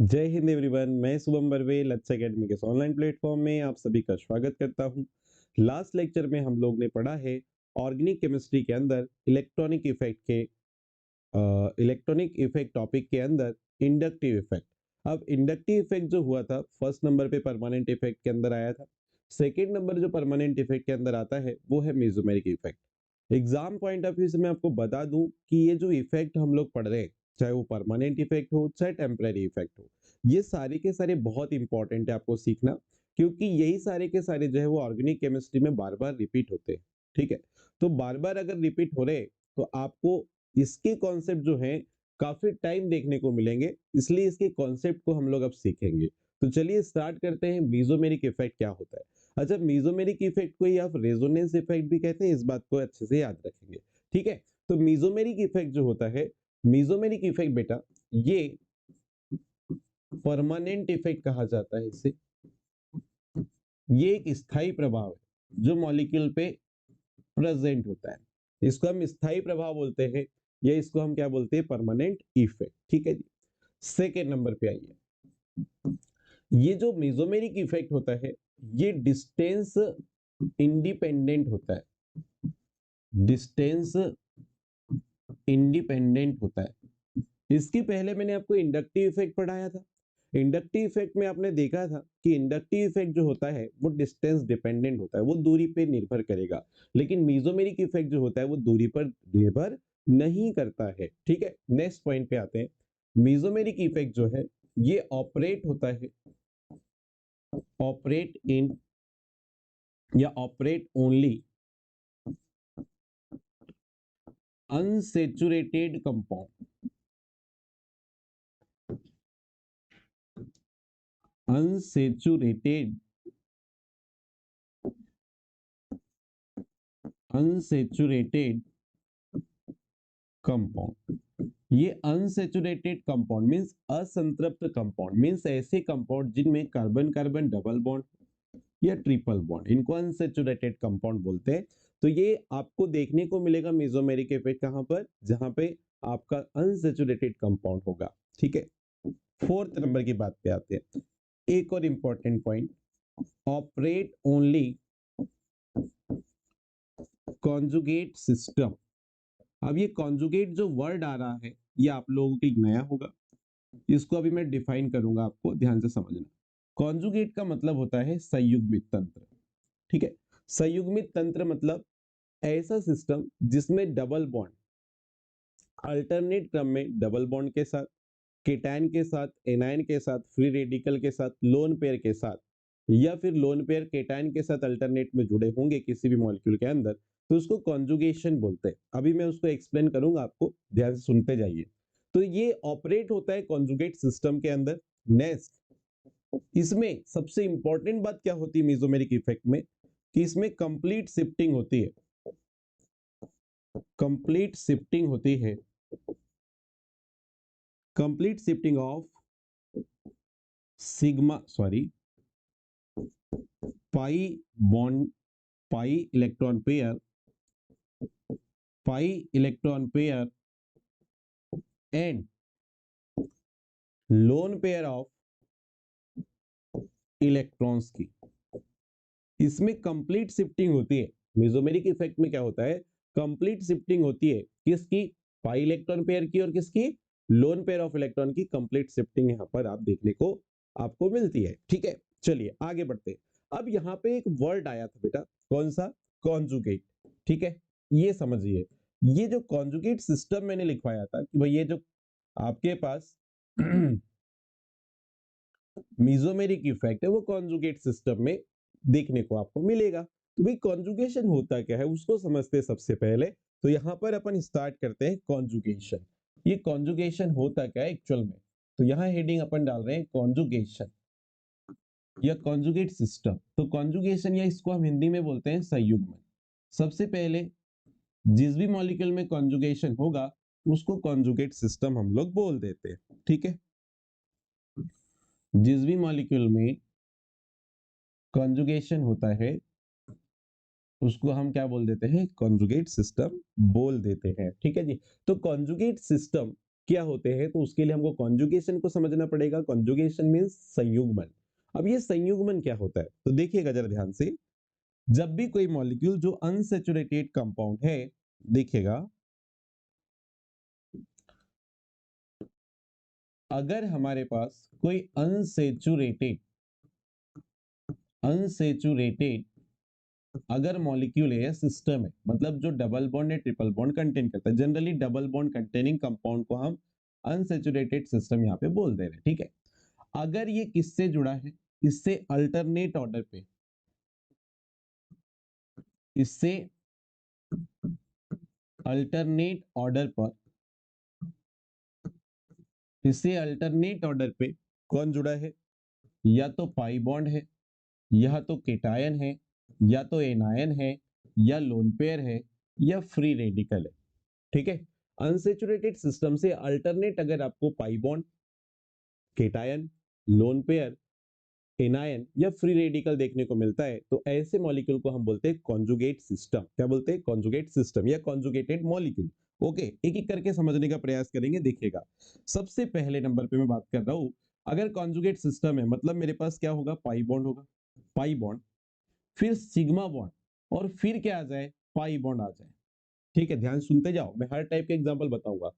जय हिंद एवरीवन। मैं Shubham Barve let's academy के ऑनलाइन प्लेटफॉर्म में आप सभी का स्वागत करता हूं। लास्ट लेक्चर में हम लोग ने पढ़ा है ऑर्गेनिक केमिस्ट्री के अंदर इलेक्ट्रॉनिक इफेक्ट टॉपिक के अंदर इंडक्टिव इफेक्ट। अब इंडक्टिव इफेक्ट जो हुआ था फर्स्ट नंबर पे परमानेंट इफेक्ट के अंदर आया था। सेकेंड नंबर जो परमानेंट इफेक्ट के अंदर आता है वो है mesomeric effect. Exam point of view से मैं आपको बता दूं कि ये जो इफेक्ट हम लोग पढ़ रहे हैं, चाहे वो परमानेंट इफेक्ट हो चाहे टेम्परेरी इफेक्ट हो, ये सारे के सारे बहुत इंपॉर्टेंट है आपको सीखना, क्योंकि यही सारे के सारे जो है वो ऑर्गेनिक केमिस्ट्री में बार बार रिपीट होते हैं। ठीक है, तो बार बार अगर रिपीट हो रहे तो आपको इसके कॉन्सेप्ट जो है काफी टाइम देखने को मिलेंगे, इसलिए इसके कॉन्सेप्ट को हम लोग अब सीखेंगे। तो चलिए स्टार्ट करते हैं। मेसोमेरिक इफेक्ट क्या होता है? अच्छा, मेसोमेरिक इफेक्ट को ही आप रेजोनेंस इफेक्ट भी कहते हैं, इस बात को अच्छे से याद रखेंगे। ठीक है, तो मेसोमेरिक इफेक्ट जो होता है, मेसोमेरिक इफेक्ट बेटा ये परमानेंट इफेक्ट कहा जाता है इसे। ये एक स्थायी प्रभाव है जो मॉलिक्यूल पे प्रेजेंट होता है, इसको हम स्थायी प्रभाव बोलते हैं, या इसको हम क्या बोलते हैं? Permanent effect. ठीक है जी। सेकेंड नंबर पे आइए। ये जो मेसोमेरिक इफेक्ट होता है ये डिस्टेंस इंडिपेंडेंट होता है, डिस्टेंस इंडिपेंडेंट होता है। इसके पहले मैंने आपको इंडक्टिव इफेक्ट पढ़ाया था। इंडक्टिव इफेक्ट में आपने देखा था कि इंडक्टिव इफेक्ट जो होता है वो डिस्टेंस डिपेंडेंट होता है, वो दूरी पे निर्भर करेगा। लेकिन मेसोमेरिक इफेक्ट जो होता है वो दूरी पर निर्भर नहीं करता है। ठीक है, नेक्स्ट पॉइंट पे आते हैं। मेसोमेरिक इफेक्ट जो है ये ऑपरेट होता है, ऑपरेट इन या operate only unsaturated compound, unsaturated unsaturated compound. ये अनसेचुरेटेड कंपाउंड मींस असंतृप्त कंपाउंड, मींस ऐसे कंपाउंड जिनमें कार्बन कार्बन डबल बॉन्ड या ट्रिपल बॉन्ड, इनको अनसेचुरेटेड कंपाउंड बोलते हैं। तो ये आपको देखने को मिलेगा मेसोमेरिक इफेक्ट कहां पर? जहां पे आपका अनसेचुरेटेड कंपाउंड होगा। ठीक है, फोर्थ नंबर की बात पे आते हैं। एक और important point, operate only conjugate system. अब ये कॉन्जुगेट जो वर्ड आ रहा है ये आप लोगों के लिए नया होगा, इसको अभी मैं डिफाइन करूंगा, आपको ध्यान से समझना। कॉन्जुगेट का मतलब होता है संयुग्मित तंत्र। ठीक है, संयुग्मित तंत्र मतलब ऐसा सिस्टम जिसमें डबल बॉन्ड अल्टरनेट क्रम में डबल बॉन्ड के साथ, केटायन के साथ, एनायन के साथ, फ्री रेडिकल के साथ, लोन पेयर के साथ, या फिर लोन पेयर केटायन के साथ अल्टरनेट में जुड़े होंगे किसी भी मॉलिक्यूल के अंदर, तो उसको कॉन्जुगेशन बोलते हैं। अभी मैं उसको एक्सप्लेन करूंगा, आपको ध्यान से सुनते जाइए। तो ये ऑपरेट होता है कॉन्जुगेट सिस्टम के अंदर। नेक्स्ट, इसमें सबसे इंपॉर्टेंट बात क्या होती है मेसोमेरिक इफेक्ट में, कि इसमें कंप्लीट शिफ्टिंग होती है, कंप्लीट शिफ्टिंग होती है, complete shifting of sigma sorry pi bond, pi electron pair, pi electron pair and loan pair of electrons की। इसमें कंप्लीट शिफ्टिंग होती है। मेसोमेरिक इफेक्ट में क्या होता है? कंप्लीट शिफ्टिंग होती है, किसकी? पाई इलेक्ट्रॉन पेयर की, और किसकी? लोन पेयर ऑफ इलेक्ट्रॉन की। कंप्लीट शिफ्टिंग यहां पर आप देखने को आपको मिलती है। ठीक है, चलिए आगे बढ़ते हैं। अब यहाँ पे एक वर्ड आया था बेटा, कौन सा? कॉन्जुगेट। ठीक है, ये समझिए, ये जो कॉन्जुगेट सिस्टम मैंने लिखवाया था कि भाई ये जो आपके पास मेसोमेरिक इफेक्ट है वो कॉन्जुगेट सिस्टम में देखने को आपको मिलेगा। तो भाई कॉन्जुगेशन होता क्या है उसको समझते हैं सबसे पहले। तो यहां पर अपन स्टार्ट करते हैं कॉन्जुगेशन। ये कॉन्जुगेशन होता क्या है एक्चुअल में? तो यहाँ हेडिंग अपन डाल रहे हैं कॉन्जुगेशन या कॉन्जुगेट सिस्टम। तो कॉन्जुगेशन या इसको हम हिंदी में बोलते हैं संयुग्मन। सबसे पहले जिस भी मॉलिक्यूल में कॉन्जुगेशन होगा उसको कॉन्जुगेट सिस्टम हम लोग बोल देते हैं। ठीक है, जिस भी मॉलिक्यूल में कॉन्जुगेशन होता है उसको हम क्या बोल देते हैं? कॉन्जुगेट सिस्टम बोल देते हैं। ठीक है जी। तो कॉन्जुगेट सिस्टम क्या होते हैं, तो उसके लिए हमको कॉन्जुगेशन को समझना पड़ेगा। कॉन्जुगेशन मीन्स संयुग्मन। अब ये संयुग्मन क्या होता है, तो देखिएगा जरा ध्यान से। जब भी कोई मॉलिक्यूल जो अनसैचुरेटेड कंपाउंड है, देखिएगा अगर हमारे पास कोई अनसैचुरेटेड अनसैचुरेटेड अगर मॉलिक्यूल है या सिस्टम है, मतलब जो डबल बॉन्ड या ट्रिपल बॉन्ड कंटेन करता है, generally double bond containing compound को हम अनसैचुरेटेड सिस्टम यहाँ पे बोल दे रहे हैं, ठीक है। अगर ये किससे जुड़ा है, इससे अल्टरनेट ऑर्डर पे, इससे अल्टरनेट ऑर्डर पर, इससे अल्टरनेट ऑर्डर पे कौन जुड़ा है, या तो पाई बॉन्ड है, या तो केटायन है, या तो एनायन है, या लोन पेयर है, या फ्री रेडिकल है, ठीक है। अनसैचुरेटेड सिस्टम से अल्टरनेट अगर आपको pi bond, cation, lone pair, anion या फ्री रेडिकल देखने को मिलता है, तो ऐसे मॉलिक्यूल को हम बोलते हैं कॉन्जुगेट सिस्टम। क्या बोलते हैं, कॉन्जुगेट सिस्टम या कॉन्जुगेटेड मॉलिक्यूल। ओके, एक एक करके समझने का प्रयास करेंगे, देखिएगा। सबसे पहले नंबर पे मैं बात कर रहा हूं, अगर कॉन्जुगेट सिस्टम है मतलब मेरे पास क्या होगा, पाई बॉन्ड होगा, पाई बॉन्ड, फिर सिग्मा बॉन्ड, और फिर क्या आ जाए, पाई बॉन्ड आ जाए, ठीक है। ध्यान सुनते जाओ, मैं हर टाइप के एग्जांपल बताऊंगा।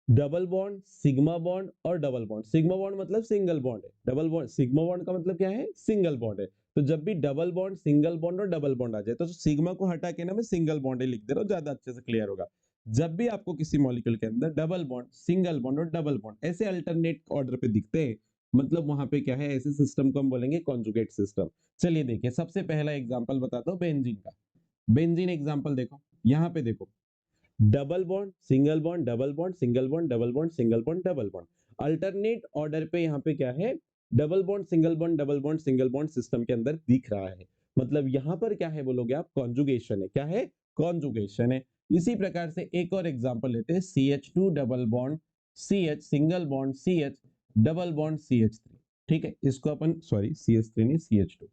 डबल बॉन्ड, सिग्मा बॉन्ड और डबल बॉन्ड। सिग्मा बॉन्ड मतलब सिंगल बॉन्ड है, डबल बॉन्ड, सिग्मा बॉन्ड का मतलब क्या है, सिंगल बॉन्ड है। तो जब भी डबल बॉन्ड, सिंगल बॉन्ड और डबल बॉन्ड आ जाए, तो सिग्मा को हटा के ना मैं सिंगल बॉन्ड ही लिख दे रहा हूं, ज्यादा अच्छे से क्लियर होगा। जब भी आपको किसी मॉलिक्यूल के अंदर डबल बॉन्ड, सिंगल बॉन्ड और डबल बॉन्ड ऐसे अल्टरनेट ऑर्डर पे दिखते हैं, मतलब वहां पे क्या है, ऐसे सिस्टम को हम बोलेंगे कॉन्जुगेट सिस्टम। चलिए देखिए, सबसे पहला एग्जाम्पल बताता हूँ बेंजीन का। बेंजीन एग्जाम्पल देखो, यहाँ पे देखो, double bond, single bond, double bond, single bond, double bond, single bond, double bond. Alternate order पे यहाँ पे क्या है, double bond, single bond, double bond, single bond system के अंदर दिख रहा है। मतलब यहाँ पर क्या है बोलोगे आप, कॉन्जुगेशन है। क्या है, कॉन्जुगेशन है। इसी प्रकार से एक और एग्जांपल लेते हैं, CH2 double bond CH, single bond CH, double bond CH3, ठीक है। इसको अपन, सॉरी CH3 नहीं, CH2,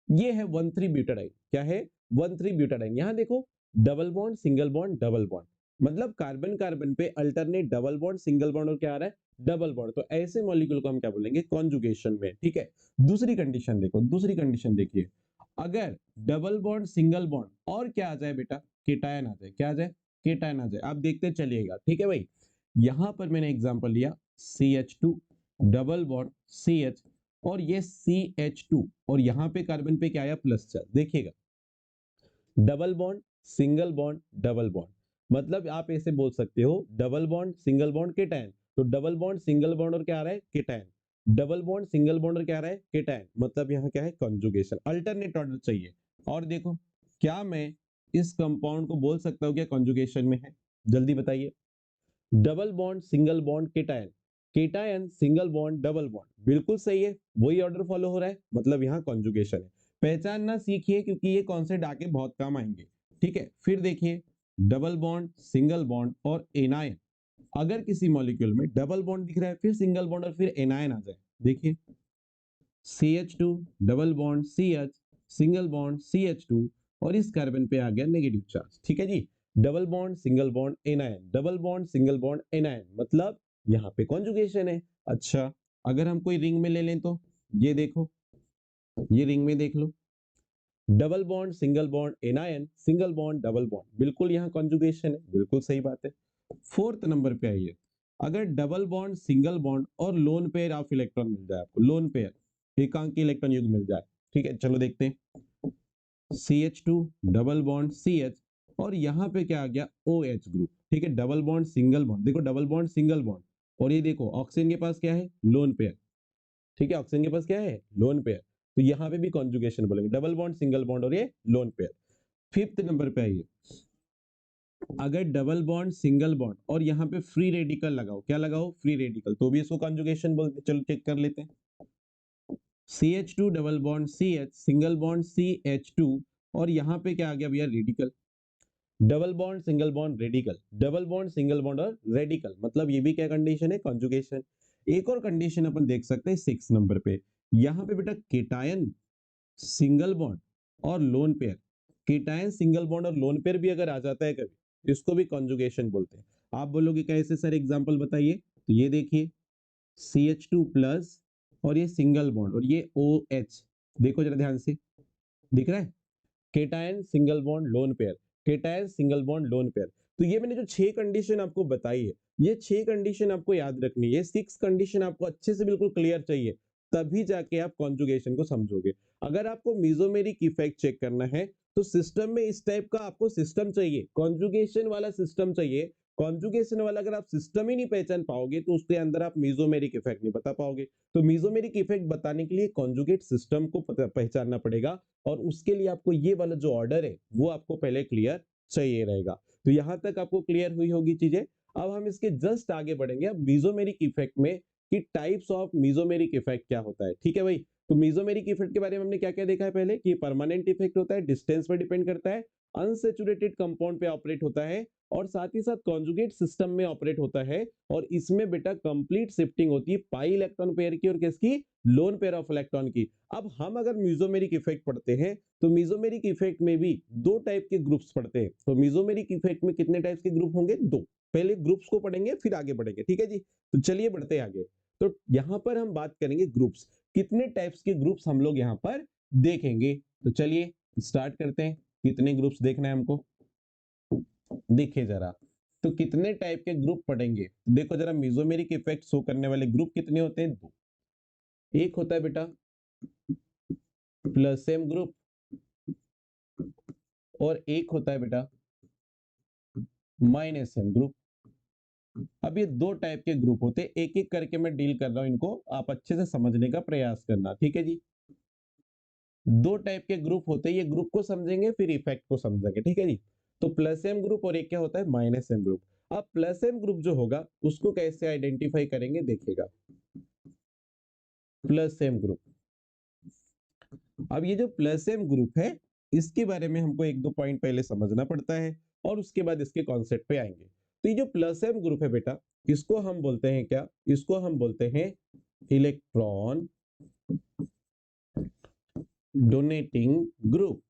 ये है 1,3 ब्यूटाडाइन। क्या है, 1,3 ब्यूटाडाइन। यहां देखो, double bond, single bond, double bond, मतलब कार्बन कार्बन पे alternate double bond, single bond और क्या आ रहा है, डबल बॉन्ड। तो ऐसे मॉलिक्यूल को हम क्या बोलेंगे, कॉन्जुगेशन में, ठीक है। दूसरी कंडीशन देखो, दूसरी कंडीशन देखिए, अगर डबल बॉन्ड, सिंगल बॉन्ड और क्या आ जाए बेटा, केटायन आ जाए। क्या आ जाए, केटायन आ जाए। आप देखते चलिएगा, ठीक है भाई। यहां पर मैंने एग्जांपल लिया, CH2 डबल बॉन्ड CH, और ये CH2, और यहां पे कार्बन पे क्या आया, प्लस चार्ज। देखिएगा, double bond, single bond, double bond, मतलब आप ऐसे बोल सकते हो, double bond, single bond, cation. तो डबल बॉन्ड, सिंगल बॉन्ड और क्या आ रहा है, cation. Double bond, single bond और क्या आ रहा है, केटायन। मतलब यहाँ क्या है, कॉन्जुगेशन, अल्टरनेट ऑर्डर चाहिए। और देखो, क्या मैं इस कंपाउंड को बोल सकता हूँ क्या कॉन्जुगेशन में है, जल्दी बताइए। Double bond, single bond, cation, cation, single bond, double bond, बिल्कुल सही है, वही ऑर्डर फॉलो हो रहा है, मतलब यहाँ कॉन्जुगेशन है। पहचानना सीखिए, क्योंकि ये कॉन्सेप्ट आके बहुत काम आएंगे, ठीक है। फिर देखिए, डबल बॉन्ड, सिंगल बॉन्ड और एनायन, अगर किसी मॉलिक्यूल में डबल बॉन्ड दिख रहा है, फिर सिंगल बॉन्ड और फिर एनायन आ जाए, देखिए, CH2 double bond CH, single bond CH2, और इस कार्बन पे आ गया नेगेटिव चार्ज, ठीक है जी। Double bond, single bond, anion, double bond, single bond, anion, मतलब यहाँ पे कॉन्जुगेशन है। अच्छा, अगर हम कोई रिंग में ले लें, तो ये देखो, ये रिंग में देख लो, double bond, single bond, anion, single bond, double bond, बिल्कुल यहाँ कॉन्जुगेशन है, बिल्कुल सही बात है। फोर्थ नंबर पे आइए, अगर डबल बॉन्ड, सिंगल बॉन्ड और लोन पेयर ऑफ इलेक्ट्रॉन मिल जाए आपको, लोन पेयर एकांकी इलेक्ट्रॉन युग्म मिल जाए, ठीक है, चलो देखते हैं। CH2 डबल बॉन्ड CH, और यहाँ पे क्या आ गया, OH ग्रुप, ठीक है। डबल बॉन्ड, सिंगल बॉन्ड, देखो डबल बॉन्ड, सिंगल बॉन्ड, और ये देखो ऑक्सीजन के पास क्या है, लोन पेयर, ठीक है, ऑक्सीजन के पास क्या है, लोन पेयर। तो यहाँ पे भी कॉन्जुगेशन बोलेंगे, डबल बॉन्ड, सिंगल बॉन्ड और ये लोन पेयर। फिफ्थ नंबर पे आइए, अगर डबल बॉन्ड, सिंगल बॉन्ड और यहाँ पे फ्री रेडिकल लगाओ, क्या लगाओ, फ्री रेडिकल, तो भी इसको कॉन्जुगेशन बोलते हैं। चलो चेक कर लेते हैं। CH2 double bond CH, single bond CH2, और यहाँ पे क्या आ गया भैया, radical. Double bond, single bond, radical, double bond, single bond और रेडिकल, मतलब ये भी क्या कंडीशन है, कॉन्जुगेशन। एक और कंडीशन अपन देख सकते हैं 6 नंबर पे, यहाँ पे बेटा केटायन, सिंगल बॉन्ड और lone pair, cation, single bond और लोन पेयर भी अगर आ जाता है कभी, इसको भी कॉन्जुगेशन बोलते हैं। आप बोलोगे कैसे सर, एग्जांपल बताइए। तो ये देखिए CH2 प्लस और ये सिंगल बॉन्ड और ये OH, देखो जरा ध्यान से, दिख रहा है, cation single bond lone pair, cation single bond lone pair. तो ये मैंने जो 6 कंडीशन आपको बताई है, ये 6 कंडीशन आपको याद रखनी है, 6 कंडीशन आपको अच्छे से बिल्कुल क्लियर चाहिए, तभी जाके आप कॉन्जुगेशन को समझोगे। अगर आपको मेसोमेरिक इफेक्ट चेक करना है तो सिस्टम में इस टाइप का आपको सिस्टम चाहिए, कॉन्जुगेशन वाला सिस्टम चाहिए। कॉन्जुगेशन वाला अगर आप सिस्टम ही नहीं पहचान पाओगे तो उसके अंदर आप मेसोमेरिक इफेक्ट नहीं बता पाओगे। तो मेसोमेरिक इफेक्ट बताने के लिए कॉन्जुगेट सिस्टम को पहचानना पड़ेगा, और उसके लिए आपको ये वाला जो ऑर्डर है वो आपको पहले क्लियर चाहिए रहेगा। तो यहां तक आपको क्लियर हुई होगी चीजें। अब हम इसके जस्ट आगे बढ़ेंगे अब मेसोमेरिक इफेक्ट में, कि टाइप्स ऑफ मेसोमेरिक इफेक्ट क्या होता है। ठीक है भाई, तो मेसोमेरिक इफेक्ट के बारे में हमने क्या क्या देखा है पहले, कि परमानेंट इफेक्ट होता है, डिस्टेंस पर डिपेंड करता है, अनसैचुरेटेड कंपाउंड पे ऑपरेट होता है, और साथ ही साथ कॉन्जुगेट सिस्टम में ऑपरेट होता है, और इसमें बेटा कंप्लीट शिफ्टिंग होती है पाई इलेक्ट्रॉन पेयर की और किसकी, लोन पेयर ऑफ इलेक्ट्रॉन की। अब हम अगर मेसोमेरिक इफेक्ट पढ़ते हैं तो मेसोमेरिक इफेक्ट में भी दो टाइप के ग्रुप्स पढ़ते हैं। तो मेसोमेरिक इफेक्ट में कितने टाइप्स के ग्रुप होंगे, दो। पहले ग्रुप्स को पढ़ेंगे फिर आगे बढ़ेंगे, ठीक है जी। तो चलिए बढ़ते हैं आगे। तो यहां पर हम बात करेंगे ग्रुप्स, कितने टाइप्स के ग्रुप्स हम लोग यहां पर देखेंगे। तो चलिए स्टार्ट करते हैं, कितने ग्रुप्स देखना है हमको, देखिए जरा। तो कितने टाइप के ग्रुप पढ़ेंगे, देखो जरा, मेसोमेरिक इफेक्ट शो करने वाले ग्रुप कितने होते हैं, दो। एक होता है बेटा प्लस एम ग्रुप, और एक होता है बेटा माइनस एम ग्रुप। अब ये दो टाइप के ग्रुप होते हैं, एक एक करके मैं डील कर रहा हूं, इनको आप अच्छे से समझने का प्रयास करना, ठीक है जी। दो टाइप के ग्रुप होते हैं, ये ग्रुप को समझेंगे फिर इफेक्ट को समझेंगे, ठीक है जी। तो प्लस एम ग्रुप और एक क्या होता है माइनस एम ग्रुप। अब प्लस एम ग्रुप जो होगा उसको कैसे आइडेंटिफाई करेंगे, देखिएगा, प्लस एम ग्रुप। अब ये जो प्लस एम ग्रुप है इसके बारे में हमको एक दो पॉइंट पहले समझना पड़ता है, और उसके बाद इसके कॉन्सेप्ट पे आएंगे। तो ये जो प्लस एम ग्रुप है बेटा, इसको हम बोलते हैं क्या, इसको हम बोलते हैं इलेक्ट्रॉन डोनेटिंग ग्रुप।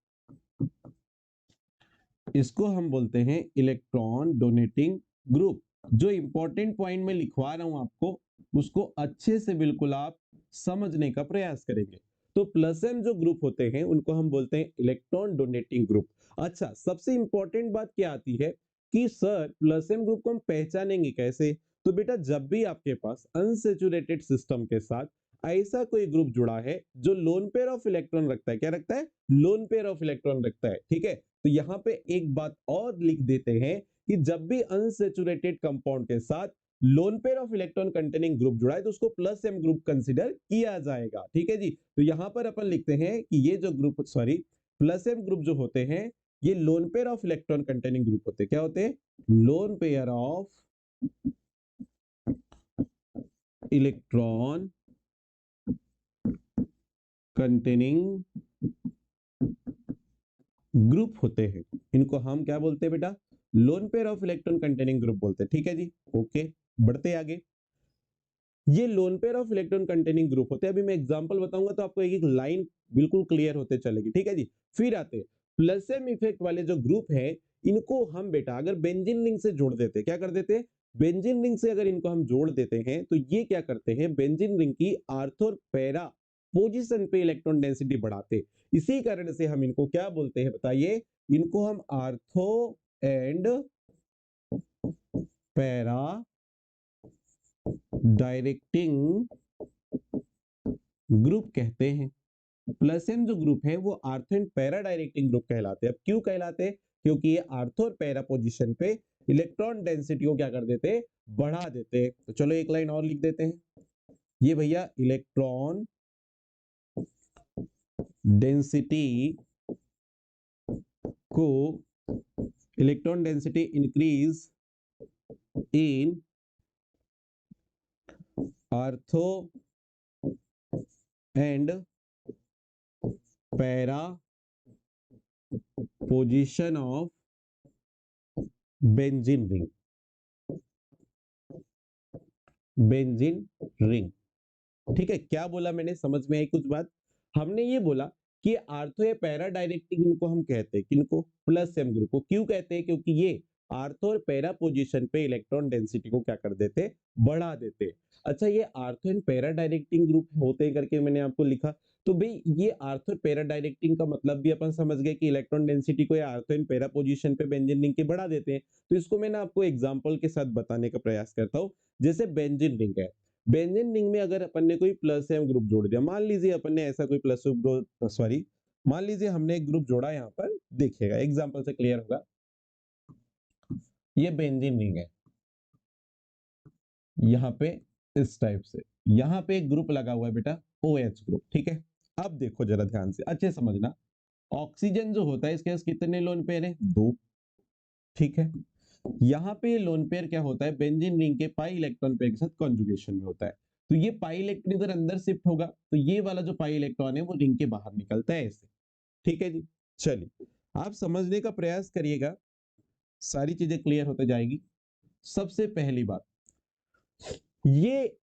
इसको हम बोलते हैं इलेक्ट्रॉन डोनेटिंग ग्रुप। जो इंपॉर्टेंट पॉइंट में लिखवा रहा हूं आपको, उसको अच्छे से बिल्कुल आप समझने का प्रयास करेंगे। तो प्लस एम जो ग्रुप होते हैं उनको हम बोलते हैं इलेक्ट्रॉन डोनेटिंग ग्रुप। अच्छा, सबसे इंपॉर्टेंट बात क्या आती है कि सर प्लस एम ग्रुप को हम पहचानेंगे कैसे। तो बेटा जब भी आपके पास अनसैचुरेटेड सिस्टम के साथ ऐसा कोई ग्रुप जुड़ा है जो लोन पेयर ऑफ इलेक्ट्रॉन रखता है, क्या रखता है, लोन पेयर ऑफ इलेक्ट्रॉन रखता है, ठीक है। तो यहां पे एक बात और लिख देते हैं कि जब भी अनसैचुरेटेड कंपाउंड के साथ loan pair of electron containing group जुड़ा है तो उसको प्लस एम ग्रुप कंसीडर किया जाएगा, ठीक है जी। तो यहां पर अपन लिखते हैं कि ये जो group, sorry, plus M group जो होते हैं ये lone pair of electron containing group होते हैं, क्या होते हैं, lone pair of electron containing group होते हैं। इनको हम क्या बोलते हैं बेटा, lone pair of electron containing group बोलते हैं, ठीक है जी। ओके, बढ़ते आगे। ये lone pair of electron containing group होते हैं, अभी मैं एग्जांपल बताऊंगा तो आपको एक एक लाइन बिल्कुल क्लियर होते चलेगी, ठीक है जी। फिर आते हैं प्लस एम इफेक्ट वाले जो ग्रुप है, इनको हम बेटा अगर बेंजीन रिंग से जोड़ देते, क्या कर देते, बेंजीन रिंग से अगर इनको हम जोड़ देते हैं तो ये क्या करते हैं, बेंजीन रिंग की आर्थो और पैरा पोजीशन पे इलेक्ट्रॉन डेंसिटी बढ़ाते। इसी कारण से हम इनको क्या बोलते हैं बताइए, इनको हम ortho and para directing group कहते हैं। प्लस एम जो ग्रुप है वो ortho and para directing group कहलाते हैं। अब क्यों कहलाते हैं, क्योंकि ये आर्थो और पैरा पोजीशन पे इलेक्ट्रॉन डेंसिटी को क्या कर देते, बढ़ा देते। तो चलो एक लाइन और लिख देते हैं, ये भैया इलेक्ट्रॉन डेंसिटी को, electron density increase in ortho and para position of benzene ring, benzene ring, ठीक है। क्या बोला मैंने, समझ में आई कुछ बात। हमने ये बोला कि आर्थो या पैरा डायरेक्टिंग इनको हम कहते हैं, किनको, प्लस एम ग्रुप को। क्यों कहते हैं, क्योंकि ये आर्थो और पैरा पोजीशन पे इलेक्ट्रॉन डेंसिटी को क्या कर देते, बढ़ा देते। अच्छा, ये ortho and para directing group होते हैं करके मैंने आपको लिखा, तो भाई ये आर्थो और पैरा डायरेक्टिंग का मतलब भी अपन समझ गए कि इलेक्ट्रॉन डेंसिटी को ये आर्थो एंड पैरा पोजीशन पे बेंजीन रिंग के बढ़ा देते हैं। तो इसको मैं ना आपको एग्जांपल के साथ बताने का प्रयास करता हूँ। जैसे बेंजीन रिंग है, बेंजीन रिंग में अगर अपन ने कोई प्लस एम ग्रुप जोड़ दिया, मान लीजिए अपन ने ऐसा कोई प्लस ग्रुप, सॉरी मान लीजिए हमने एक ग्रुप जोड़ा यहाँ पर, देखिएगा एग्जांपल से क्लियर होगा। ये बेंजीन रिंग है, यहाँ पे इस टाइप से, यहाँ पे एक ग्रुप लगा हुआ है बेटा OH ग्रुप, ठीक है। अब देखो जरा ध्यान से अच्छे समझना, ऑक्सीजन जो होता है इसके पास कितने लोन पेयर है, 2, ठीक है। यहाँ पे लोन पेयर क्या होता है, बेंजीन रिंग के पाई इलेक्ट्रॉन पेयर के साथ कॉन्जुगेशन में होता है, तो ये पाई इलेक्ट्रॉन इधर अंदर शिफ्ट होगा, तो ये वाला जो पाई इलेक्ट्रॉन है वो रिंग के बाहर निकलता है ऐसे, ठीक है जी। चलिए आप समझने का प्रयास करिएगा, सारी चीजें क्लियर होते जाएगी। सबसे पहली बात, ये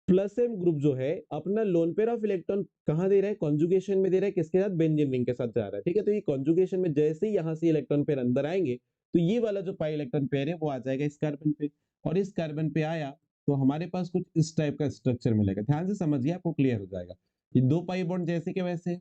प्लस एम ग्रुप जो है अपना लोन पेयर ऑफ इलेक्ट्रॉन कहां दे रहा है, कॉन्जुगेशन में दे रहा है, किसके साथ, बेंजीन रिंग के साथ जा रहा है, ठीक है। तो ये कॉन्जुगेशन में जैसे ही यहां से इलेक्ट्रॉन पेयर अंदर आएंगे, तो ये वाला जो पाई इलेक्ट्रॉन पेयर है वो आ जाएगा इस कार्बन पे, और इस कार्बन पे आया तो हमारे पास कुछ इस टाइप का स्ट्रक्चर मिलेगा। ध्यान से समझिए, आपको क्लियर हो जाएगा। ये 2 पाई बॉन्ड जैसे के वैसे,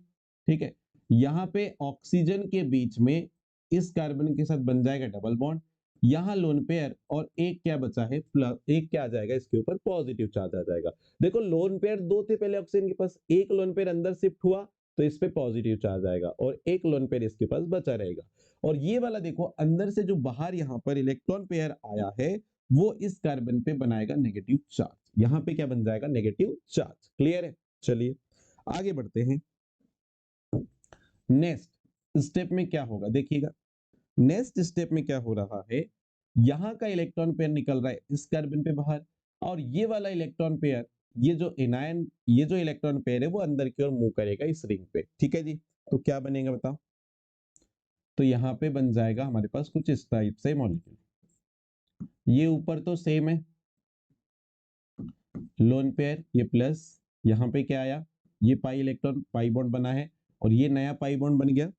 ठीक है। यहाँ पे ऑक्सीजन के बीच में इस कार्बन के साथ बन जाएगा डबल बॉन्ड, यहाँ लोन पेयर, और एक क्या बचा है प्लस, एक क्या आ जाएगा इसके ऊपर, पॉजिटिव चार्ज आ जाएगा। देखो लोन पेयर 2 थे पहले ऑक्सीजन के पास, एक लोन पेयर अंदर शिफ्ट हुआ तो इस पे पॉजिटिव चार्ज आएगा, और एक लोन पेयर इसके पास बचा रहेगा। और ये वाला देखो अंदर से जो बाहर यहाँ पर इलेक्ट्रॉन पेयर आया है वो इस कार्बन पे बनाएगा नेगेटिव चार्ज, यहाँ पे क्या बन जाएगा, नेगेटिव चार्ज। क्लियर है। चलिए आगे बढ़ते हैं। नेक्स्ट स्टेप में क्या होगा देखिएगा, नेक्स्ट स्टेप में क्या हो रहा है, यहां का इलेक्ट्रॉन पेयर निकल रहा है इस कार्बन पे बाहर, और ये वाला इलेक्ट्रॉन पेयर, ये जो एनायन, ये जो इलेक्ट्रॉन पेयर है वो अंदर की ओर मूव करेगा इस रिंग पे, ठीक है जी। तो क्या बनेगा बताओ, तो यहाँ पे बन जाएगा हमारे पास कुछ इस टाइप से मॉलिक्यूल, ये ऊपर तो सेम है लोन पेयर, ये प्लस, यहाँ पे क्या आया, ये पाई इलेक्ट्रॉन पाई बॉन्ड बना है, और ये नया पाई बॉन्ड बन गया,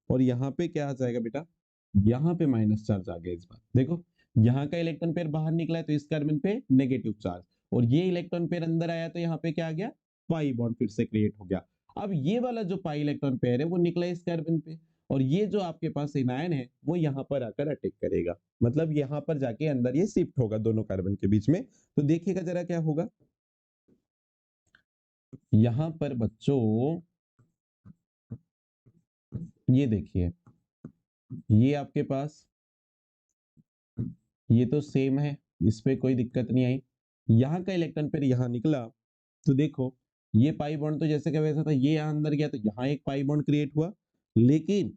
और यहाँ पे क्या आ जाएगा बेटा, यहाँ पे माइनस चार्ज आ गया इस बार। देखो यहाँ का इलेक्ट्रॉन पेयर बाहर निकला है तो इस कार्बन पे नेगेटिव चार्ज, और ये इलेक्ट्रॉन पेयर अंदर आया तो यहाँ पे क्या आ गया, पाई बॉन्ड फिर से क्रिएट हो गया। अब ये वाला जो पाई इलेक्ट्रॉन पेयर है वो निकला इस कार्बन पे, और ये जो आपके पास एनायन है वो यहाँ पर आकर अटैक करेगा, मतलब यहाँ पर जाके अंदर ये शिफ्ट होगा दोनों कार्बन के बीच में। तो देखिएगा जरा क्या होगा, यहां पर बच्चों ये देखिए, ये आपके पास, ये तो सेम है, इस पे कोई दिक्कत नहीं आई। यहाँ का इलेक्ट्रॉन पेयर यहाँ निकला, तो देखो ये पाई बॉन्ड तो जैसे का वैसा था, ये यहाँ अंदर गया तो यहाँ एक पाई बॉन्ड क्रिएट हुआ, लेकिन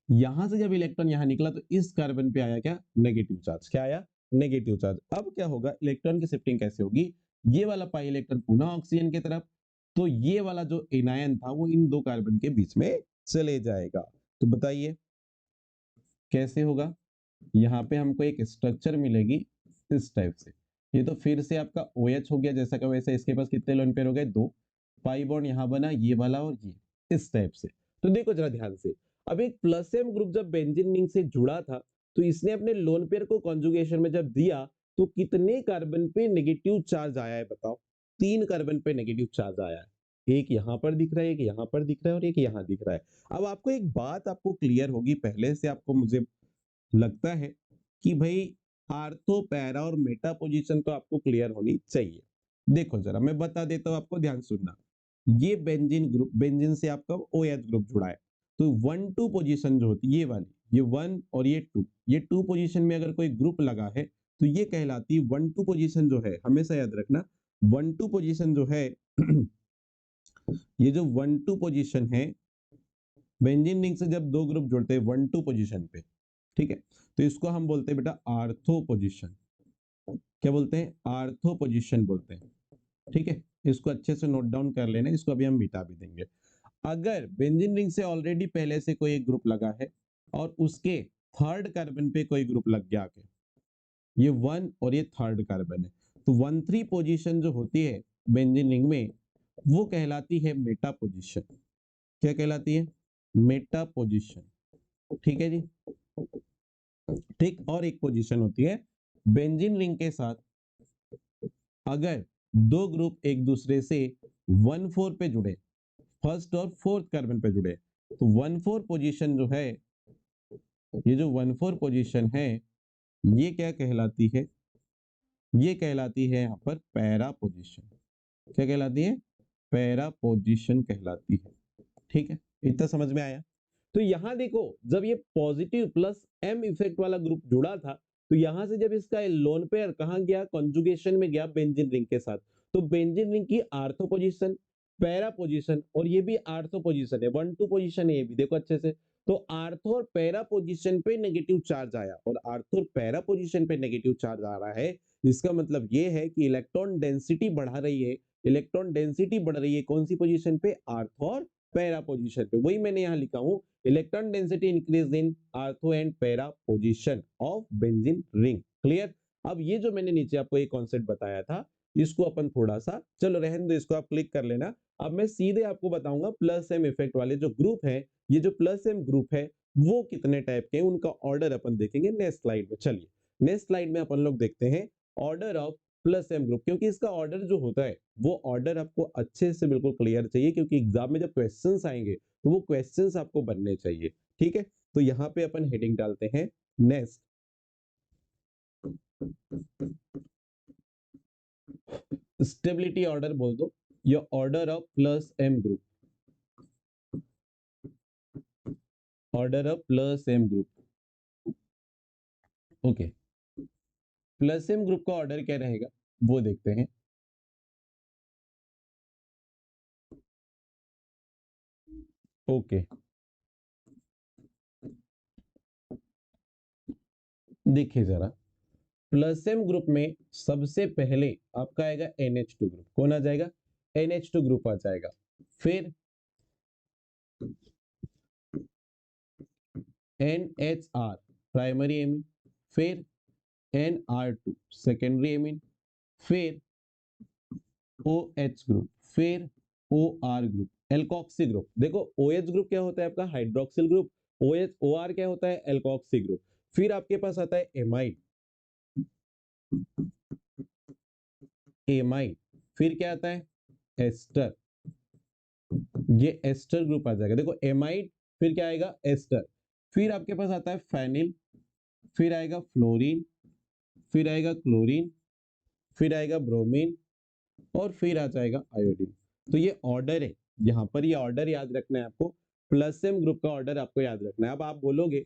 यहां से जब इलेक्ट्रॉन यहाँ निकला तो इस कार्बन पे आया क्या, नेगेटिव चार्ज। क्या आया, नेगेटिव चार्ज। अब क्या होगा, इलेक्ट्रॉन की शिफ्टिंग कैसे होगी, ये वाला पाई इलेक्ट्रॉन पुनः ऑक्सीजन की तरफ, तो ये वाला जो एनायन था वो इन 2 कार्बन के बीच में चले जाएगा। तो बताइए कैसे होगा, यहाँ पे हमको एक स्ट्रक्चर मिलेगी इस टाइप से, ये तो फिर से आपका OH हो गया जैसा का वैसा, इसके पास कितने लोन पेयर हो गए, 2, पाई बॉन्ड यहाँ बना ये वाला और ये इस टाइप से। तो देखो जरा ध्यान से, अब एक प्लस एम ग्रुप जब बेंजीन रिंग से जुड़ा था तो इसने अपने लोन पेयर को कॉन्जुगेशन में जब दिया तो कितने कार्बन पे नेगेटिव चार्ज आया है बताओ, 3 कार्बन पे नेगेटिव चार्ज आया है, एक यहाँ पर दिख रहा है, एक यहाँ पर दिख रहा है, और एक यहाँ दिख रहा है। अब आपको एक बात आपको क्लियर होगी, पहले से आपको मुझे लगता है कि भाई आर्थो पैरा और मेटा पोजीशन तो आपको क्लियर होनी चाहिए। देखो जरा मैं बता देता हूं आपको, ध्यान सुनना। ये बेंजीन ग्रुप, बेंजीन से आपका OH ग्रुप जुड़ा है, तो 1 2 पोजीशन जो होती है ये वाली, ये 1 और ये 2, ये 2 पोजीशन में अगर कोई ग्रुप लगा है तो ये कहलाती है 1 2 पोजीशन जो है, हमेशा याद रखना 1 2 पोजीशन जो है ये जो 1 2 पोजीशन है, बेंजीन रिंग से जब 2 ग्रुप जुड़ते हैं 1 2 पोजीशन पे, ठीक है, तो इसको हम बोलते हैं बेटा आर्थो पोजीशन। क्या बोलते हैं, आर्थो पोजीशन बोलते हैं, ठीक है। इसको अच्छे से नोट डाउन कर लेना, इसको अभी हम मिटा भी देंगे। अगर बेंजीन रिंग से ऑलरेडी पहले से कोई एक ग्रुप लगा है और उसके थर्ड कार्बन पे कोई ग्रुप लग गया आके, ये 1 और ये थर्ड कार्बन है, तो 1 3 पोजीशन जो होती है बेंजीन रिंग में वो कहलाती है मेटा पोजीशन। क्या कहलाती है, मेटा पोजीशन, ठीक है जी। ठीक। और एक पोजीशन होती है बेंजीन रिंग के साथ अगर दो ग्रुप एक दूसरे से 1,4 पे जुड़े, फर्स्ट और फोर्थ कार्बन पे जुड़े, तो 1,4 पोजीशन जो है, ये जो 1,4 पोजीशन है, ये क्या कहलाती है? ये कहलाती है यहाँ पर पैरा पोजीशन। क्या कहलाती है? पैरा पोजीशन कहलाती है। ठीक है, इतना समझ में आया? तो यहां देखो, जब ये पॉजिटिव प्लस एम इफेक्ट वाला ग्रुप जुड़ा था, तो यहां से जब इसका लोन पेयर कहां गया, कॉन्जुगेशन में गया बेंजीन रिंग के साथ, तो बेंजीन रिंग की आर्थो पोजीशन, पैरा पोजीशन, और ये भी आर्थो पोजीशन है, 1,2 पोजीशन है ये भी, देखो अच्छे से। तो आर्थो और पैरा पोजीशन पे नेगेटिव चार्ज आया, और आर्थो और पैरा पोजीशन पे नेगेटिव चार्ज आ रहा है, इसका मतलब ये है कि इलेक्ट्रॉन डेंसिटी बढ़ा रही है। इलेक्ट्रॉन डेंसिटी बढ़ रही है कौन सी पोजीशन पे? आर्थो और पैरा पोजीशन पे। वही मैंने यहां लिखा हूं, electron density increase in ortho and para position of benzene ring. Clear? अब ये जो मैंने नीचे आपको एक कॉन्सेप्ट बताया था, इसको अपन थोड़ा सा, चलो रहने दो, इसको आप क्लिक कर लेना। अब मैं सीधे आपको बताऊंगा प्लस एम इफेक्ट वाले जो ग्रुप है, ये जो प्लस एम ग्रुप है, वो कितने टाइप के हैं, उनका ऑर्डर अपन देखेंगे नेक्स्ट स्लाइड में। चलिए नेक्स्ट स्लाइड में अपन लोग देखते हैं order of plus M group, क्योंकि इसका ऑर्डर जो होता है वो ऑर्डर आपको अच्छे से बिल्कुल क्लियर चाहिए, क्योंकि एग्जाम में जब क्वेश्चंस आएंगे तो वो क्वेश्चंस आपको बनने चाहिए। ठीक है, तो यहाँ पे अपन हेडिंग डालते हैं नेक्स्ट स्टेबिलिटी ऑर्डर बोल दो, या order of plus M group, order of plus M group. Okay, plus M group का ऑर्डर क्या रहेगा वो देखते हैं। ओके, देखिए जरा, प्लस एम ग्रुप में सबसे पहले आपका आएगा NH2 ग्रुप। कौन आ जाएगा? NH2 ग्रुप आ जाएगा। फिर NHR प्राइमरी एमीन, फिर NR2 सेकेंडरी एमीन, फिर OH ग्रुप, फिर OR ग्रुप, एल्कोक्सी ग्रुप। देखो OH ग्रुप क्या होता है आपका? Hydroxyl group. OH OR क्या होता है? Alkoxy group. फिर आपके पास आता है एमाइड, एमाइड। फिर क्या आता है? एस्टर, ये एस्टर ग्रुप आ जाएगा। देखो एमाइड, फिर क्या आएगा? एस्टर। फिर आपके पास आता है फेनिल, फिर आएगा फ्लोरीन, फिर आएगा क्लोरीन, फिर आएगा ब्रोमीन, और फिर आ जाएगा आयोडीन। तो ये ऑर्डर है, यहाँ पर ये ऑर्डर याद रखना है आपको। प्लस एम ग्रुप का ऑर्डर आपको याद रखना है। अब आप बोलोगे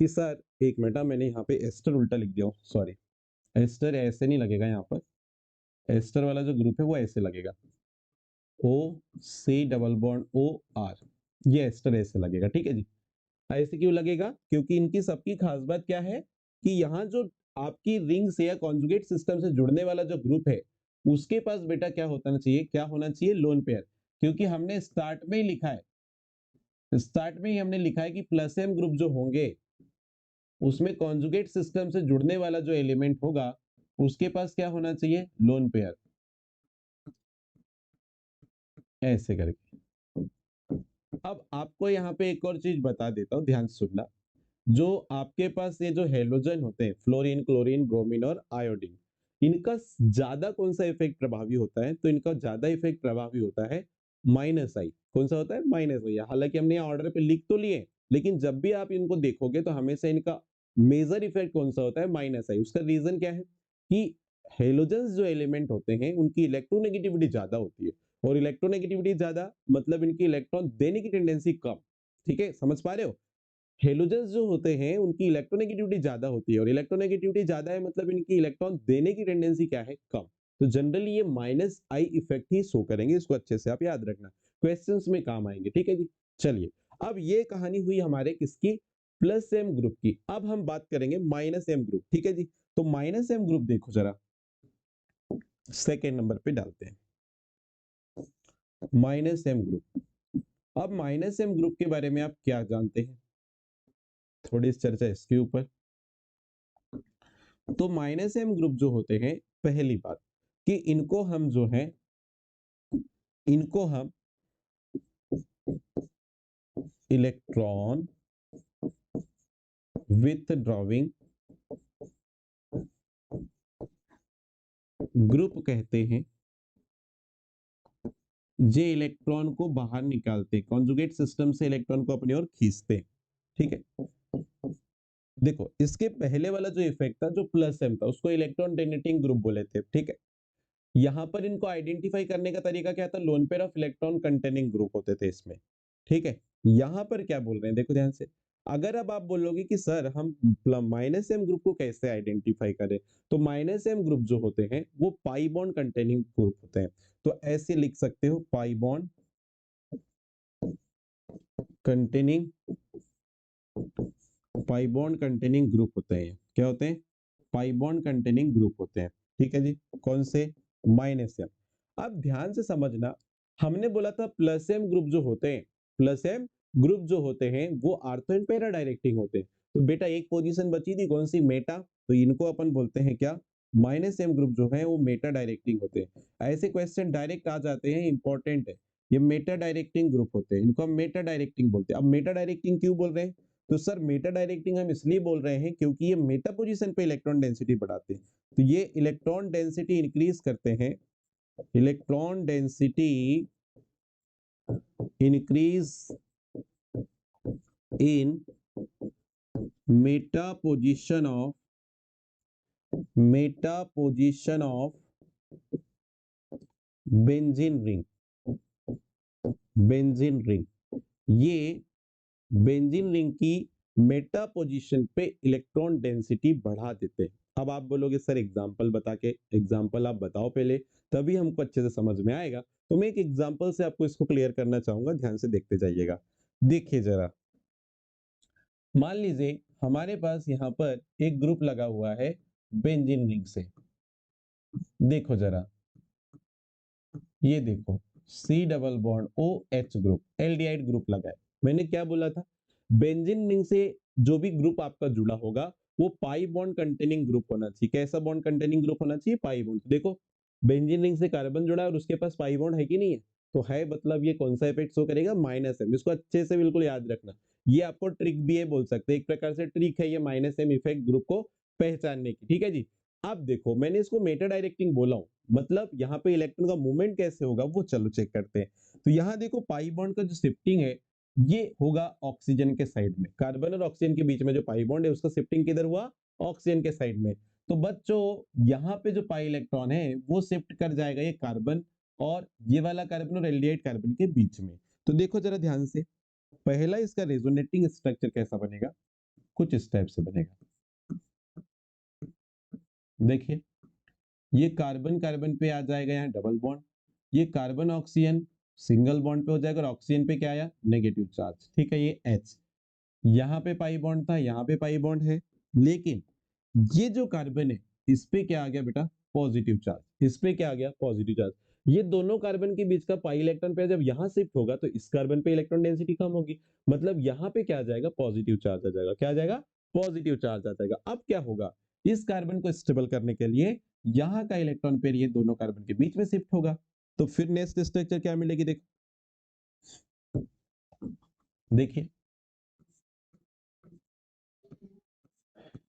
कि सर एक मिनट, मैंने यहाँ पे एस्टर उल्टा लिख दिया, सॉरी, एस्टर ऐसे नहीं लगेगा यहाँ पर, एस्टर वाला जो ग्रुप है वो ऐसे लगेगा, O C double bond O R, ये एस्टर ऐसे लगेगा। ठीक है जी। ऐसे क्यों लगेगा? क्योंकि इनकी सबकी खास बात क्या है कि यहाँ जो आपकी रिंग से या कॉन्जुगेट सिस्टम से जुड़ने वाला जो ग्रुप है, उसके पास बेटा क्या होना चाहिए? क्या होना चाहिए? Lone pair. क्योंकि हमने स्टार्ट में ही लिखा है, स्टार्ट में ही हमने लिखा है कि प्लस एम ग्रुप जो होंगे उसमें कॉन्जुगेट सिस्टम से जुड़ने वाला जो एलिमेंट होगा उसके पास क्या होना चाहिए? लोन पेयर, ऐसे करके। अब आपको यहाँ पे एक और चीज बता देता हूँ, ध्यान से सुनना। जो आपके पास ये जो हेलोजन होते हैं, फ्लोरीन, क्लोरीन, ब्रोमीन और आयोडीन, इनका ज्यादा कौन सा इफेक्ट प्रभावी होता है? तो इनका ज्यादा इफेक्ट प्रभावी होता है माइनस आई। कौन सा होता है? माइनस आई। हालांकि हमने यहाँ ऑर्डर पे लिख तो लिए, लेकिन जब भी आप इनको देखोगे तो हमेशा इनका मेजर इफेक्ट कौन सा होता है? माइनस आई। उसका रीजन क्या है कि हेलोजन जो एलिमेंट होते हैं उनकी इलेक्ट्रोनेगेटिविटी ज्यादा होती है, और इलेक्ट्रोनेगेटिविटी ज्यादा मतलब इनकी इलेक्ट्रॉन देने की टेंडेंसी कम। ठीक है, समझ पा रहे हो? हेलोजेंस जो होते हैं उनकी इलेक्ट्रोनेगेटिविटी ज्यादा होती है, और इलेक्ट्रोनेगेटिविटी ज्यादा है मतलब इनकी इलेक्ट्रॉन देने की टेंडेंसी क्या है? कम। तो जनरली ये minus I effect he show करेंगे, इसको अच्छे से आप याद रखना, क्वेश्चंस में काम आएंगे। ठीक है जी। चलिए, अब ये कहानी हुई हमारे किसकी? प्लस एम ग्रुप की। अब हम बात करेंगे माइनस एम ग्रुप। ठीक है जी। तो माइनस एम ग्रुप देखो जरा, सेकेंड नंबर पे डालते हैं माइनस एम ग्रुप। अब माइनस एम ग्रुप के बारे में आप क्या जानते हैं? थोड़ी चर्चा इसके ऊपर। तो माइनस एम ग्रुप जो होते हैं, पहली बात कि इनको हम जो है, इनको हम इलेक्ट्रॉन विथड्रॉविंग ग्रुप कहते हैं, जे इलेक्ट्रॉन को बाहर निकालते, कॉन्जुगेट सिस्टम से इलेक्ट्रॉन को अपनी ओर खींचते। ठीक है, देखो इसके पहले वाला जो इफेक्ट था जो प्लस एम था उसको इलेक्ट्रॉन डोनेटिंग ग्रुप बोले थे। ठीक है, यहां पर इनको आइडेंटिफाई करने का तरीका क्या था, loan pair of electron containing group होते थे इसमें। ठीक है, यहां पर क्या बोल रहे हैं देखो ध्यान से, अगर अब आप बोलोगे कि सर हम माइनस एम ग्रुप को कैसे आइडेंटिफाई करें, तो माइनस एम ग्रुप जो होते हैं वो पाई बॉन्ड कंटेनिंग ग्रुप होते हैं। तो ऐसे लिख सकते हो, pi bond containing, pi bond containing group होते हैं। क्या होते हैं, पाई बॉन्ड कंटेनिंग ग्रुप होते हैं। ठीक है जी, कौन से, माइनस एम। अब ध्यान से समझना, हमने बोला था प्लस एम ग्रुप जो होते हैं, प्लस एम ग्रुप जो होते हैं वो आर्थो एंड पैरा डायरेक्टिंग होते हैं। तो बेटा एक पोजीशन बची थी कौन सी, मेटा, तो इनको अपन बोलते हैं क्या, माइनस एम ग्रुप जो है वो मेटा डायरेक्टिंग होते हैं। ऐसे क्वेश्चन डायरेक्ट आ जाते हैं, इंपॉर्टेंट है, ये मेटा डायरेक्टिंग ग्रुप होते हैं, इनको हम मेटा डायरेक्टिंग बोलते हैं। अब मेटा डायरेक्टिंग क्यों बोल रहे हैं, तो सर मेटा डायरेक्टिंग हम इसलिए बोल रहे हैं क्योंकि ये मेटा पोजीशन पे इलेक्ट्रॉन डेंसिटी बढ़ाते हैं। तो ये इलेक्ट्रॉन डेंसिटी इंक्रीज करते हैं, electron density increase in Meta position of, Meta position of benzene ring, benzene ring, ये बेंजीन रिंग की मेटा पोजीशन पे इलेक्ट्रॉन डेंसिटी बढ़ा देते हैं। अब आप बोलोगे सर एग्जांपल बता के, एग्जांपल आप बताओ पहले, तभी हमको अच्छे से समझ में आएगा। तो मैं एक एग्जांपल से आपको इसको क्लियर करना चाहूंगा, ध्यान से देखते जाइएगा। देखिए जरा, मान लीजिए हमारे पास यहाँ पर एक ग्रुप लगा हुआ है बेंजीन रिंग से, देखो जरा, ये देखो C double bond O H group, aldehyde group लगा है। मैंने क्या बोला था, बेंजीन रिंग से जो भी ग्रुप आपका जुड़ा होगा वो पाई बॉन्ड कंटेनिंग ग्रुप होना चाहिए। कैसा बॉन्ड कंटेनिंग ग्रुप होना चाहिए, पाई बॉन्ड। देखो बेंजीन रिंग से कार्बन जुड़ा है और उसके पास पाई बॉन्ड है कि नहीं है, तो है, मतलब ये कौन सा इफेक्ट शो करेगा, माइनस एम। इसको अच्छे से बिल्कुल याद रखना, ये आपको ट्रिक भी है बोल सकते हैं, एक प्रकार से ट्रिक है ये माइनस एम इफेक्ट ग्रुप को पहचानने की। ठीक है जी, अब देखो मैंने इसको मेटा डायरेक्टिंग बोला हूं, मतलब यहाँ पे इलेक्ट्रॉन का मूवमेंट कैसे होगा वो चलो चेक करते हैं। तो यहाँ देखो पाई बॉन्ड का जो शिफ्टिंग है ये होगा ऑक्सीजन के साइड में, कार्बन और ऑक्सीजन के बीच में जो पाई बॉन्ड है उसका शिफ्टिंग किधर हुआ, ऑक्सीजन के साइड में। तो बच्चों यहाँ पे जो पाई इलेक्ट्रॉन है वो शिफ्ट कर जाएगा ये कार्बन और ये वाला कार्बन और एल्डिहाइड कार्बन के बीच में। तो देखो जरा ध्यान से, पहला इसका रेजोनेटिंग स्ट्रक्चर कैसा बनेगा, कुछ इस टाइप से बनेगा। देखिए ये कार्बन कार्बन पे आ जाएगा यहाँ डबल बॉन्ड, ये कार्बन ऑक्सीजन सिंगल बॉन्ड पे हो जाएगा और ऑक्सीजन पे क्या आया, नेगेटिव चार्ज। ठीक है, ये H, यहाँ पे पाई बॉन्ड था, यहाँ पे पाई बॉन्ड है, लेकिन ये जो कार्बन है इस पे क्या आ गया बेटा, पॉजिटिव चार्ज। इस पे क्या आ गया, पॉजिटिव चार्ज। ये दोनों कार्बन के बीच का पाई इलेक्ट्रॉन पेयर जब यहाँ शिफ्ट होगा तो इस कार्बन पे इलेक्ट्रॉन डेंसिटी कम होगी, मतलब यहाँ पे क्या आ जाएगा, पॉजिटिव चार्ज आ जाएगा। क्या आ जाएगा, पॉजिटिव चार्ज आ जाएगा। अब क्या होगा, इस कार्बन को स्टेबल करने के लिए यहाँ का इलेक्ट्रॉन पेयर ये दोनों कार्बन के बीच में शिफ्ट होगा। तो फिर नेक्स्ट स्ट्रक्चर क्या मिलेगी, देखिए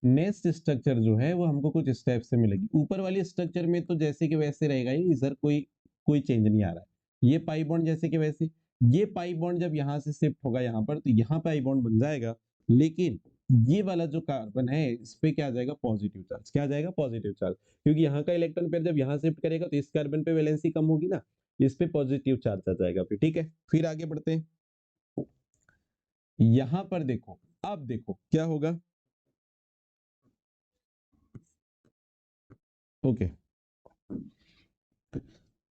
नेक्स्ट स्ट्रक्चर जो है वो हमको कुछ इस टाइप से मिलेगी। ऊपर वाली स्ट्रक्चर में तो जैसे कि वैसे रहेगा ही, इधर कोई कोई चेंज नहीं आ रहा है। ये पाई बॉन्ड जैसे कि वैसे, ये पाई बॉन्ड जब यहाँ से शिफ्ट होगा यहाँ पर तो यहाँ पाई बॉन्ड बन जाएगा, लेकिन ये वाला जो कार्बन है इस पे क्या आ जाएगा, पॉजिटिव चार्ज। क्या आ जाएगा, पॉजिटिव चार्ज, क्योंकि यहाँ का इलेक्ट्रॉन पेयर जब यहाँ शिफ्ट करेगा तो इस कार्बन पे वैलेंसी कम होगी ना, इस पे पॉजिटिव चार्ज आ जाएगा। फिर ठीक है, फिर आगे बढ़ते हैं। यहां पर देखो, अब देखो क्या होगा, ओके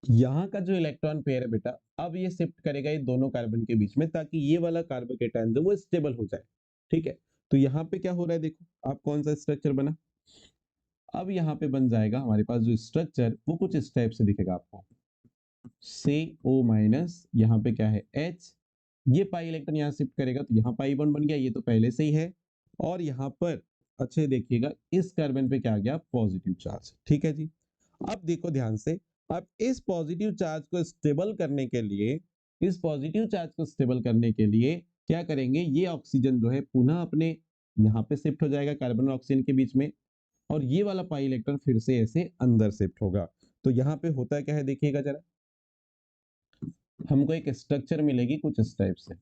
यहाँ का जो इलेक्ट्रॉन पेयर है बेटा, अब ये शिफ्ट करेगा ये दोनों कार्बन के बीच में ताकि ये वाला कार्बोकेटायन जो वो स्टेबल हो जाए। ठीक है, तो यहाँ पे क्या हो रहा है देखो, आप कौन सा स्ट्रक्चर बना, अब यहाँ पे बन जाएगा हमारे पास जो स्ट्रक्चर वो कुछ इस टाइप से दिखेगा आपको, से ओ माइनस, यहाँ पे क्या है H, ये पाई इलेक्ट्रॉन यहाँ शिफ्ट करेगा तो यहाँ पाई बॉन्ड बन गया, ये तो पहले से ही है, और यहाँ पर अच्छे देखिएगा इस कार्बन पे क्या आ गया, पॉजिटिव चार्ज। ठीक है जी, अब देखो ध्यान से, अब इस पॉजिटिव चार्ज को स्टेबल करने के लिए, इस पॉजिटिव चार्ज को स्टेबल करने के लिए क्या करेंगे, ये ऑक्सीजन जो है पुनः अपने यहाँ पे शिफ्ट हो जाएगा कार्बन और ऑक्सीजन के बीच में, और ये वाला पाई इलेक्ट्रॉन फिर से ऐसे अंदर शिफ्ट होगा। तो यहाँ पे होता क्या है देखिएगा जरा, हमको एक स्ट्रक्चर मिलेगी कुछ इस टाइप से,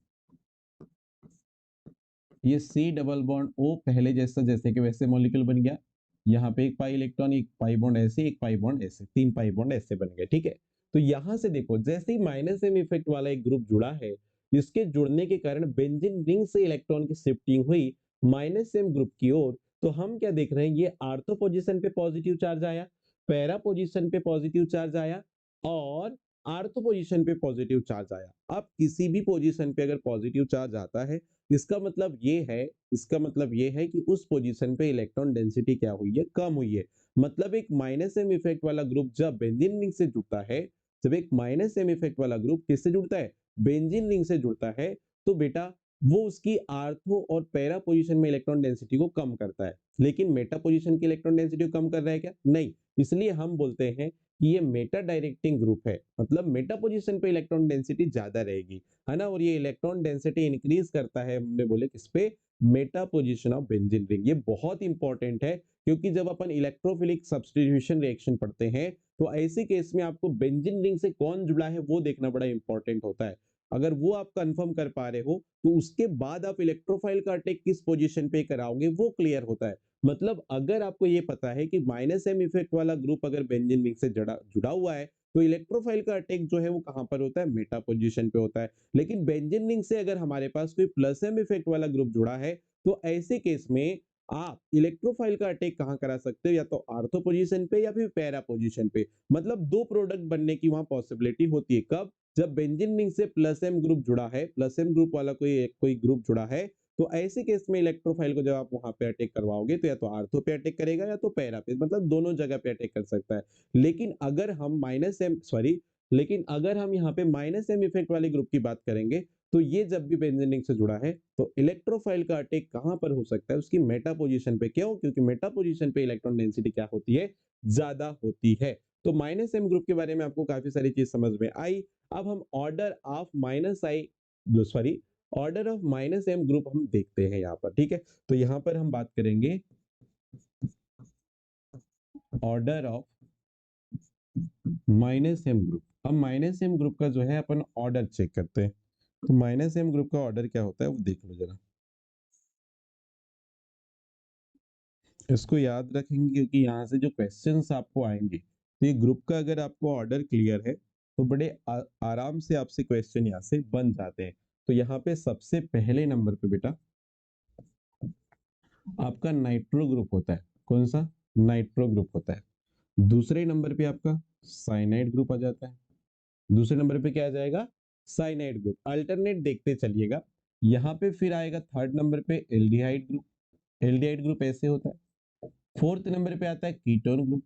ये सी डबल बॉन्ड ओ पहले जैसा जैसे कि वैसे मॉलिक्यूल बन गया, यहाँ पे एक पाई इलेक्ट्रॉन, एक पाई बॉन्ड ऐसे, एक पाई बॉन्ड ऐसे, तीन पाई बॉन्ड ऐसे बन गए, ठीक है। तो यहाँ से देखो जैसे ही माइनस एम इफेक्ट वाला एक ग्रुप जुड़ा है, इसके जुड़ने के कारण बेंजीन रिंग से इलेक्ट्रॉन की शिफ्टिंग हुई माइनस एम ग्रुप की ओर। तो हम क्या देख रहे हैं, ये आर्थो पोजीशन पे पॉजिटिव चार्ज आया, पैरा पोजीशन पे पॉजिटिव चार्ज आया, और आर्थो पोजीशन पे पॉजिटिव चार्ज आया। अब किसी भी पोजीशन पे अगर पॉजिटिव चार्ज आता है, इसका मतलब ये है, इसका मतलब ये है कि उस पोजीशन पे इलेक्ट्रॉन डेंसिटी क्या हुई है, कम हुई है। मतलब एक माइनस एम इफेक्ट वाला ग्रुप जब बेंजीन रिंग से जुड़ता है, जब एक माइनस एम इफेक्ट वाला ग्रुप किससे जुड़ता है, बेंजीन रिंग से जुड़ता है, तो बेटा वो उसकी आर्थो और पैरा पोजीशन में इलेक्ट्रॉन डेंसिटी को कम करता है। लेकिन मेटा पोजीशन की इलेक्ट्रॉन डेंसिटी को कम कर रहा है क्या, नहीं। इसलिए हम बोलते हैं कि ये मेटा डायरेक्टिंग ग्रुप है, मतलब मेटा पोजीशन पे इलेक्ट्रॉन डेंसिटी ज्यादा रहेगी, है ना। और ये इलेक्ट्रॉन डेंसिटी इंक्रीज करता है, हमने बोले किस पे, Meta position of benzene ring. ये बहुत इंपॉर्टेंट है, क्योंकि जब अपन इलेक्ट्रोफिलिक सब्स्टिट्यूशन रिएक्शन पढ़ते हैं, तो ऐसे केस में आपको बेंजीन रिंग से कौन जुड़ा है वो देखना बड़ा इंपॉर्टेंट होता है। अगर वो आप कंफर्म कर पा रहे हो, तो उसके बाद आप इलेक्ट्रोफाइल का अटैक किस पोजीशन पे कराओगे वो क्लियर होता है। मतलब अगर आपको ये पता है कि माइनस एम इफेक्ट वाला ग्रुप अगर बेंजीन रिंग से जुड़ा हुआ है, तो इलेक्ट्रोफाइल का अटैक जो है वो कहां पर होता है, मेटा पोजीशन पे होता है। लेकिन बेंजीन रिंग से अगर हमारे पास कोई प्लस एम इफेक्ट वाला ग्रुप जुड़ा है, तो ऐसे केस में आप इलेक्ट्रोफाइल का अटैक कहां करा सकते हो, या तो आर्थो पोजीशन पे या फिर पैरा पोजीशन पे। मतलब दो प्रोडक्ट बनने की वहां पॉसिबिलिटी होती है, कब, जब बेंजीन रिंग से प्लस एम ग्रुप जुड़ा है, प्लस एम ग्रुप वाला कोई ग्रुप जुड़ा है, तो ऐसे केस में इलेक्ट्रोफाइल को जब आप वहां पे अटैक करवाओगे, तो या तो आर्थो पे अटैक करेगा या तो पैरा पे, मतलब दोनों जगह पे अटैक कर सकता है। लेकिन अगर हम माइनस एम सॉरी लेकिन अगर हम यहाँ पे माइनस एम इफेक्ट वाले ग्रुप की बात करेंगे, तो ये जब भी बेंजीन रिंग से जुड़ा है, तो इलेक्ट्रोफाइल का अटैक कहां पर हो सकता है, उसकी मेटा पोजीशन पे। क्यों, क्योंकि मेटा पोजीशन पे इलेक्ट्रॉन डेंसिटी क्या होती है, ज्यादा होती है। तो माइनस एम ग्रुप के बारे में आपको काफी सारी चीज समझ में आई। अब हम order of minus M group हम देखते हैं यहाँ पर, ठीक है। तो यहाँ पर हम बात करेंगे order of minus M group. अब माइनस एम ग्रुप का जो है अपन ऑर्डर चेक करते हैं। तो माइनस एम ग्रुप का ऑर्डर क्या होता है वो देख लो जरा, इसको याद रखेंगे क्योंकि यहाँ से जो क्वेश्चंस आपको आएंगे, तो ये ग्रुप का अगर आपको ऑर्डर क्लियर है, तो बड़े आराम से आपसे क्वेश्चन यहाँ से बन जाते हैं। तो यहाँ पे सबसे पहले नंबर पे बेटा आपका नाइट्रो ग्रुप होता है। कौन सा, नाइट्रो ग्रुप होता है। दूसरे नंबर पे आपका साइनाइड ग्रुप आ जाता है। दूसरे नंबर पे क्या आ जाएगा, साइनाइड ग्रुप। अल्टरनेट देखते चलिएगा। यहाँ पे फिर आएगा थर्ड नंबर पे एल्डिहाइड ग्रुप। एल्डिहाइड ग्रुप ऐसे होता है। फोर्थ नंबर पे आता है कीटोन ग्रुप,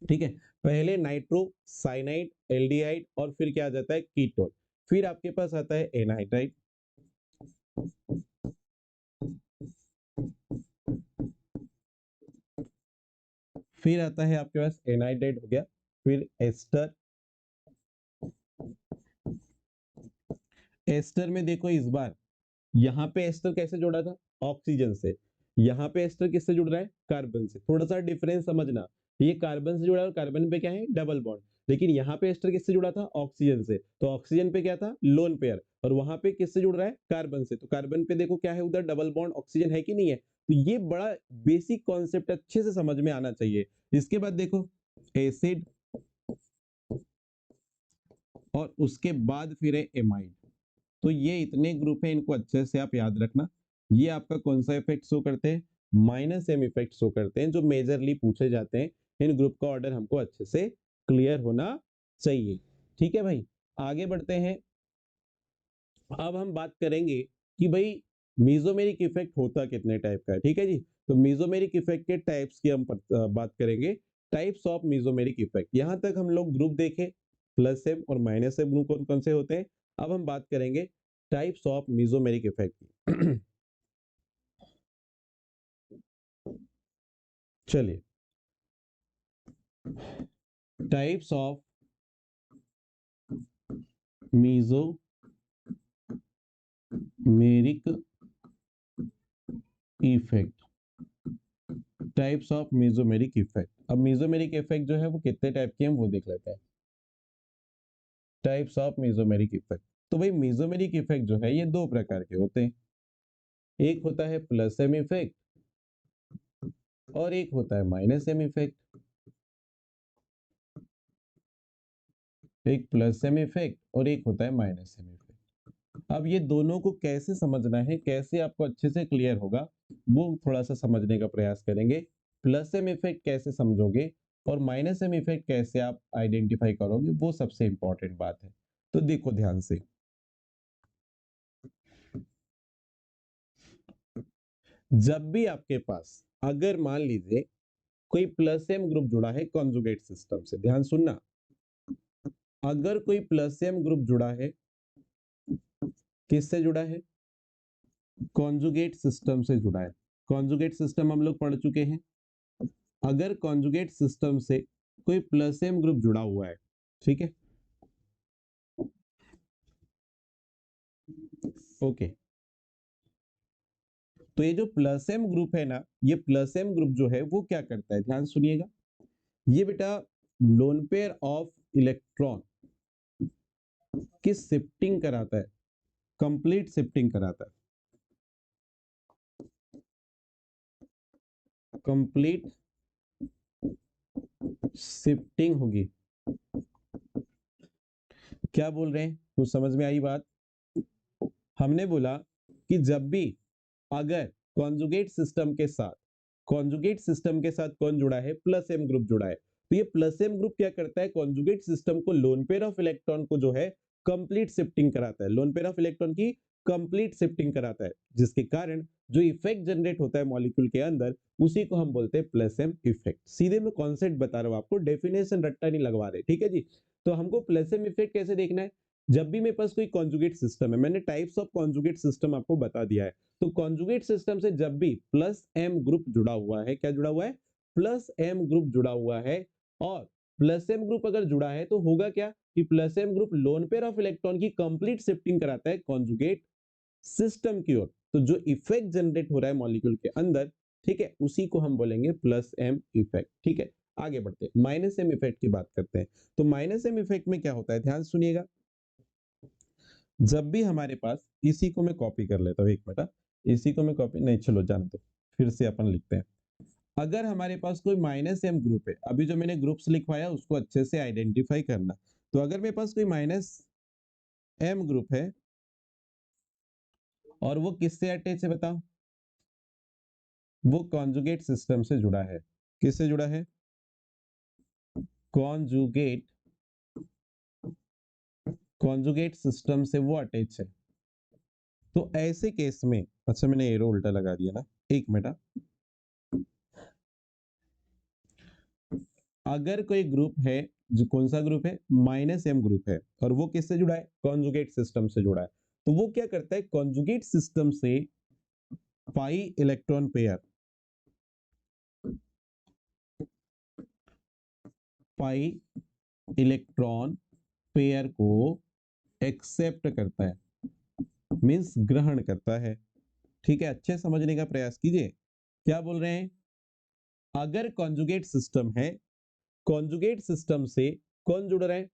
ठीक है। पहले नाइट्रो, साइनाइड, एल्डिहाइड, और फिर क्या आ जाता है, कीटोन। फिर आपके पास आता है एनहाइड्राइड, फिर आता है आपके पास एनहाइड्राइड हो गया, फिर एस्टर। एस्टर में देखो इस बार यहाँ पे एस्टर कैसे जोड़ा था, ऑक्सीजन से। यहाँ पे एस्टर किससे जुड़ रहा है, कार्बन से। थोड़ा सा डिफरेंस समझना, ये कार्बन से जुड़ा है और कार्बन पे क्या है, डबल बॉन्ड। लेकिन यहाँ पे एस्टर किससे जुड़ा था, ऑक्सीजन से। तो ऑक्सीजन पे क्या था, लोन पेयर, और वहां पे किससे जुड़ रहा है, कार्बन से। तो कार्बन पे देखो क्या है, उधर डबल बॉन्ड ऑक्सीजन है कि नहीं है। तो ये बड़ा बेसिक कॉन्सेप्ट अच्छे से समझ में आना चाहिए। इसके बाद देखो एसिड, और उसके बाद फिर है एमाइड। तो ये इतने ग्रुप हैं, इनको अच्छे से आप याद रखना। ये आपका कौन सा इफेक्ट शो करते हैं, माइनस एम इफेक्ट शो करते हैं, जो मेजरली पूछे जाते हैं। इन ग्रुप का ऑर्डर हमको अच्छे से क्लियर होना चाहिए, ठीक है भाई। आगे बढ़ते हैं। अब हम बात करेंगे कि भाई मीजोमेरिक इफेक्ट होता कितने टाइप का है, ठीक है जी। तो मीजोमेरिक इफेक्ट के टाइप्स की हम बात करेंगे। टाइप्स ऑफ मीजोमेरिक इफेक्ट, यहां तक हम लोग ग्रुप देखे, प्लस एम और माइनस एम ग्रुप कौन कौन से होते हैं। अब हम बात करेंगे टाइप्स ऑफ मीजोमेरिक इफेक्ट की। चलिए, types of mesomeric effect, types of mesomeric effect. अब मेसोमेरिक इफेक्ट जो है वो कितने टाइप के हैं वो देख लेते हैं। Types of mesomeric effect. तो भाई मेसोमेरिक इफेक्ट जो है ये दो प्रकार के होते हैं। एक होता है प्लस एम इफेक्ट और एक होता है माइनस एम इफेक्ट। एक प्लस एम इफेक्ट और एक होता है माइनस एम इफेक्ट। अब ये दोनों को कैसे समझना है, कैसे आपको अच्छे से क्लियर होगा, वो थोड़ा सा समझने का प्रयास करेंगे। प्लस एम इफेक्ट कैसे समझोगे और माइनस एम इफेक्ट कैसे आप आइडेंटिफाई करोगे, वो सबसे इंपॉर्टेंट बात है। तो देखो ध्यान से, जब भी आपके पास अगर मान लीजिए कोई प्लस एम ग्रुप जुड़ा है कॉन्जुगेट सिस्टम से, ध्यान सुनना, अगर कोई प्लस एम ग्रुप जुड़ा है, किससे जुड़ा है? कॉन्जुगेट सिस्टम से जुड़ा है। कॉन्जुगेट सिस्टम हम लोग पढ़ चुके हैं। अगर कॉन्जुगेट सिस्टम से कोई प्लस एम ग्रुप जुड़ा हुआ है, ठीक है, ओके, तो ये जो प्लस एम ग्रुप है ना, ये प्लस एम ग्रुप जो है वो क्या करता है, ध्यान सुनिएगा। ये बेटा लोन पेयर ऑफ इलेक्ट्रॉन की शिफ्टिंग कराता है, कंप्लीट शिफ्टिंग कराता है, कंप्लीट शिफ्टिंग होगी। क्या बोल रहे हैं, कुछ समझ में आई बात? हमने बोला कि जब भी अगर कॉन्जुगेट सिस्टम के साथ, कॉन्जुगेट सिस्टम के साथ कौन जुड़ा है, प्लस एम ग्रुप जुड़ा है, तो ये प्लस एम ग्रुप क्या करता है, कॉन्जुगेट सिस्टम को लोन पेयर ऑफ इलेक्ट्रॉन को जो है कंप्लीट शिफ्टिंग कराता है, लोन पेयर ऑफ इलेक्ट्रॉन की कंप्लीट शिफ्टिंग कराता है, जिसके कारण जो इफेक्ट जनरेट होता है मॉलिक्यूल के अंदर, उसी को हम बोलते हैं प्लस एम इफेक्ट। सीधे मैं कॉन्सेप्ट बता रहा हूं आपको, डेफिनेशन रट्टा नहीं लगवा रहे, ठीक है जी। तो हमको प्लस एम इफेक्ट कैसे देखना है, जब भी मेरे पास कोई कॉन्जुगेट सिस्टम है, मैंने टाइप्स ऑफ कॉन्जुगेट सिस्टम आपको बता दिया है। तो कॉन्जुगेट सिस्टम से जब भी प्लस एम ग्रुप जुड़ा हुआ है, क्या जुड़ा हुआ है, प्लस एम ग्रुप जुड़ा हुआ है, और प्लस एम ग्रुप अगर जुड़ा है तो होगा क्या कि plus M group lone pair of electron की कंप्लीट शिफ्टिंग कराता है कॉन्जुगेट सिस्टम की ओर। तो जो इफेक्ट जनरेट हो रहा है मॉलिक्यूल के अंदर, ठीक है, उसी को हम बोलेंगे प्लस एम इफेक्ट। ठीक है, आगे बढ़ते हैं, माइनस एम इफेक्ट की बात करते हैं। तो माइनस एम इफेक्ट में क्या होता है, ध्यान सुनिएगा। जब भी हमारे पास, इसी को मैं कॉपी कर लेता हूँ, एक मिनट, इसी को मैं कॉपी नहीं, चलो जान दो, फिर से अपन लिखते हैं। अगर हमारे पास कोई माइनस एम ग्रुप है, अभी जो मैंने ग्रुप्स लिखवाया उसको अच्छे से आइडेंटिफाई करना। तो अगर मेरे पास कोई माइनस एम ग्रुप है और वो किससे अटैच है बताओ, वो कॉन्जुगेट सिस्टम से जुड़ा है। किससे जुड़ा है, कॉन्जुगेट, कॉन्जुगेट सिस्टम से वो अटैच है। तो ऐसे केस में, अच्छा मैंने एरो उल्टा लगा दिया ना, एक मिनट, अगर कोई ग्रुप है, जो कौन सा ग्रुप है, माइनस एम ग्रुप है, और वो किससे जुड़ा है, कॉन्जुगेट सिस्टम से जुड़ा है, तो वो क्या करता है, कॉन्जुगेट सिस्टम से pi electron pair, pi electron pair को एक्सेप्ट करता है, मींस ग्रहण करता है। ठीक है, अच्छे समझने का प्रयास कीजिए। क्या बोल रहे हैं, अगर कॉन्जुगेट सिस्टम है, कॉन्जुगेट सिस्टम से कौन जुड़ रहा है,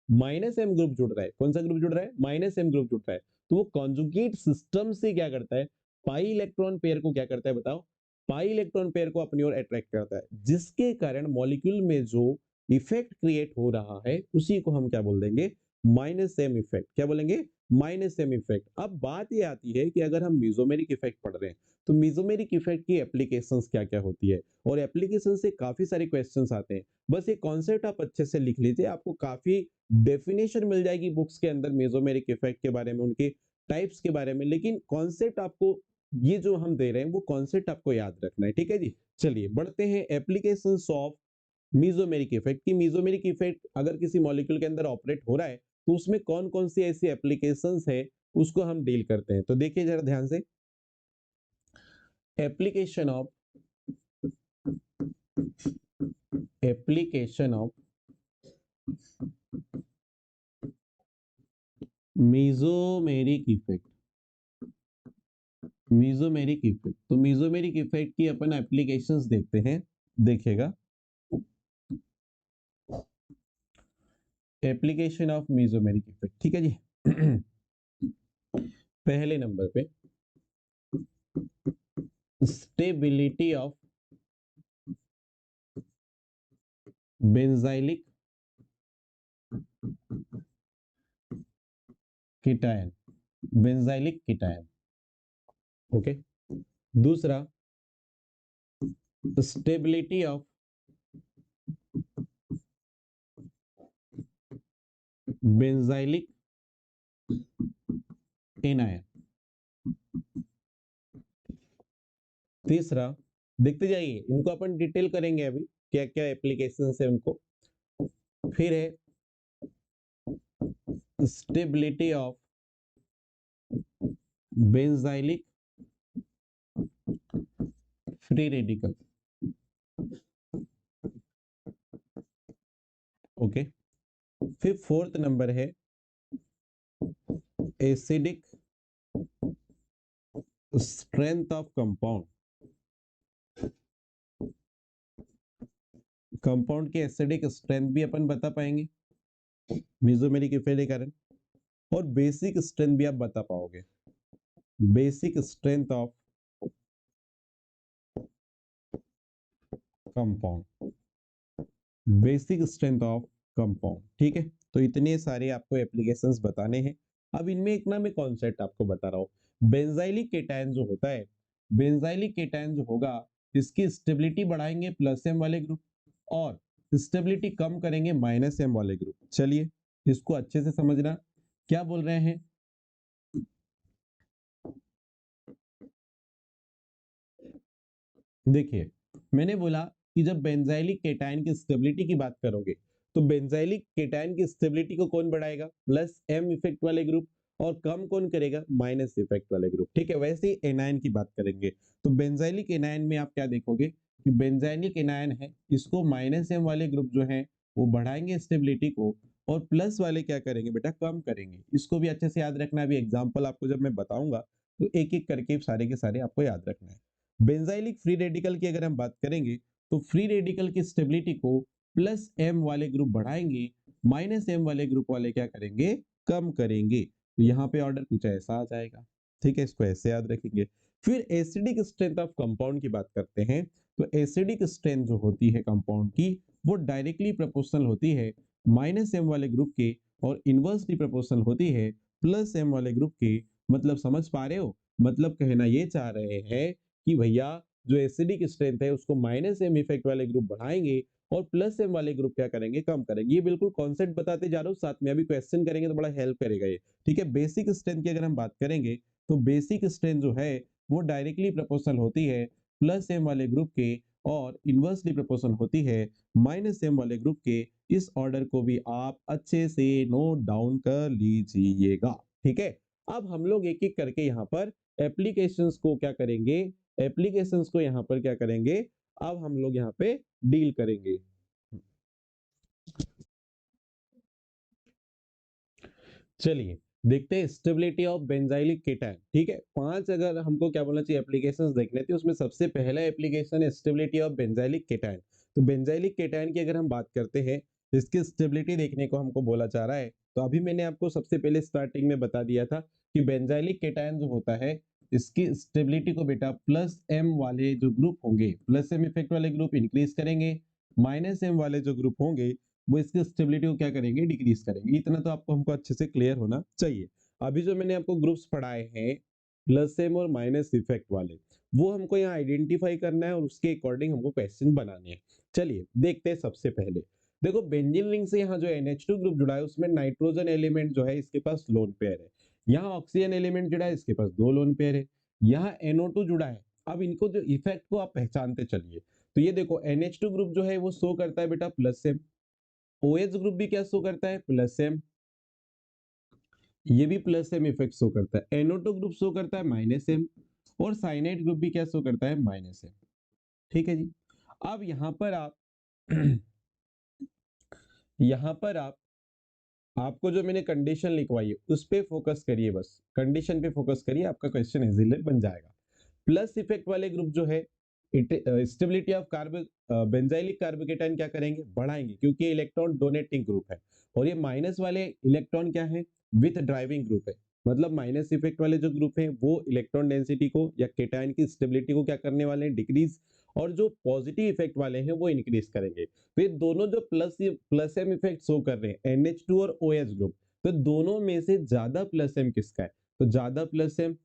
माइनस एम ग्रुप जुड़ रहा है, कौन सा ग्रुप जुड़ रहा है, माइनस एम ग्रुप जुड़ रहा है, तो वो कॉन्जुगेट सिस्टम से क्या करता है, पाई इलेक्ट्रॉन पेयर को क्या करता है बताओ, पाई इलेक्ट्रॉन पेयर को अपनी ओर अट्रैक्ट करता है, जिसके कारण मॉलिक्यूल में जो इफेक्ट क्रिएट हो रहा है उसी को हम क्या बोल देंगे, माइनस एम इफेक्ट। क्या बोलेंगे, माइनस एम इफेक्ट। अब बात ये आती है कि अगर हम मेसोमेरिक इफेक्ट पढ़ रहे हैं, तो मेसोमेरिक इफेक्ट की एप्लीकेशंस क्या क्या होती है, और एप्लीकेशन से काफी सारे क्वेश्चंस आते हैं। बस ये कॉन्सेप्ट आप अच्छे से लिख लीजिए, आपको काफी डेफिनेशन मिल जाएगी बुक्स के अंदर मेसोमेरिक इफेक्ट के बारे में, उनके टाइप्स के बारे में, लेकिन कॉन्सेप्ट आपको, ये जो हम दे रहे हैं वो कॉन्सेप्ट आपको याद रखना है। ठीक है जी, चलिए बढ़ते हैं एप्लीकेशंस ऑफ मेसोमेरिक इफेक्ट की। मेसोमेरिक इफेक्ट अगर किसी मॉलिक्यूल के अंदर ऑपरेट हो रहा है तो उसमें कौन कौन सी ऐसी एप्लीकेशंस है, उसको हम डील करते हैं। तो देखिए जरा ध्यान से, application of, application of mesomeric effect, mesomeric effect, तो मीजोमेरिक इफेक्ट की अपन एप्लीकेशंस देखते हैं। देखिएगा, एप्लीकेशन ऑफ मीजोमेरिक इफेक्ट, ठीक है जी। पहले नंबर पे stability of benzylic cation, benzylic cation, okay. दूसरा, स्टेबिलिटी ऑफ बेंजाइलिक एनायन। तीसरा, देखते जाइए, इनको अपन डिटेल करेंगे अभी क्या क्या एप्लीकेशन है उनको। फिर है stability of benzylic free radical, okay. फिर फोर्थ नंबर है acidic strength of compound, compound की एसिडिक स्ट्रेंथ भी अपन बता पाएंगे मेसोमेरिक इफेक्ट के कारण, और बेसिक स्ट्रेंथ भी आप बता पाओगे, basic strength of compound, basic strength of compound, ठीक है। तो इतने सारे आपको एप्लीकेशंस बताने हैं। अब इनमें एक ना मैं कॉन्सेप्ट आपको बता रहा हूँ, बेंजाइलिक केटायन जो होता है, बेंजाइलिक केटायन जो होगा, इसकी स्टेबिलिटी बढ़ाएंगे प्लस एम वाले ग्रुप, और स्टेबिलिटी कम करेंगे माइनस एम वाले ग्रुप। चलिए इसको अच्छे से समझना, क्या बोल रहे हैं। देखिए, मैंने बोला कि जब बेंजाइलिक केटायन की स्टेबिलिटी की बात करोगे, तो बेंजाइलिक केटायन की स्टेबिलिटी को कौन बढ़ाएगा, प्लस एम इफेक्ट वाले ग्रुप, और कम कौन करेगा, माइनस इफेक्ट वाले ग्रुप, ठीक है। वैसे ही एनायन की बात करेंगे, तो बेंजाइलिक एनायन में आप क्या देखोगे कि बेंजाइलिक एनायन है, इसको माइनस एम वाले ग्रुप जो है वो बढ़ाएंगे स्टेबिलिटी को, और प्लस वाले क्या करेंगे बेटा, कम करेंगे। इसको भी अच्छे से याद रखना, अभी एग्जाम्पल आपको जब मैं बताऊंगा तो एक एक करके सारे के सारे आपको याद रखना है। बेंजाइलिक फ्री रेडिकल की अगर हम बात करेंगे, तो फ्री रेडिकल की स्टेबिलिटी को प्लस एम वाले ग्रुप बढ़ाएंगे, माइनस एम वाले ग्रुप वाले क्या करेंगे, कम करेंगे। तो यहाँ पे ऑर्डर कुछ ऐसा आ जाएगा, ठीक है, इसको ऐसे याद रखेंगे। फिर एसिडिक स्ट्रेंथ ऑफ कंपाउंड की बात करते हैं, तो एसिडिक स्ट्रेंथ जो होती है कंपाउंड की, वो डायरेक्टली प्रोपोर्शनल होती है माइनस एम वाले ग्रुप के, और इनवर्सली प्रोपोर्शनल होती है प्लस एम वाले ग्रुप के। मतलब समझ पा रहे हो, मतलब कहना ये चाह रहे हैं कि भैया जो एसिडिक स्ट्रेंथ है उसको माइनस एम इफेक्ट वाले ग्रुप बढ़ाएंगे, और प्लस एम वाले ग्रुप क्या करेंगे, कम करेंगे। ये बिल्कुल कॉन्सेप्ट बताते जा रहा हूँ, साथ में अभी क्वेश्चन करेंगे तो बड़ा हेल्प करेगा ये, ठीक है। बेसिक स्ट्रेंथ की अगर हम बात करेंगे, तो बेसिक स्ट्रेंथ जो है वो डायरेक्टली प्रोपोर्शनल होती है प्लस एम वाले ग्रुप के, और इनवर्सली प्रोपोर्शनल होती है माइनस एम वाले ग्रुप के। इस ऑर्डर को भी आप अच्छे से नोट डाउन कर लीजिएगा, ठीक है। अब हम लोग एक एक करके यहाँ पर एप्लीकेशंस को क्या करेंगे, एप्लीकेशंस को यहाँ पर क्या करेंगे, अब हम लोग यहाँ पे डील करेंगे। चलिए देखते हैं स्टेबिलिटी ऑफ बेंजाइलिक केटायन, ठीक है। पांच अगर हमको क्या बोलना चाहिए एप्लीकेशंस देखने थे, उसमें सबसे पहला एप्लीकेशन है स्टेबिलिटी ऑफ बेंजाइलिक केटायन। तो बेंजाइलिक केटायन की अगर हम बात करते हैं, इसकी स्टेबिलिटी देखने को हमको बोला जा रहा है। तो अभी मैंने आपको सबसे पहले स्टार्टिंग में बता दिया था कि बेंजाइलिक केटायन जो होता है, इसकी स्टेबिलिटी को बेटा प्लस एम वाले जो ग्रुप होंगे, प्लस एम इफेक्ट वाले ग्रुप इंक्रीज करेंगे, माइनस एम वाले जो ग्रुप होंगे वो इसकी स्टेबिलिटी को क्या करेंगे, डिक्रीज करेंगे। इतना तो आपको हमको अच्छे से क्लियर होना चाहिए। अभी जो मैंने आपको ग्रुप्स पढ़ाए हैं प्लस एम और माइनस इफेक्ट वाले, वो हमको यहाँ आइडेंटिफाई करना है और उसके अकॉर्डिंग हमको क्वेश्चन बनाने हैं। चलिए देखते हैं। सबसे पहले देखो, बेंजीन रिंग से यहाँ जो NH2 ग्रुप जुड़ा है उसमें नाइट्रोजन एलिमेंट जो है इसके पास लोन पेयर है, यहाँ ऑक्सीजन एलिमेंट जुड़ा है इसके पास दो लोन पेयर है, यहाँ NO2 जुड़ा है। अब इनको जो इफेक्ट को आप पहचानते चलिए, तो ये देखो NH2 ग्रुप जो है वो शो करता है बेटा प्लस एम, OH ग्रुप भी क्या शो करता है, प्लस एम, ये भी प्लस एम इफेक्ट शो करता है। NO2 ग्रुप शो करता है माइनस एम, और साइनाइड ग्रुप भी क्या शो करता है, माइनस एम, ठीक है जी। अब यहाँ पर आप यहाँ पर आप आपको जो मैंने कंडीशन लिखवाई है उस पे फोकस करिए, बस कंडीशन पे फोकस करिए, आपका क्वेश्चन इजीली बन जाएगा। प्लस इफेक्ट वाले ग्रुप जो है स्टेबिलिटी ऑफ बेंजाइलिक कार्बोकेटाइन क्या करेंगे, बढ़ाएंगे, क्योंकि ये इलेक्ट्रॉन डोनेटिंग ग्रुप है। और ये माइनस वाले इलेक्ट्रॉन क्या है, विथ ड्राइविंग ग्रुप है। मतलब माइनस इफेक्ट वाले जो ग्रुप है वो इलेक्ट्रॉन डेंसिटी को या केटायन की स्टेबिलिटी को क्या करने वाले हैं, डिक्रीज, और जो पॉजिटिव इफेक्ट वाले हैं वो इंक्रीज करेंगे। तो ये दोनों जो प्लस एम इफेक्ट शो कर रहे हैं NH2 और OH ग्रुप, तो दोनों में से ज्यादा प्लस एम किसका है, तो ज्यादा प्लस एम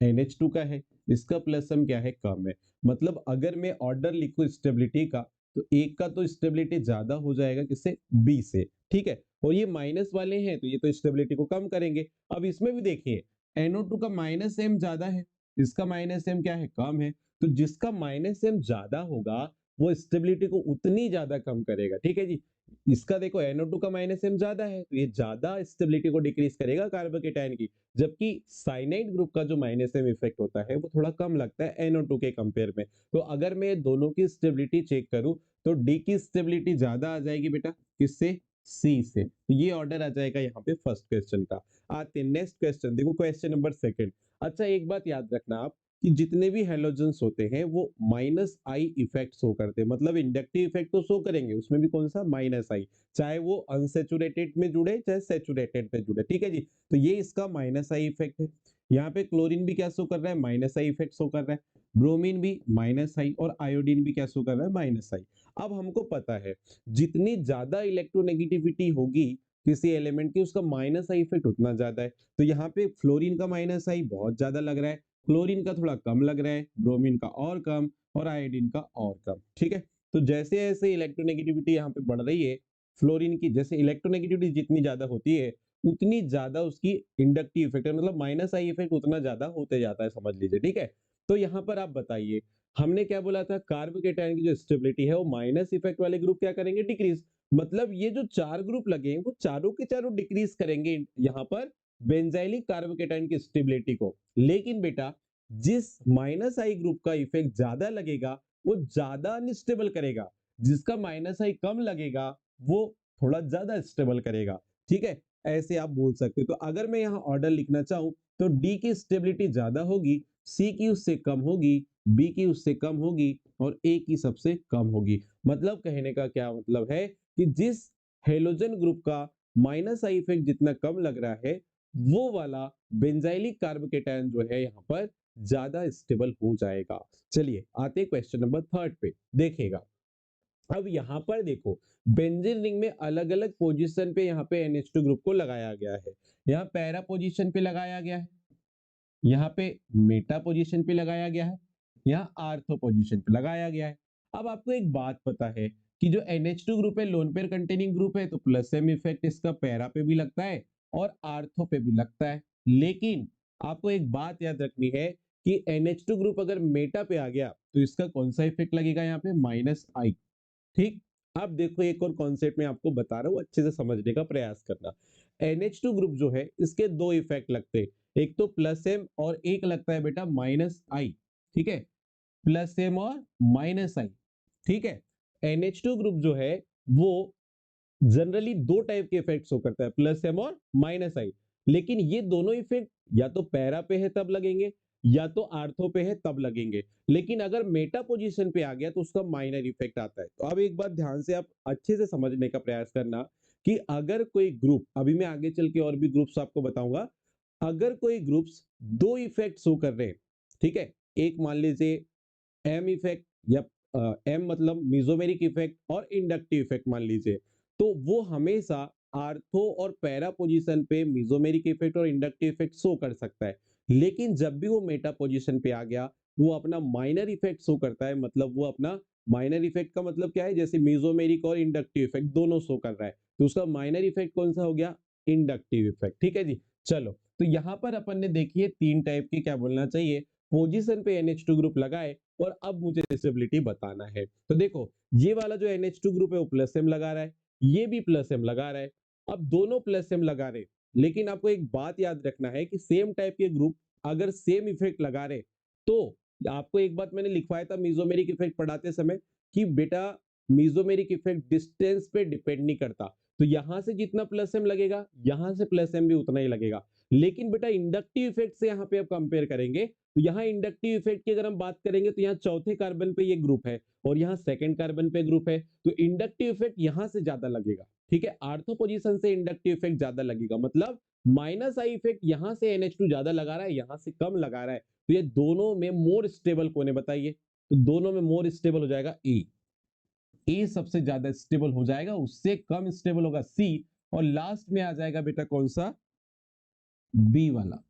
NH2 का है, इसका प्लस एम क्या है, कम है। मतलब अगर मैं ऑर्डर लिखूं स्टेबिलिटी का, तो एक का तो स्टेबिलिटी ज्यादा हो जाएगा किससे, बी से, ठीक है। और ये माइनस वाले हैं तो ये तो स्टेबिलिटी को कम करेंगे। अब इसमें भी देखिए NO2 का माइनस एम ज्यादा है, इसका माइनस एम क्या है, कम है। तो जिसका माइनस एम ज्यादा होगा वो स्टेबिलिटी को उतनी ज्यादा कम करेगा, ठीक है जी। इसका देखो NO2 का माइनस एम ज्यादा है तो ये ज्यादा स्टेबिलिटी को डिक्रीज करेगा कार्बोकेटाइन की, जबकि साइनाइड ग्रुप का जो माइनस एम इफेक्ट होता है वो थोड़ा कम लगता है NO2 के कंपेयर में। तो अगर मैं दोनों की स्टेबिलिटी चेक करूं तो डी की स्टेबिलिटी ज्यादा आ जाएगी बेटा, किससे, सी से। तो ये ऑर्डर आ जाएगा यहाँ पे फर्स्ट क्वेश्चन का। आते हैं नेक्स्ट क्वेश्चन, देखो क्वेश्चन नंबर सेकंड। अच्छा एक बात याद रखना आप कि जितने भी हेलोजेंस होते हैं वो माइनस आई इफेक्ट शो करते हैं, मतलब इंडक्टिव इफेक्ट तो शो करेंगे, उसमें भी कौन सा, माइनस आई, चाहे वो अनसेचुरेटेड में जुड़े चाहे सेचुरेटेड में जुड़े, ठीक है जी। तो ये इसका माइनस आई इफेक्ट है। यहाँ पे क्लोरीन भी क्या शो कर रहा है, माइनस आई इफेक्ट शो कर रहा है, ब्रोमीन भी माइनस आई, और आयोडीन भी क्या शो कर रहा है, माइनस आई। अब हमको पता है जितनी ज्यादा इलेक्ट्रोनेगेटिविटी होगी किसी एलिमेंट की, उसका माइनस आई इफेक्ट उतना ज्यादा है। तो यहाँ पे फ्लोरीन का माइनस आई बहुत ज्यादा लग रहा है, क्लोरीन का थोड़ा कम लग रहा है, ब्रोमीन का और कम, और आयोडीन का और कम, ठीक है। तो जैसे जैसे इलेक्ट्रोनेगेटिविटी यहाँ पे बढ़ रही है, फ्लोरीन की जैसे इलेक्ट्रोनेगेटिविटी जितनी ज्यादा होती है उतनी ज्यादा उसकी इंडक्टिव इफेक्ट है, मतलब माइनस आई इफेक्ट उतना ज्यादा होते जाता है, समझ लीजिए, ठीक है। तो यहाँ पर आप बताइए हमने क्या बोला था, कार्बोकेटायन की जो स्टेबिलिटी है वो माइनस इफेक्ट वाले ग्रुप क्या करेंगे, डिक्रीज। मतलब ये जो चार ग्रुप लगे हैं वो चारों के चारों डिक्रीज करेंगे यहाँ पर बेंजाइलिक कार्बोकेटायन की स्टेबिलिटी को। लेकिन बेटा जिस माइनस आई ग्रुप का इफेक्ट ज्यादा लगेगा वो ज्यादा अनस्टेबल करेगा, जिसका माइनस आई कम लगेगा वो थोड़ा ज्यादा स्टेबल करेगा, ठीक है। ऐसे आप बोल सकते हो। तो अगर मैं यहाँ ऑर्डर लिखना चाहूं तो डी की स्टेबिलिटी ज्यादा होगी, सी की उससे कम होगी, बी की उससे कम होगी, और ए की सबसे कम होगी। मतलब कहने का क्या मतलब है कि जिस हेलोजन ग्रुप का माइनस आई इफेक्ट जितना कम लग रहा है वो वाला बेंजाइलिक कार्बोकेटायन जो है यहाँ पर ज्यादा स्टेबल हो जाएगा। चलिए आते हैं क्वेश्चन नंबर थर्ड पे, देखिएगा। अब यहाँ पर देखो बेंजीन रिंग में अलग अलग पोजीशन पे यहाँ पे NH2 ग्रुप को लगाया गया है। यहाँ पैरा पोजीशन पे लगाया गया है, यहाँ पे मेटा पोजीशन पे लगाया गया है, यहाँ आर्थो पोजीशन पे लगाया गया है। अब आपको एक बात पता है कि जो NH2 ग्रुप है लोन पेयर कंटेनिंग ग्रुप है, तो प्लस एम इफेक्ट इसका पैरा पे भी लगता है और आर्थो पे भी लगता है। लेकिन आपको एक बात याद रखनी है कि NH2 ग्रुप अगर मेटा पे आ गया तो इसका कौन सा इफेक्ट लगेगा, यहाँ पे माइनस आई, ठीक। अब देखो एक और कॉन्सेप्ट मैं आपको बता रहा हूँ, अच्छे से समझने का प्रयास करना। NH2 ग्रुप जो है इसके दो इफेक्ट लगते हैं, एक तो प्लस एम और एक लगता है बेटा माइनस आई, ठीक है। प्लस एम और माइनस आई, ठीक है। NH2 ग्रुप जो है वो जनरली दो टाइप के इफेक्ट शो करता है, प्लस एम और माइनस आई। लेकिन ये दोनों इफेक्ट या तो पैरा पे है तब लगेंगे या तो आर्थो पे है तब लगेंगे। लेकिन अगर मेटा पोजीशन पे आ गया तो उसका माइनर इफेक्ट आता है। तो अब एक बात ध्यान से आप अच्छे से समझने का प्रयास करना कि अगर कोई ग्रुप, अभी मैं आगे चल के और भी ग्रुप्स आपको बताऊंगा, अगर कोई ग्रुप्स दो इफेक्ट शो कर रहे हैं, ठीक है, एक मान लीजिए एम इफेक्ट या एम मतलब मीजोमेरिक इफेक्ट और इंडक्टिव इफेक्ट मान लीजिए, तो वो हमेशा आर्थो और पैरा पोजीशन पे मीजोमेरिक इफेक्ट और इंडक्टिव इफेक्ट शो कर सकता है। लेकिन जब भी वो मेटा पोजीशन पे आ गया वो अपना माइनर इफेक्ट शो करता है। मतलब वो अपना माइनर इफेक्ट का मतलब क्या है, जैसे मीजोमेरिक और इंडक्टिव इफेक्ट दोनों शो कर रहा है तो उसका माइनर इफेक्ट कौन सा हो गया, इंडक्टिव इफेक्ट, ठीक है जी। चलो तो यहां पर अपन ने देखिए तीन टाइप की क्या बोलना चाहिए, पोजीशन पे NH2 ग्रुप लगाए और अब मुझे स्टेबिलिटी बताना है। तो देखो ये वाला जो NH2 ग्रुप है वो प्लस एम लगा रहा है, ये भी प्लस एम लगा रहा है। अब दोनों प्लस एम लगा रहे, लेकिन आपको एक बात याद रखना है कि सेम टाइप के ग्रुप अगर सेम इफेक्ट लगा रहे तो आपको एक बात मैंने लिखवाया था मीजोमेरिक इफेक्ट पढ़ाते समय कि बेटा मीजोमेरिक इफेक्ट डिस्टेंस पे डिपेंड नहीं करता। तो यहां से जितना प्लस एम लगेगा यहां से प्लस एम भी उतना ही लगेगा। लेकिन बेटा इंडक्टिव इफेक्ट से यहाँ पे अब कंपेयर करेंगे तो यहाँ इंडक्टिव इफेक्ट की अगर हम बात करेंगे तो यहाँ चौथे कार्बन पे ये ग्रुप है और यहाँ सेकंड कार्बन पे ग्रुप है, तो इंडक्टिव इफेक्ट यहाँ से ज्यादा लगेगा। ठीक है, आर्थो पोजीशन से इंडक्टिव इफेक्ट ज्यादा लगेगा, मतलब माइनस आई इफेक्ट यहाँ से NH2 ज्यादा लगा रहा है, यहाँ से कम लगा रहा है, तो ये दोनों में मोर स्टेबल कौन है बताइए? तो दोनों में मोर स्टेबल हो जाएगा ए सबसे ज्यादा स्टेबल हो जाएगा, उससे कम स्टेबल होगा सी, और लास्ट में आ जाएगा बेटा कौन सा? बी वाला।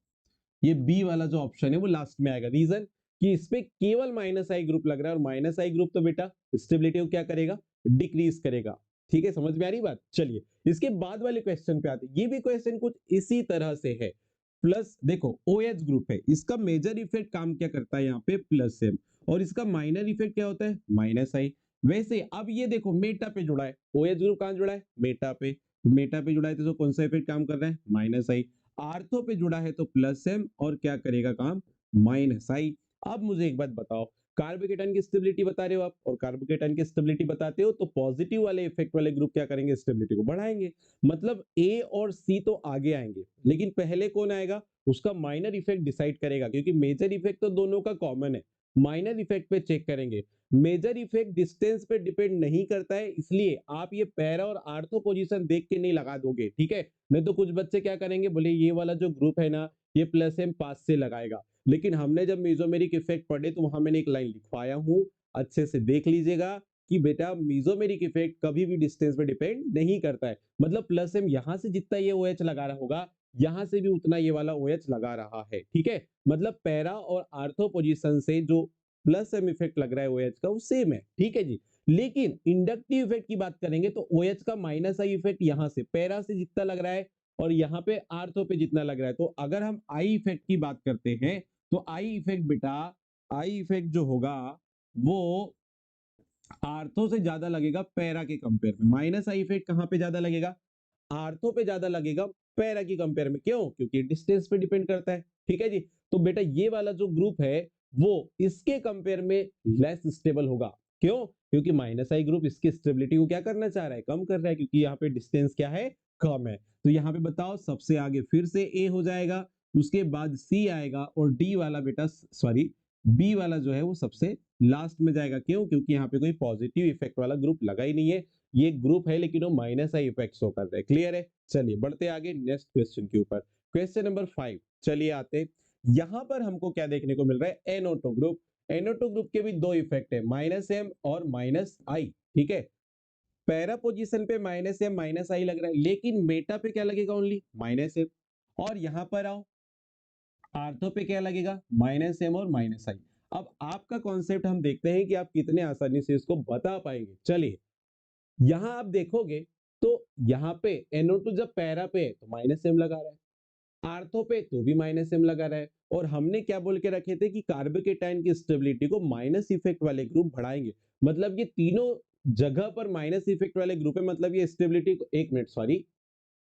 ये बी वाला जो ऑप्शन है वो लास्ट में आएगा। रीजन कि इसमें केवल माइनस आई ग्रुप लग रहा है, और माइनस आई ग्रुप तो बेटा स्टेबिलिटी को क्या करेगा? डिक्रीज करेगा। ठीक है, समझ में आ रही बात? चलिए इसके बाद वाले क्वेश्चन पे आते हैं। ये भी क्वेश्चन कुछ इसी तरह से है। प्लस देखो OH ग्रुप है, इसका मेजर इफेक्ट काम क्या करता है यहाँ पे? प्लस एम, और इसका माइनर इफेक्ट क्या होता है? माइनस आई। वैसे अब ये देखो मेटा पे जुड़ा है, OH ग्रुप कहां जुड़ा है? मेटा पे। मेटा पे जुड़ा है तो कौन सा इफेक्ट काम कर रहा है? माइनस आई। आर्थो पे जुड़ा है तो प्लस एम, और क्या करेगा काम? Minus I. अब मुझे एक बात बताओ, कार्बोकेटाइन की स्टेबिलिटी बता रहे हो आप, और कार्बोकेटाइन की स्टेबिलिटी बताते हो तो पॉजिटिव वाले इफेक्ट वाले ग्रुप क्या करेंगे? स्टेबिलिटी को बढ़ाएंगे। मतलब ए और सी तो आगे आएंगे, लेकिन पहले कौन आएगा? उसका माइनर इफेक्ट डिसाइड करेगा, क्योंकि मेजर इफेक्ट तो दोनों का कॉमन है। माइनर इफेक्ट पे चेक करेंगे। मेजर इफेक्ट डिस्टेंस पे डिपेंड नहीं करता है, इसलिए आप ये पैरा और आर्थो पोजीशन देख के नहीं लगा दोगे। ठीक है, नहीं तो कुछ बच्चे क्या करेंगे, बोले ये वाला जो ग्रुप है ना, ये प्लस एम पास से लगाएगा। लेकिन हमने जब मेसोमेरिक इफेक्ट पढ़े तो वहां मैंने एक लाइन लिखवाया हूं, अच्छे से देख लीजिएगा कि बेटा मेसोमेरिक इफेक्ट कभी भी डिस्टेंस पे डिपेंड नहीं करता है। मतलब प्लस एम यहां से जितना ये OH लगा रहा होगा, यहां से भी उतना ये वाला OH लगा रहा है। ठीक है, मतलब पैरा और आर्थो पोजीशन से जो प्लस एम इफेक्ट लग रहा है OH का, वो सेम है। ठीक है जी। लेकिन इंडक्टिव इफेक्ट की बात करेंगे तो OH का माइनस आई इफेक्ट यहां से पैरा से जितना लग रहा है, और यहाँ पे आर्थो पे जितना लग रहा है। तो अगर हम आई इफेक्ट की बात करते हैं तो आई इफेक्ट बेटा, आई इफेक्ट जो होगा वो आर्थो से ज्यादा लगेगा पैरा के कंपेयर में। माइनस आई इफेक्ट कहां पे ज्यादा लगेगा? आर्थो पे ज्यादा लगेगा पैरा की कंपेयर में। क्यों? क्योंकि डिस्टेंस पे डिपेंड करता है। ठीक है जी। तो बेटा ये वाला जो ग्रुप है वो इसके कंपेयर में लेस स्टेबल होगा। क्यों? क्योंकि माइनस आई ग्रुप इसकी स्टेबिलिटी को क्या करना चाह रहा है? कम कर रहा है, क्योंकि यहाँ पे डिस्टेंस क्या है? कम है। तो यहाँ पे बताओ सबसे आगे फिर से ए हो जाएगा, उसके बाद सी आएगा, और डी वाला बेटा सॉरी बी वाला जो है वो सबसे लास्ट में जाएगा। क्यों? क्योंकि यहाँ पे कोई पॉजिटिव इफेक्ट वाला ग्रुप लगा ही नहीं है। ये ग्रुप है लेकिन वो माइनस आई इफेक्ट शो कर रहे हैं। क्लियर है? चलिए बढ़ते आगे नेक्स्ट क्वेश्चन के ऊपर। क्वेश्चन नंबर 5 चलिए आते। यहां पर हमको क्या देखने को मिल रहा है? NO2 group. NO2 ग्रुप के भी दो इफेक्ट है, माइनस एम और माइनस आई। ठीक है, पैरा पोजीशन पे माइनस एम माइनस आई लग रहा है, लेकिन मेटा पे क्या लगेगा? Only minus M. और यहां पर आओ, आर्थो पे क्या लगेगा? माइनस एम और माइनस आई। अब आपका कॉन्सेप्ट हम देखते हैं कि आप कितने आसानी से इसको बता पाएंगे। चलिए यहां आप देखोगे तो यहाँ पे NO2 जब पैरा पे है तो माइनस एम लगा रहा है, आर्थो पे तो भी माइनस एम लगा रहा है, और हमने क्या बोल के रखे थे कि कार्बोकेटाइन की स्टेबिलिटी को माइनस इफेक्ट वाले ग्रुप बढ़ाएंगे। मतलब ये तीनों जगह पर माइनस इफेक्ट वाले ग्रुप है, मतलब ये स्टेबिलिटी को, एक मिनट सॉरी,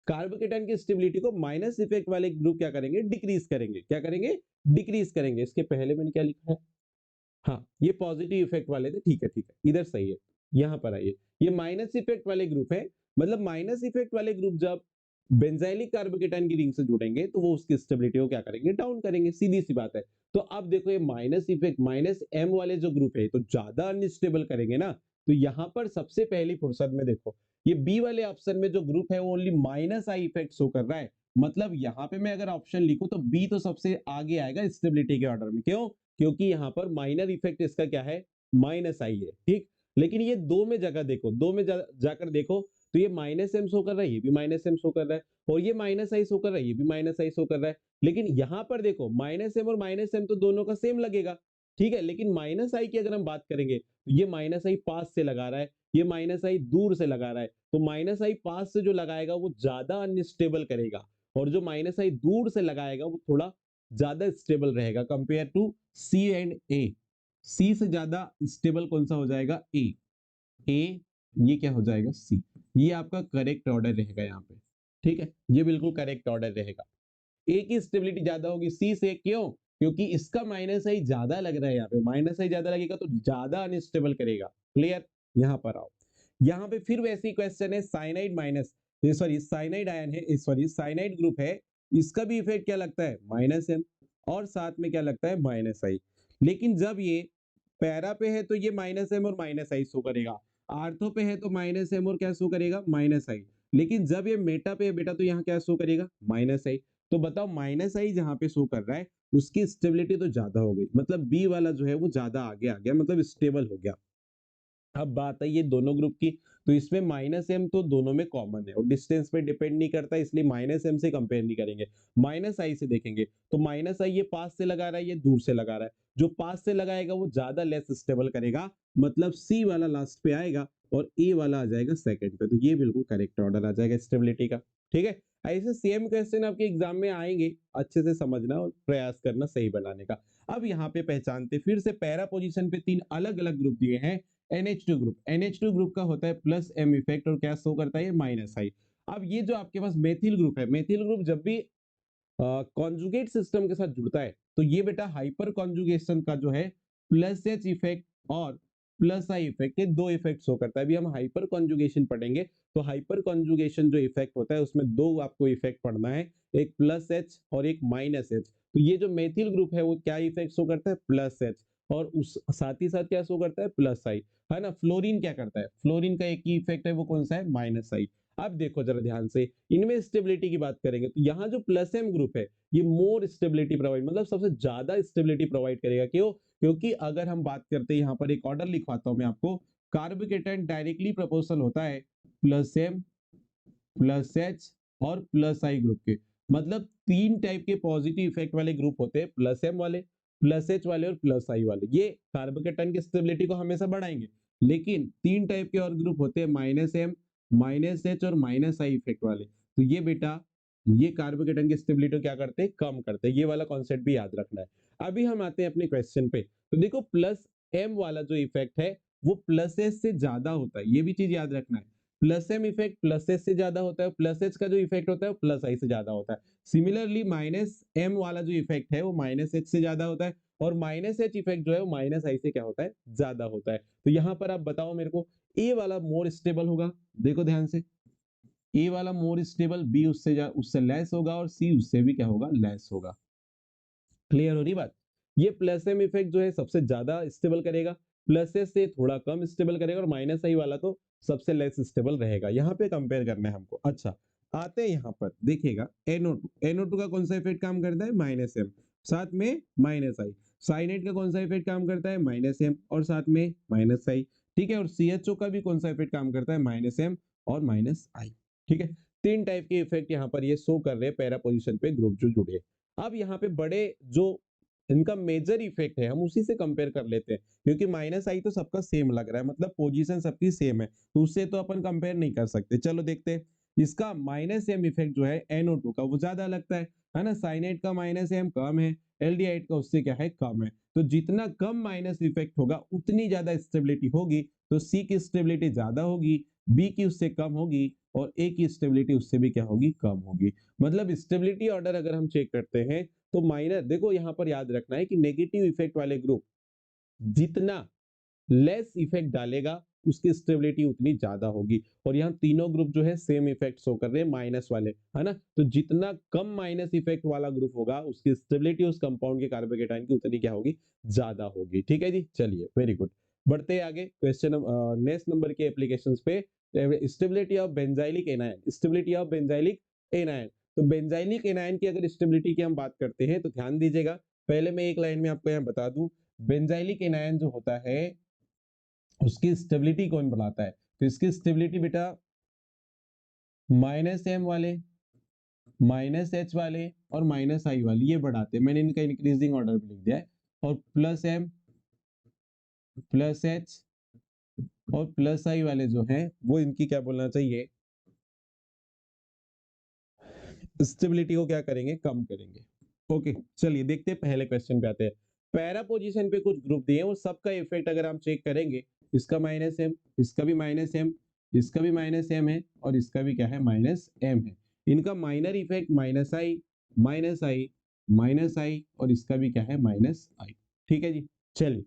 कार्बोकेटाइन की स्टेबिलिटी को माइनस इफेक्ट वाले ग्रुप क्या करेंगे? डिक्रीज करेंगे। क्या करेंगे? डिक्रीज करेंगे। इसके पहले मैंने क्या लिखा है? हाँ, ये पॉजिटिव इफेक्ट वाले थे। ठीक है ठीक है, इधर सही है। यहां पर आइए, ये माइनस इफेक्ट वाले ग्रुप है, मतलब माइनस इफेक्ट वाले ग्रुप जब बेंजाइलिक कार्बोकेटाइन की रिंग से जुड़ेंगे तो वो उसकी स्टेबिलिटी को क्या करेंगे? डाउन करेंगे, सीधी सी बात है। तो अब देखो ये माइनस इफेक्ट माइनस एम वाले जो ग्रुप है तो ज्यादा अनस्टेबल करेंगे ना, तो यहां पर सबसे पहली फुर्सत में देखो ये बी वाले ऑप्शन में जो ग्रुप है वो only minus I effect show कर रहा है। मतलब यहां पे मैं अगर ऑप्शन लिखूं तो बी तो सबसे आगे आएगा स्टेबिलिटी के ऑर्डर में। क्यों? क्योंकि यहाँ पर माइनर इफेक्ट इसका क्या है? माइनस आई है। ठीक, लेकिन ये दो में जगह देखो, दो में जाकर देखो तो ये माइनस एम शो कर रहा है, ये भी माइनस एम शो कर रहा है, और ये माइनस आई शो कर रहा है, ये भी माइनस आई शो कर रहा है। लेकिन यहां पर देखो माइनस एम और माइनस एम तो दोनों का सेम लगेगा। ठीक है, लेकिन माइनस आई की अगर हम बात करेंगे तो ये माइनस आई पास से लगा रहा है, ये माइनस आई दूर से लगा रहा है, तो माइनस आई पास से जो लगाएगा वो ज्यादा अनस्टेबल करेगा, और जो माइनस आई दूर से लगाएगा वो थोड़ा ज्यादा स्टेबल रहेगा कंपेयर टू सी एंड ए। सी से ज्यादा स्टेबल कौन सा हो जाएगा? ए, ये क्या हो जाएगा? सी। ये आपका करेक्ट ऑर्डर रहेगा यहाँ पे। ठीक है, ये बिल्कुल करेक्ट ऑर्डर रहेगा। ए की स्टेबिलिटी ज्यादा होगी सी से। क्यों? क्योंकि इसका माइनस आई ज्यादा लग रहा है, यहाँ पे माइनस आई ज्यादा लगेगा तो ज्यादा अनस्टेबल करेगा। क्लियर? यहाँ पर आओ, यहाँ पे फिर वैसी क्वेश्चन है, cyanide minus, sorry cyanide ion है, सॉरी साइनाइड ग्रुप है, इसका भी इफेक्ट क्या लगता है, माइनस एम, और साथ में क्या लगता है, माइनस आई। लेकिन जब ये पैरा पे है तो ये माइनस एम और माइनस आई शो करेगा, आर्थो पे है तो माइनस एम और क्या शो करेगा, माइनस आई। लेकिन जब ये मेटा पे है बेटा तो यहाँ क्या शो करेगा, माइनस आई। तो बताओ माइनस आई जहाँ पे शो कर रहा है उसकी स्टेबिलिटी तो ज्यादा हो गई, मतलब बी वाला जो है वो ज्यादा आगे आ गया, मतलब स्टेबल हो गया। अब बात है ये दोनों ग्रुप की, तो इसमें माइनस एम तो दोनों में कॉमन है और डिस्टेंस पे डिपेंड नहीं करता, इसलिए माइनस एम से कंपेयर नहीं करेंगे, माइनस आई से देखेंगे। तो माइनस आई ये पास से लगा रहा है, ये दूर से लगा रहा है, जो पास से लगाएगा वो ज्यादा लेस स्टेबल करेगा, मतलब सी वाला लास्ट पे आएगा और ए वाला आ जाएगा सेकंड पे। तो ये बिल्कुल करेक्ट ऑर्डर आ जाएगा स्टेबिलिटी का। ठीक है, ऐसे सेम क्वेश्चन आपके एग्जाम में आएंगे, अच्छे से समझना और प्रयास करना सही बनाने का। अब यहाँ पे पहचानते फिर से पैरा पोजीशन पे तीन अलग अलग ग्रुप दिए हैं। NH2 ग्रुप, NH2 ग्रुप का होता है प्लस एम इफेक्ट और क्या शो करता है, ये माइनस आई। अब ये जो आपके पास मेथिल ग्रुप है, मेथिल ग्रुप जब भी कॉन्जुगेट सिस्टम के साथ जुड़ता है तो ये बेटा हाइपर कॉन्जुगेशन का जो है प्लस एच इफेक्ट और प्लस आई इफेक्ट, ये दो इफेक्ट शो करता है। अभी हम हाइपर कॉन्जुगेशन पढ़ेंगे, तो हाइपर कॉन्जुगेशन जो इफेक्ट होता है उसमें दो आपको इफेक्ट पढ़ना है, एक प्लस एच और एक माइनस एच। तो ये जो मेथिल ग्रुप है वो क्या इफेक्ट शो करता है, प्लस एच, और उस साथ ही साथ क्या शो करता है, प्लस आई, है ना। फ्लोरीन क्या करता है, फ्लोरीन का एक ही इफेक्ट है, वो कौन सा है, माइनस आई। अब देखो जरा ध्यान से, इनमें स्टेबिलिटी की बात करेंगे तो यहाँ जो प्लस एम ग्रुप है ये मोर स्टेबिलिटी प्रोवाइड, मतलब सबसे ज्यादा स्टेबिलिटी प्रोवाइड करेगा। क्यों, क्योंकि अगर हम बात करते हैं यहाँ पर एक ऑर्डर लिखवाता हूं मैं आपको, कार्बोकेटाइन डायरेक्टली प्रोपोर्शनल होता है प्लस एम, प्लस एच और प्लस आई ग्रुप के। मतलब तीन टाइप के पॉजिटिव इफेक्ट वाले ग्रुप होते हैं, प्लस एम वाले, प्लस एच वाले और प्लस आई वाले। ये कार्बोकेटाइन की स्टेबिलिटी को हमेशा बढ़ाएंगे। लेकिन तीन टाइप के और ग्रुप होते हैं, माइनस एम, माइनस एच और माइनस आई इफेक्ट वाले। तो ये बेटा ये कार्बोकेटाइन की स्टेबिलिटी क्या करते हैं, कम करते हैं। ये वाला कॉन्सेप्ट भी याद रखना है। अभी हम आते हैं अपने क्वेश्चन पे, तो देखो प्लस एम वाला जो इफेक्ट है वो प्लस एच से ज्यादा होता है, ये भी चीज याद रखना है। Plus M effect plus H से ज्यादा होता है, प्लस एच का जो इफेक्ट होता है वो प्लस आई से ज्यादा होता है। सिमिलरली माइनस एम वाला जो इफेक्ट है वो माइनस एच से ज्यादा होता है, और माइनस एच इफेक्ट जो है वो माइनस आई से क्या होता है, ज्यादा होता है। तो यहाँ पर आप बताओ मेरे को, ए वाला मोर स्टेबल होगा, देखो ध्यान से, ए वाला मोर स्टेबल, बी उससे लेस होगा और सी उससे भी क्या होगा, लेस होगा। क्लियर हो रही बात। ये प्लस एम इफेक्ट जो है सबसे ज्यादा स्टेबल करेगा, प्लस एस से थोड़ा कम स्टेबल करेगा, और माइनस आई वाला तो सबसे लेस स्टेबल रहेगा। यहाँ पे कंपेयर करना है हमको। अच्छा, आते हैं यहाँ पर देखिएगा, NO2, NO2 का कौन सा इफेक्ट काम करता है, माइनस एम, साथ में माइनस आई। साइनेट का कौन सा इफेक्ट काम करता है, माइनस एम और साथ में माइनस आई। ठीक है, और CHO का भी कौन सा इफेक्ट काम करता है, माइनस एम और माइनस आई। ठीक है, तीन टाइप के इफेक्ट यहाँ पर ये शो कर रहे हैं पैरा पोजिशन पे ग्रुप जो जुड़े। अब यहाँ पे बड़े जो इनका मेजर इफेक्ट है हम उसी से कंपेयर कर लेते हैं, क्योंकि माइनस आई तो सबका सेम लग रहा है, मतलब पोजीशन सबकी सेम है, तो उससे तो अपन कंपेयर नहीं कर सकते। चलो देखते हैं, इसका माइनस एम इफेक्ट जो है NO2 का वो ज्यादा लगता है ना। साइनेट का माइनस एम कम है, एल्डिहाइड का उससे क्या है, कम है। तो जितना कम माइनस इफेक्ट होगा उतनी ज्यादा स्टेबिलिटी होगी, तो सी की स्टेबिलिटी ज्यादा होगी, बी की उससे कम होगी, और ए की स्टेबिलिटी उससे भी क्या होगी, कम होगी। मतलब स्टेबिलिटी ऑर्डर अगर हम चेक करते हैं तो माइनर, देखो यहां पर याद रखना है कि नेगेटिव इफेक्ट वाले ग्रुप जितना लेस इफेक्ट डालेगा उसकी स्टेबिलिटी उतनी ज्यादा होगी, और यहाँ तीनों ग्रुप जो है सेम इफेक्ट शो कर रहे हैं, माइनस वाले, है ना। तो जितना कम माइनस इफेक्ट वाला ग्रुप होगा उसकी स्टेबिलिटी उस कंपाउंड के कार्बोकेटाइन की उतनी क्या होगी, ज्यादा होगी। ठीक है जी, चलिए वेरी गुड। बढ़ते हैं आगे क्वेश्चन नेक्स्ट नंबर के एप्लीकेशंस पे। Stability of benzylic anion, stability of benzylic anion. तो बेंजाइलिक एनायन की अगर स्टेबिलिटी की हम बात करते हैं तो ध्यान दीजिएगा, पहले मैं एक लाइन में आपको यहाँ बता दूं, बेंजाइलिक एनायन जो होता है उसकी स्टेबिलिटी कौन बढ़ाता है, तो इसकी स्टेबिलिटी बेटा माइनस एम वाले, माइनस एच वाले और माइनस आई वाले ये बढ़ाते हैं। मैंने इनका इंक्रीजिंग ऑर्डर में लिख दिया है। और प्लस एम, प्लस एच और प्लस आई वाले जो हैं वो इनकी क्या बोलना चाहिए, स्टेबिलिटी को क्या करेंगे, कम करेंगे। ओके, चलिए देखते हैं, पहले क्वेश्चन पे आते हैं। पैरा पोजीशन पे कुछ ग्रुप दिए हैं और सबका इफेक्ट अगर हम चेक करेंगे, इसका माइनस एम, इसका भी माइनस एम, इसका भी माइनस एम है, और इसका भी क्या है, माइनस एम है। इनका माइनर इफेक्ट माइनस आई, माइनस आई, माइनस आई, और इसका भी क्या है, माइनस आई। ठीक है जी, चलिए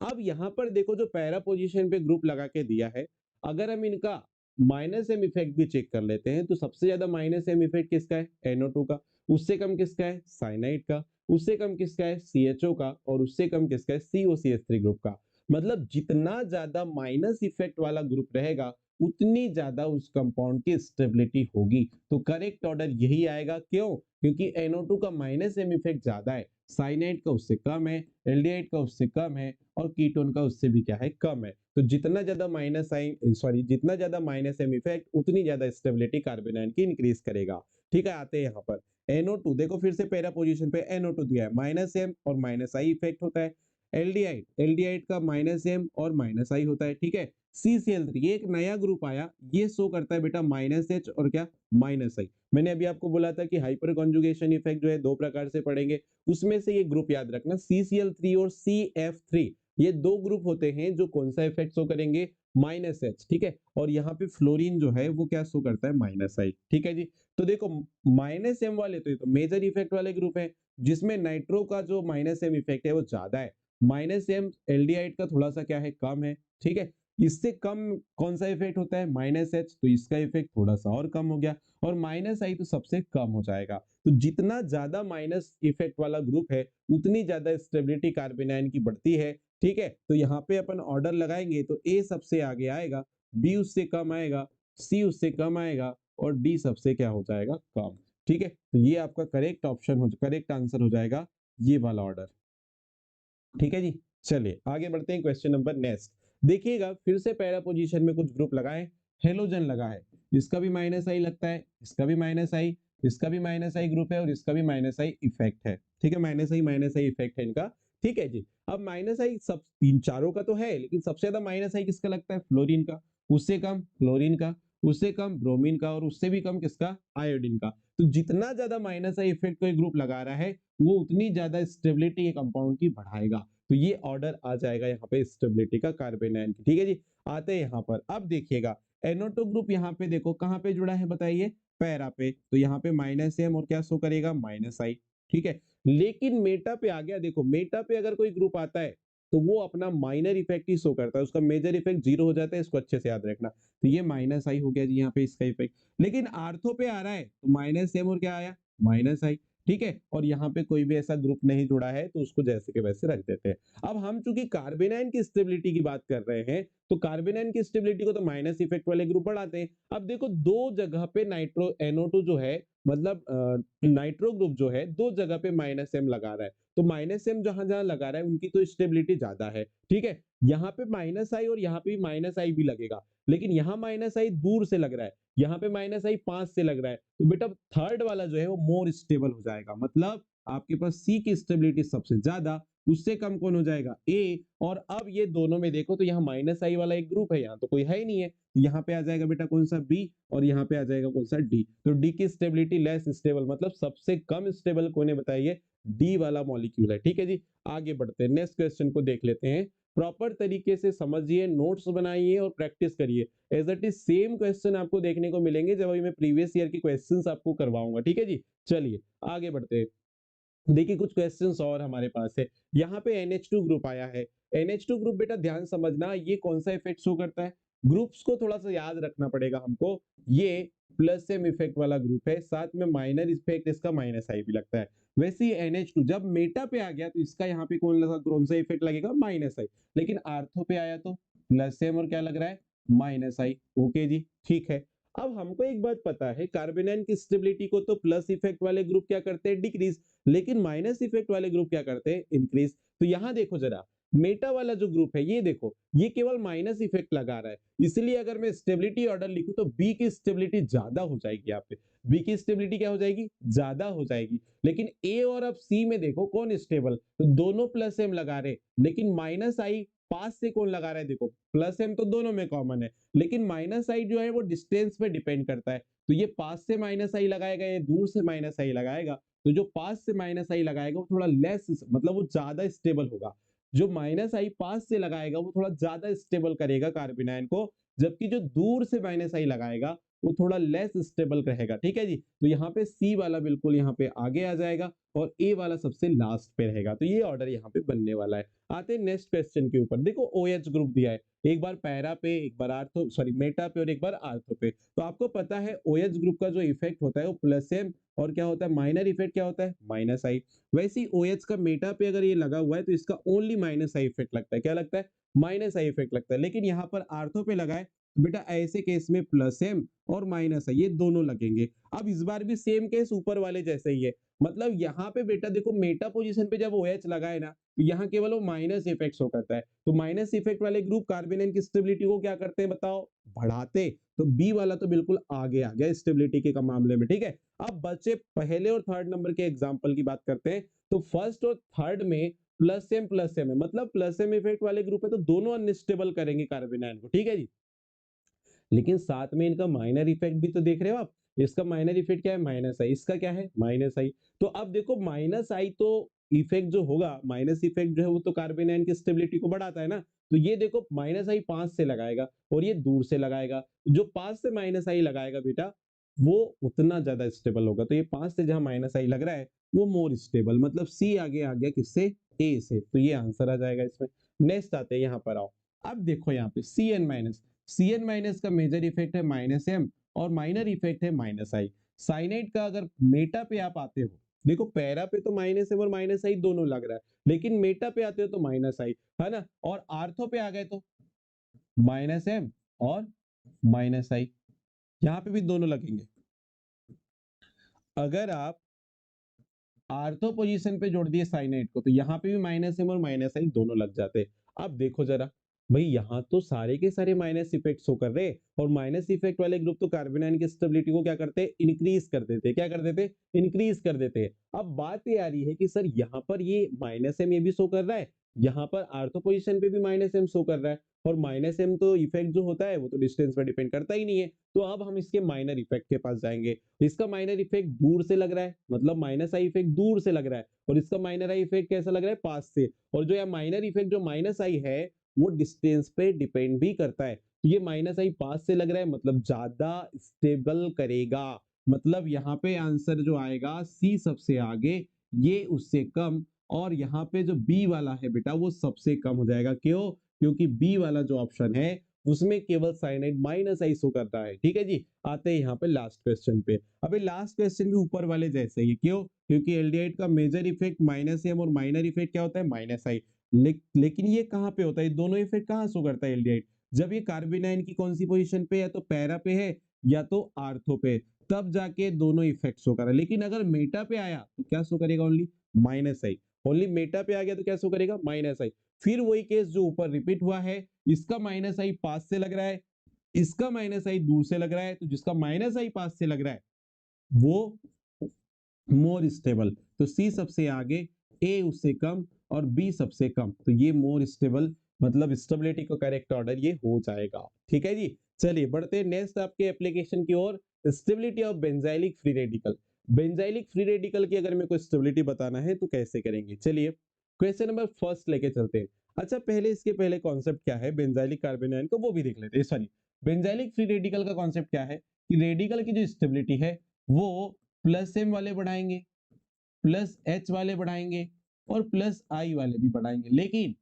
अब यहां पर देखो जो पैरा पोजीशन पे ग्रुप लगा के दिया है, अगर हम इनका माइनस एम इफेक्ट भी चेक कर लेते हैं तो सबसे ज्यादा माइनस एम इफेक्ट किसका है, NO2 का। उससे कम किसका है साइनाइड का, उससे कम किसका है CHO का, और उससे कम किसका है COCH3 ग्रुप का। मतलब जितना ज्यादा माइनस इफेक्ट वाला ग्रुप रहेगा उतनी ज्यादा उस कंपाउंड की स्टेबिलिटी होगी। तो करेक्ट ऑर्डर यही आएगा। क्यों? क्योंकि NO2 का माइनस एम इफेक्ट ज्यादा है, साइनाइड का उससे कम है, एल्डिहाइड का उससे कम है, और कीटोन का उससे भी क्या है कम है। तो जितना ज्यादा जितना ज्यादा माइनस एम इफेक्ट उतनी ज्यादा स्टेबिलिटी कार्बन आयन की इंक्रीज करेगा। ठीक है, आते हैं यहाँ पर NO2 देखो, फिर से पैरा पोजीशन पे NO2 दिया है, माइनस एम और माइनस आई इफेक्ट होता है। एल्डिहाइड का माइनस एम और माइनस आई होता है। ठीक है, CCl3 ये एक नया ग्रुप आया, ये शो करता है बेटा माइनस एच और क्या माइनस आई। मैंने अभी आपको बोला था कि हाइपर कॉन्जुगेशन इफेक्ट जो है दो प्रकार से पढ़ेंगे, उसमें से ये ग्रुप याद रखना CCl3 और CF3, ये दो ग्रुप होते हैं जो कौन सा इफेक्ट शो करेंगे माइनस एच। ठीक है, और यहाँ पे फ्लोरीन जो है वो क्या शो करता है माइनस आई। ठीक है जी, तो देखो माइनस एम वाले तो ये तो मेजर इफेक्ट वाले ग्रुप है, जिसमें नाइट्रो का जो माइनस एम इफेक्ट है वो ज्यादा है, माइनस एम एल्डिहाइड का थोड़ा सा क्या है कम है। ठीक है, इससे कम कौन सा इफेक्ट होता है माइनस एच, तो इसका इफेक्ट थोड़ा सा और कम हो गया, और माइनस आई तो सबसे कम हो जाएगा। तो जितना ज्यादा माइनस इफेक्ट वाला ग्रुप है उतनी ज्यादा स्टेबिलिटी कार्बन आयन की बढ़ती है। ठीक है, तो यहाँ पे अपन ऑर्डर लगाएंगे तो ए सबसे आगे आएगा, बी उससे कम आएगा, सी उससे कम आएगा, और डी सबसे क्या हो जाएगा कम। ठीक है, तो ये आपका करेक्ट आंसर हो जाएगा ये वाला ऑर्डर। ठीक है जी, चलिए आगे बढ़ते हैं क्वेश्चन नंबर नेक्स्ट। देखिएगा फिर से पैरा पोजीशन में कुछ ग्रुप लगाए, हेलोजन लगा है, इसका भी माइनस आई लगता है, इसका भी माइनस आई, इसका भी माइनस आई ग्रुप है, और इसका भी माइनस आई इफेक्ट है। ठीक है, माइनस आई इफेक्ट है इनका। ठीक है जी, अब माइनस आई सब तीन चारों का तो है, लेकिन सबसे ज्यादा माइनस आई किसका लगता है फ्लोरीन का, उससे कम क्लोरीन का, उससे कम ब्रोमीन का, और उससे भी कम किसका आयोडीन का। तो जितना ज्यादा माइनस आई इफेक्ट कोई ग्रुप लगा रहा है वो उतनी ज्यादा स्टेबिलिटी कंपाउंड की बढ़ाएगा। तो ये ऑर्डर आ जाएगा यहाँ पे स्टेबिलिटी का कार्बन आयन की। ठीक है जी, आते हैं यहाँ पर, अब देखिएगा NO2 ग्रुप यहाँ पे देखो कहाँ पे जुड़ा है बताइए, पैरा पे, तो यहाँ पे माइनस एम और क्या शो करेगा माइनस आई। ठीक है, लेकिन मेटा पे आ गया, देखो मेटा पे अगर कोई ग्रुप आता है तो वो अपना माइनर इफेक्ट ही शो करता है, उसका मेजर इफेक्ट जीरो हो जाता है, इसको अच्छे से याद रखना। तो ये माइनस आई हो गया जी यहाँ पे इसका इफेक्ट, लेकिन आर्थो पे आ रहा है तो माइनस एम और क्या आया माइनस आई। ठीक है, और यहाँ पे कोई भी ऐसा ग्रुप नहीं जुड़ा है तो उसको जैसे के वैसे रख देते हैं। अब हम चूंकि कार्बेनाइन की स्टेबिलिटी की बात कर रहे हैं तो कार्बेनाइन की स्टेबिलिटी को तो माइनस इफेक्ट वाले ग्रुप बढ़ाते हैं। अब देखो दो जगह पे नाइट्रो NO2 जो है, मतलब नाइट्रो ग्रुप जो है दो जगह पे माइनस एम लगा रहा है, तो माइनस एम जहां जहां लगा रहा है उनकी तो स्टेबिलिटी ज्यादा है। ठीक है, यहाँ पे माइनस आई और यहाँ पे माइनस आई भी लगेगा, लेकिन यहाँ माइनस आई दूर से लग रहा है, यहाँ पे माइनस आई 5 से लग रहा है, तो बेटा थर्ड वाला जो है वो मोर स्टेबल हो जाएगा। मतलब आपके पास सी की स्टेबिलिटी सबसे ज्यादा, उससे कम कौन हो जाएगा ए। और अब ये दोनों में देखो तो यहाँ माइनस आई वाला एक ग्रुप है, यहाँ तो कोई है ही नहीं है, यहाँ पे आ जाएगा बेटा कौन सा बी, और यहाँ पे आ जाएगा कौन सा डी। तो डी की स्टेबिलिटी लेस स्टेबल, मतलब सबसे कम स्टेबल कौन है बताइए, डी वाला मॉलिक्यूल है। ठीक है जी, आगे बढ़ते हैं, नेक्स्ट क्वेश्चन को देख लेते हैं। प्रॉपर तरीके से समझिए, नोट्स बनाइए और प्रैक्टिस करिए। As it is same question आपको देखने को मिलेंगे जब अभी मैं प्रीवियस ईयर की क्वेश्चंस आपको करवाऊंगा। ठीक है जी, चलिए आगे बढ़ते हैं। देखिए कुछ क्वेश्चंस और हमारे पास है, यहाँ पे NH2 ग्रुप आया है। NH2 ग्रुप बेटा ध्यान समझना, ये कौन सा इफेक्ट शो करता है, ग्रुप्स को थोड़ा सा याद रखना पड़ेगा हमको। ये प्लस एम इफेक्ट वाला ग्रुप है, साथ में माइनर इफेक्ट इसका माइनस आई भी लगता है। वैसे ही NH2 जब मेटा पे आ गया तो इसका यहाँ पे कौन सा इफेक्ट लगेगा माइनस आई, लेकिन आर्थो पे आया तो प्लस एम और क्या लग रहा है माइनस आई। ओके जी, ठीक है। अब हमको एक बात पता है, कार्बेनाइन की स्टेबिलिटी को तो प्लस इफेक्ट वाले ग्रुप क्या करते हैं डिक्रीज, लेकिन माइनस इफेक्ट वाले ग्रुप क्या करते हैं इंक्रीज। तो यहां देखो जरा, मेटा वाला जो ग्रुप है ये देखो, ये केवल माइनस इफेक्ट लगा रहा है, इसलिए अगर मैं स्टेबिलिटी ऑर्डर लिखूं तो बी की स्टेबिलिटी ज्यादा हो जाएगी। यहाँ पे बी की स्टेबिलिटी क्या हो जाएगी ज्यादा हो जाएगी, लेकिन ए और अब सी में देखो कौन स्टेबल, तो दोनों प्लस एम लगा रहे, लेकिन माइनस आई पास से कौन लगा रहा है, देखो प्लस एम तो दोनों में कॉमन है, लेकिन माइनस आई जो है वो डिस्टेंस पे डिपेंड करता है। तो ये पास से माइनस आई लगाएगा, ये दूर से माइनस आई लगाएगा, तो जो पास से माइनस आई लगाएगा वो थोड़ा लेस, मतलब वो ज्यादा स्टेबल होगा। जो माइनस आई पास से लगाएगा वो थोड़ा ज्यादा स्टेबल करेगा कार्बन आयन को, जबकि जो दूर से माइनस आई लगाएगा वो थोड़ा लेस स्टेबल रहेगा। ठीक है जी, तो यहाँ पे सी वाला बिल्कुल यहाँ पे आगे आ जाएगा और ए वाला सबसे लास्ट पे रहेगा। तो ये ऑर्डर यहाँ पे बनने वाला है। आते हैं नेक्स्ट क्वेश्चन के ऊपर। देखो OH ग्रुप दिया है, एक बार पैरा पे, एक बार आर्थो सॉरी मेटा पे और एक बार आर्थो पे। तो आपको पता है OH ग्रुप का जो इफेक्ट होता है वो प्लस एम और क्या होता है माइनर इफेक्ट क्या होता है माइनस आई। वैसे ही OH का मेटा पे अगर ये लगा हुआ है तो इसका ओनली माइनस आई इफेक्ट लगता है। क्या लगता है? माइनस आई इफेक्ट लगता है। लेकिन यहाँ पर आर्थो पे लगा है बेटा, ऐसे केस में प्लस एम और माइनस आई ये दोनों लगेंगे। अब इस बार भी सेम केस ऊपर वाले जैसे ही है, मतलब यहाँ पे बेटा देखो मेटा पोजीशन पे जब OH लगा है ना तो यहाँ केवल वो माइनस इफेक्ट शो करता है। तो माइनस इफेक्ट वाले ग्रुप कार्बोनाइन की स्टेबिलिटी को क्या करते हैं बताओ? बढ़ाते। तो बी वाला तो बिल्कुल आगे आ गया स्टेबिलिटी के मामले में। ठीक है, अब बचे पहले और थर्ड नंबर के एग्जाम्पल की बात करते हैं। तो फर्स्ट और थर्ड में प्लस एम है, मतलब प्लस एम इफेक्ट वाले ग्रुप है तो दोनों अनस्टेबल करेंगे कार्बोनाइन को। ठीक है जी, लेकिन साथ में इनका माइनर इफेक्ट भी तो देख रहे हो आप। इसका माइनर इफेक्ट क्या है? माइनस आई। इसका क्या है? माइनस आई। तो अब देखो माइनस आई तो इफेक्ट जो होगा, माइनस इफेक्ट जो है वो तो कार्बोनाइन की स्टेबिलिटी को बढ़ाता है ना। तो ये देखो माइनस आई 5 से लगाएगा और ये दूर से लगाएगा। जो 5 से माइनस आई लगाएगा बेटा वो उतना ज्यादा स्टेबल होगा। तो ये 5 से जहां माइनस आई लग रहा है वो मोर स्टेबल, मतलब सी आगे आ गया किससे? ए से। तो ये आंसर आ जाएगा इसमें। नेक्स्ट आते हैं, यहाँ पर आओ। अब देखो यहाँ पे C N minus, C N minus का मेजर इफेक्ट है माइनस एम और माइनर इफेक्ट है माइनस आई। साइनाइड का अगर मेटा पे आप आते हो, देखो पैरा पे तो माइनस एम और माइनस आई दोनों लग रहा है, लेकिन मेटा पे आते हो तो माइनस आई है ना, और आर्थो पे आ गए तो माइनस एम और माइनस आई, यहाँ पे भी दोनों लगेंगे। अगर आप आर्थो पोजीशन पे जोड़ दिए साइनाइड को तो यहाँ पे भी माइनस एम और माइनस आई दोनों लग जाते। अब देखो जरा भाई, यहाँ तो सारे के सारे माइनस इफेक्ट शो कर रहे हैं और माइनस इफेक्ट वाले ग्रुप तो कार्बोनाइन की स्टेबिलिटी को क्या करते हैं? इंक्रीज कर देते। क्या कर देते? इंक्रीज कर देते। अब बात ये आ रही है कि सर यहाँ पर ये माइनस एम ये भी शो कर रहा है, यहाँ पर आर्थो पोजीशन पे भी माइनस एम शो कर रहा है, और माइनस एम तो इफेक्ट जो होता है वो तो डिस्टेंस पर डिपेंड करता ही नहीं है। तो अब हम इसके माइनर इफेक्ट के पास जाएंगे। इसका माइनर इफेक्ट दूर से लग रहा है, मतलब माइनस आई इफेक्ट दूर से लग रहा है, और इसका माइनर आई इफेक्ट कैसा लग रहा है? पास से। और जो यह माइनर इफेक्ट जो माइनस आई है वो डिस्टेंस पे डिपेंड भी करता है। तो ये माइनस आई पास से लग रहा है मतलब ज्यादा स्टेबल करेगा, मतलब यहाँ पे आंसर जो आएगा सी सबसे आगे, ये उससे कम, और यहाँ पे जो बी वाला है बेटा वो सबसे कम हो जाएगा। क्यों? क्योंकि बी वाला जो ऑप्शन है उसमें केवल साइनाइड माइनस आई शो करता है। ठीक है जी, आते हैं यहाँ पे लास्ट क्वेश्चन पे। अभी लास्ट क्वेश्चन भी ऊपर वाले जैसे ही, क्यों? क्योंकि एल्डिहाइड का मेजर इफेक्ट माइनस एम और माइनर इफेक्ट क्या होता है? माइनस आई। लेकिन ये कहाँ पे होता है? दोनों इफेक्ट कहाँ शो करता है एल्डिहाइड? जब ये कार्बोनाइन की कौन सी पोजीशन पे, या तो पैरा पे है या तो आर्थो पे, तब जाके दोनों इफेक्ट शो कर रहा है। लेकिन अगर मेटा पे आया तो क्या शो करेगा? ओनली माइनस आई। ओनली मेटा पे आ गया तो क्या शो करेगा? माइनस आई। फिर वही केस जो ऊपर रिपीट हुआ है, इसका माइनस आई पास से लग रहा है, इसका माइनस आई दूर से लग रहा है, तो जिसका माइनस आई पास से लग रहा है वो मोर स्टेबल। तो सी सबसे आगे, ए उससे कम और बी सबसे कम, तो ये मोर स्टेबल, मतलब स्टेबिलिटी का करेक्ट ऑर्डर ये हो जाएगा। ठीक है जी, चलिए बढ़ते हैं नेक्स्ट आपके एप्लीकेशन की ओर। Stability of benzylic free radical. Benzylic free radical की अगर मेरे को स्टेबिलिटी बताना है तो कैसे करेंगे? चलिए क्वेश्चन नंबर फर्स्ट लेके चलते हैं। अच्छा पहले इसके पहले कॉन्सेप्ट क्या है बेंजाइलिक कार्बोनाइन को वो भी देख लेते हैं। सॉरी, बेंजाइलिक फ्री रेडिकल का कॉन्सेप्ट क्या है कि रेडिकल की जो स्टेबिलिटी है वो प्लस एम वाले बढ़ाएंगे, प्लस एच वाले बढ़ाएंगे और प्लस आई वाले भी बढ़ाएंगे, लेकिन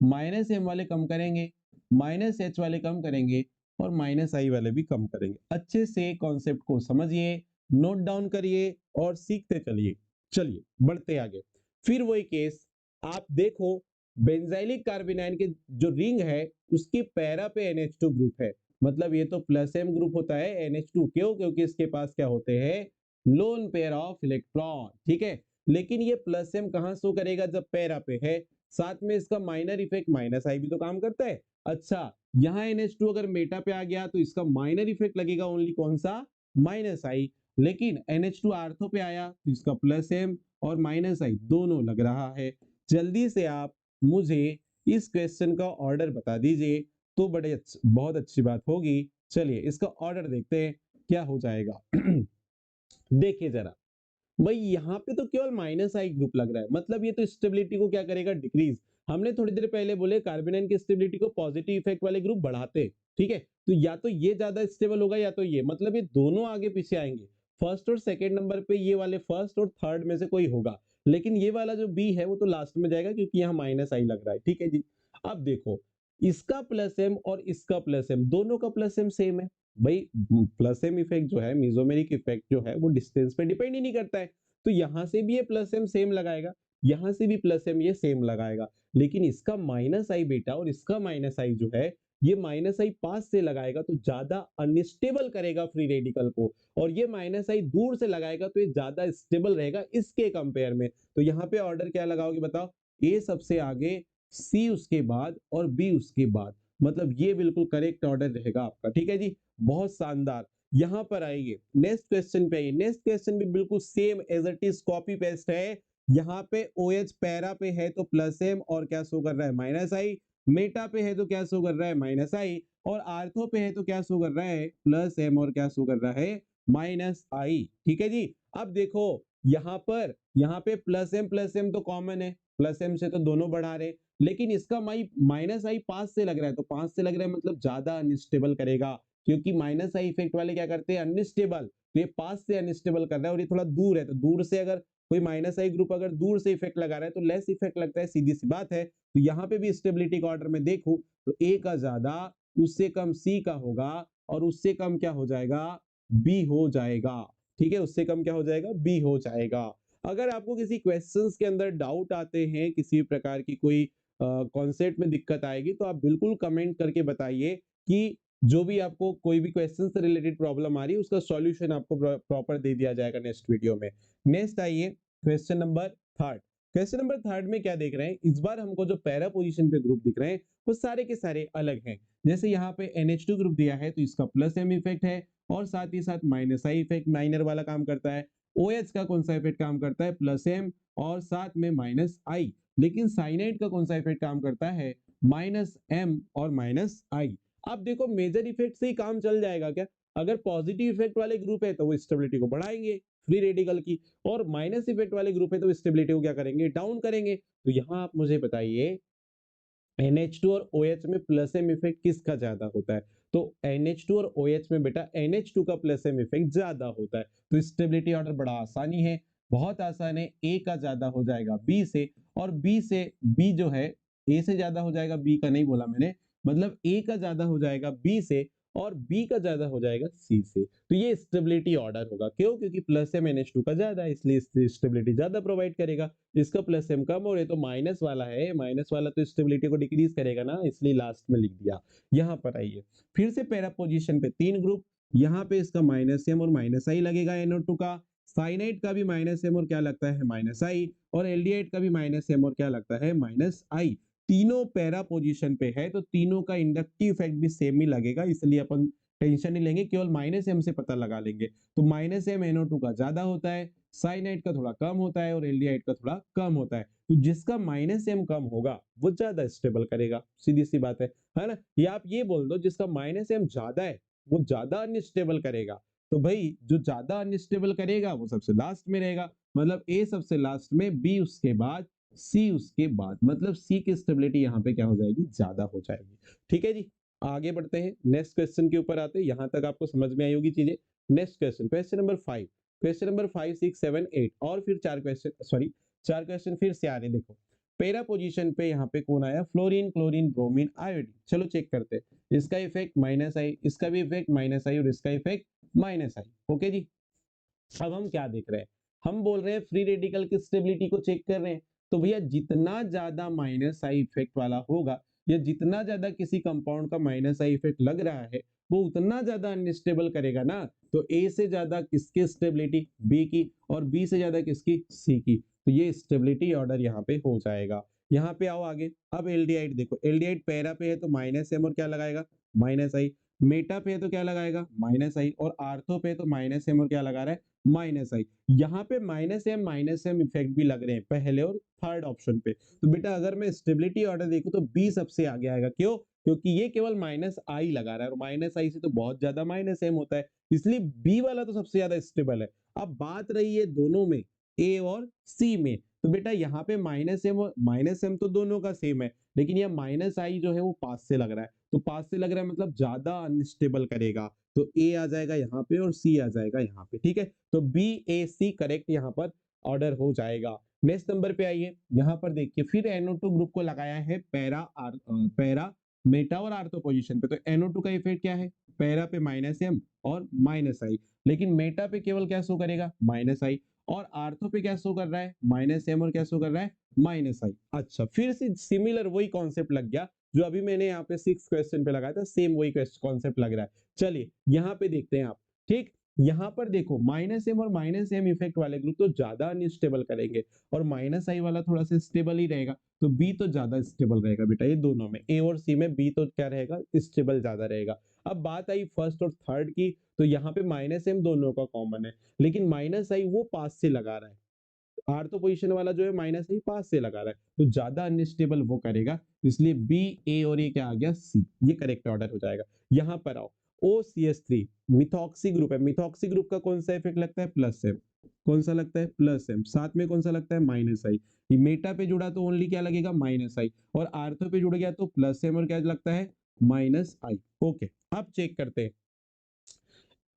माइनस एम वाले कम करेंगे, माइनस एच वाले कम करेंगे और माइनस आई वाले भी कम करेंगे। अच्छे से कॉन्सेप्ट को समझिए, नोट डाउन करिए और सीखते चलिए। चलिए बढ़ते आगे। फिर वही केस आप देखो, बेंजाइलिक कार्बोनाइन के जो रिंग है उसके पैरा पे NH2 ग्रुप है, मतलब ये तो प्लस एम ग्रुप होता है NH2। क्यों? क्योंकि इसके पास क्या होते हैं? Lone pair of electron. ठीक है, लेकिन ये प्लस एम कहां शो करेगा? जब पैरा पे है, साथ में इसका माइनर इफेक्ट माइनस आई भी तो काम करता है। अच्छा, यहाँ NH2 अगर मेटा पे आ गया तो इसका माइनर इफेक्ट लगेगा ओनली कौन सा? माइनस आई। लेकिन NH2 आर्थो पे आया तो इसका प्लस एम और माइनस आई दोनों लग रहा है। जल्दी से आप मुझे इस क्वेश्चन का ऑर्डर बता दीजिए तो बहुत अच्छी बात होगी। चलिए इसका ऑर्डर देखते हैं क्या हो जाएगा। देखिए जरा भाई, यहाँ पे तो केवल माइनस आई ग्रुप लग रहा है, मतलब ये तो स्टेबिलिटी को क्या करेगा? डिक्रीज। हमने थोड़ी देर पहले बोले कार्बोनाइन की स्टेबिलिटी को पॉजिटिव इफेक्ट वाले ग्रुप बढ़ाते। ठीक है, तो या तो ये ज्यादा स्टेबल होगा या तो ये, मतलब ये दोनों आगे पीछे आएंगे। फर्स्ट और सेकंड नंबर पे ये वाले फर्स्ट और थर्ड में से कोई होगा। लेकिन ये वाला जो बी है वो तो लास्ट में जाएगा क्योंकि यहाँ माइनस आई लग रहा है, ठीक है जी। अब देखो, इसका प्लस एम और इसका प्लस एम, दोनों का प्लस एम सेम है। भाई प्लस एम इफेक्ट जो है, मेसोमेरिक इफेक्ट जो है, वो डिस्टेंस पे डिपेंड ही नहीं करता है। तो यहां से भी ये प्लस एम सेम लगाएगा, यहां से भी प्लस एम ये सेम लगाएगा। लेकिन इसका माइनस आई बेटा और इसका माइनस आई जो है, ये माइनस आई पास से लगाएगा तो ज्यादा अनस्टेबल करेगा फ्री रेडिकल को, और ये माइनस आई दूर से लगाएगा तो ये ज्यादा स्टेबल रहेगा इसके कंपेयर में। तो यहाँ पे ऑर्डर क्या लगाओगे बताओ? ए सबसे आगे, सी उसके बाद और बी उसके बाद, मतलब ये बिल्कुल करेक्ट ऑर्डर रहेगा आपका, ठीक है जी। बहुत शानदार। यहां पर आइए नेक्स्ट क्वेश्चन पे आइए। नेक्स्ट क्वेश्चन भी बिल्कुल same as it is copy paste है। यहाँ पे ओ एच पैरा पे है तो प्लस एम और क्या शो कर रहा है, माइनस आई। मेटा पे है तो क्या शो कर रहा है, माइनस आई। और आर्थो पे है तो क्या शो कर रहा है, प्लस एम और क्या शो कर रहा है, माइनस आई। ठीक है जी। अब देखो यहाँ पे प्लस एम तो कॉमन है, प्लस एम से तो दोनों बढ़ा रहे, लेकिन इसका माइनस आई पास से लग रहा है, तो पास से लग रहा है मतलब ज्यादा अनस्टेबल करेगा, क्योंकि माइनस आई इफेक्ट वाले क्या करते हैं, अनस्टेबल। तो ये पास से अनस्टेबल कर रहा है और ये थोड़ा दूर है, तो दूर से अगर कोई माइनस आई ग्रुप अगर दूर से इफेक्ट लगा रहा है तो लेस इफेक्ट लगता है, सीधी सी बात है। तो यहाँ पे भी स्टेबिलिटी का ऑर्डर में देखूं तो ए का ज्यादा, उससे कम सी का होगा, और उससे कम क्या हो जाएगा, बी हो जाएगा। ठीक है, उससे कम क्या हो जाएगा, बी हो जाएगा। अगर आपको किसी क्वेश्चंस के अंदर डाउट आते हैं, किसी भी प्रकार की कोई कॉन्सेप्ट में दिक्कत आएगी, तो आप बिल्कुल कमेंट करके बताइए कि जो भी आपको कोई भी क्वेश्चन से रिलेटेड प्रॉब्लम आ रही है उसका सॉल्यूशन आपको प्रॉपर दे दिया जाएगा नेक्स्ट वीडियो में। नेक्स्ट आइए question number third. Question number third में क्या देख रहे हैं, इस बार हमको जो पैरा पोजीशन पे ग्रुप दिख रहे हैं वो सारे के सारे अलग हैं। जैसे यहाँ पे NH2 ग्रुप दिया है तो इसका प्लस एम इफेक्ट है और साथ ही साथ माइनस आई इफेक्ट माइनर वाला काम करता है। OH का कौन सा इफेक्ट काम करता है, प्लस एम और साथ में माइनस आई। लेकिन साइनाइड का कौन सा इफेक्ट काम करता है, माइनस एम और माइनस आई। अब देखो मेजर इफेक्ट से ही काम चल जाएगा क्या? अगर पॉजिटिव इफेक्ट वाले ग्रुप है तो वो स्टेबिलिटी को बढ़ाएंगे फ्री रेडिकल की, और माइनस इफेक्ट वाले ग्रुप है तो स्टेबिलिटी को क्या करेंगे, डाउन करेंगे। तो यहाँ आप मुझे बताइए NH2 और OH में प्लस एम इफेक्ट किसका ज्यादा होता है? तो NH2 और OH में बेटा NH2 का प्लस एम इफेक्ट ज्यादा होता है। तो स्टेबिलिटी ऑर्डर बड़ा आसानी है, बहुत आसान है। ए का ज्यादा हो जाएगा बी से, और बी से बी जो है, ए से ज्यादा हो जाएगा, बी का नहीं बोला मैंने, मतलब ए का ज्यादा हो जाएगा बी से, और बी का ज्यादा हो जाएगा सी से। तो ये स्टेबिलिटी ऑर्डर होगा, क्यों? क्योंकि प्लस एम NH2 का ज्यादा है, इसलिए स्टेबिलिटी ज्यादा प्रोवाइड करेगा। इसका प्लस एम कम हो रहे तो माइनस वाला है, माइनस वाला तो स्टेबिलिटी को डिक्रीज करेगा ना, इसलिए लास्ट में लिख दिया। यहाँ पर आइए फिर से पैरा पोजीशन पे तीन ग्रुप, यहाँ पे इसका माइनस एम और माइनस आई लगेगा NO2 का। साइनाइड का भी माइनस एम और क्या लगता है, माइनस आई। और एल्डिहाइड का भी माइनस एम और क्या लगता है, माइनस आई। तीनों पैरा पोजीशन पे है तो तीनों का इंडक्टिव इफेक्ट भी सेम ही लगेगा, इसलिए अपन टेंशन नहीं लेंगे, केवल माइनस एम से पता लगा लेंगे। तो माइनस एम NO2 का ज्यादा होता है, साइनाइड का थोड़ा कम होता है, और एल्डिहाइड का थोड़ा कम होता है। तो जिसका माइनस एम कम होगा वो ज्यादा स्टेबल करेगा, सीधी सी बात है ना। या आप ये बोल दो जिसका माइनस एम ज्यादा है वो ज्यादा अनस्टेबल करेगा। तो भाई जो ज्यादा अनस्टेबल करेगा वो सबसे लास्ट में रहेगा, मतलब ए सबसे लास्ट में, बी उसके बाद, सी उसके बाद, मतलब सी की स्टेबिलिटी यहाँ पे क्या हो जाएगी, ज्यादा हो जाएगी। ठीक है जी, आगे बढ़ते हैं नेक्स्ट क्वेश्चन के ऊपर आते हैं। यहां तक आपको समझ में आई होगी चीजें। Next question, question number 5। Question number 5, 6, 7, 8 और फिर चार क्वेश्चन फिर से आ रहे। देखो पैरा पोजीशन पे यहाँ पे कौन आया, फ्लोरीन, क्लोरीन, ब्रोमीन, आयोडीन। चलो चेक करते हैं। इसका इफेक्ट माइनस आई, इसका भी इफेक्ट माइनस आई, और इसका इफेक्ट माइनस आई। ओके जी। अब हम क्या देख रहे हैं, हम बोल रहे हैं फ्री रेडिकल की स्टेबिलिटी को चेक कर रहे हैं। तो भैया जितना ज्यादा माइनस आई इफेक्ट वाला होगा, या जितना ज्यादा किसी कंपाउंड का माइनस आई इफेक्ट लग रहा है, वो उतना ज्यादा अनस्टेबल करेगा ना। तो ए से ज्यादा किसकी स्टेबिलिटी, बी की, और बी से ज्यादा किसकी, सी की। तो ये स्टेबिलिटी ऑर्डर यहाँ पे हो जाएगा। यहाँ पे आओ आगे। अब एल्डिहाइड देखो, एल्डिहाइड पैरा पे है तो माइनस एम और क्या लगाएगा, माइनस आई। मेटा पे है तो क्या लगाएगा, माइनस आई। और आर्थो पे तो माइनस एम और क्या लगा रहा है, माइनस आई। यहाँ पे माइनस एम इफेक्ट भी लग रहे हैं पहले और थर्ड ऑप्शन पे। तो बेटा अगर मैं स्टेबिलिटी ऑर्डर देखूं तो बी सबसे आगे आएगा, क्यों? क्योंकि ये केवल माइनस आई लगा रहा है, और माइनस आई से तो बहुत ज्यादा माइनस एम होता है, इसलिए बी वाला तो सबसे ज्यादा स्टेबल है। अब बात रही है दोनों में, ए और सी में, तो बेटा यहाँ पे माइनस एम तो दोनों का सेम है, लेकिन यह माइनस आई जो है वो पास से लग रहा है। तो पास से लग रहा है मतलब ज्यादा अनस्टेबल करेगा। तो ए आ जाएगा यहाँ पे और सी आ जाएगा यहाँ पे। ठीक है, तो बी ए सी करेक्ट यहाँ पर ऑर्डर हो जाएगा। नेक्स्ट नंबर पे आइए, यहाँ पर देखिए फिर NO2 ग्रुप को लगाया है पैरा मेटा और आर्थो पोजीशन पे। तो NO2 का इफेक्ट क्या है, पैरा पे -M और -I, लेकिन मेटा पे केवल क्या शो करेगा, -I, और आर्थो पे क्या शो कर रहा है, -M और क्या शो कर रहा है, -I। अच्छा, फिर से सिमिलर वही कॉन्सेप्ट लग गया जो अभी मैंने यहाँ पे 6 क्वेश्चन पे लगाया था, सेम वही कॉन्सेप्ट लग रहा है। चलिए यहाँ पे देखते हैं आप, ठीक। यहाँ पर देखो -M और -M इफेक्ट वाले ग्रुप तो ज्यादा अनस्टेबल करेंगे और -I वाला थोड़ा सा स्टेबल ही रहेगा। तो बी तो ज्यादा स्टेबल रहेगा बेटा, ये दोनों में ए और सी में बी तो क्या रहेगा, स्टेबल ज्यादा रहेगा। अब बात आई फर्स्ट और थर्ड की, तो यहाँ पे -M दोनों का कॉमन है, लेकिन -I वो पास से लगा रहा है, आर्थो पोजीशन वाला जो है -I पास से लगा रहा है, तो ज्यादा अनस्टेबल वो करेगा, इसलिए बी, ए और ये क्या आ गया, सी, ये करेक्ट ऑर्डर हो जाएगा। यहाँ पर आओ, OCH3 मिथॉक्सी ग्रुप है, मिथॉक्सी ग्रुप का कौन सा इफेक्ट लगता है, +M, कौन सा लगता है, +M, साथ में कौन सा लगता है, -I। ये मेटा पे जुड़ा तो ओनली क्या लगेगा, -I, और आर्थो पे जुड़ गया तो +M और क्या लगता है, -I। ओके, अब चेक करते हैं,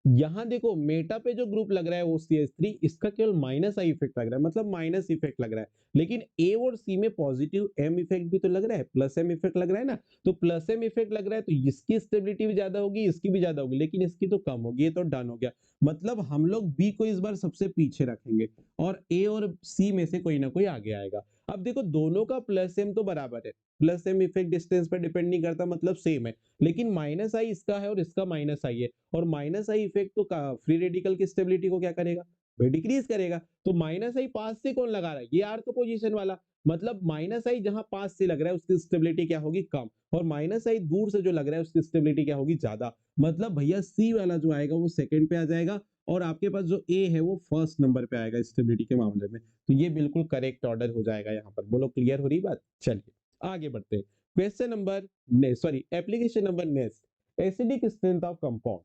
यहां देखो मेटा पे जो ग्रुप लग रहा है OCH3, इसका केवल -I इफेक्ट लग रहा है, मतलब माइनस इफेक्ट लग रहा है, लेकिन ए और सी में पॉजिटिव M इफेक्ट भी तो लग रहा है, +M इफेक्ट लग रहा है ना। तो +M इफेक्ट लग रहा है तो इसकी स्टेबिलिटी भी ज्यादा होगी, इसकी भी ज्यादा होगी, लेकिन इसकी तो कम होगी, ये तो डन हो गया। मतलब हम लोग बी को इस बार सबसे पीछे रखेंगे और ए और सी में से कोई ना कोई आगे आएगा। अब देखो दोनों का +M तो बराबर है, +M इफेक्ट डिस्टेंस पर डिपेंड नहीं करता, मतलब सेम है, लेकिन -I इसका है और इसका -I है, और -I इफेक्ट तो फ्री रेडिकल की स्टेबिलिटी को क्या करेगा, भाई डिक्रीज करेगा। तो -I पास से कौन लगा रहा है, ये आर्थो पोजीशन वाला, मतलब -I जहां पास से लग रहा है उसकी स्टेबिलिटी क्या होगी, कम, और -I दूर से जो लग रहा है उसकी स्टेबिलिटी क्या होगी, ज्यादा। मतलब भैया सी वाला जो आएगा वो सेकंड पे आ जाएगा और आपके पास जो ए है वो फर्स्ट नंबर पे आएगा स्टेबिलिटी के मामले में। तो ये बिल्कुल करेक्ट ऑर्डर हो जाएगा यहाँ पर। बोलो क्लियर हो रही बात। चलिए आगे बढ़ते हैं। Question number sorry application number next, acidic strength of compound,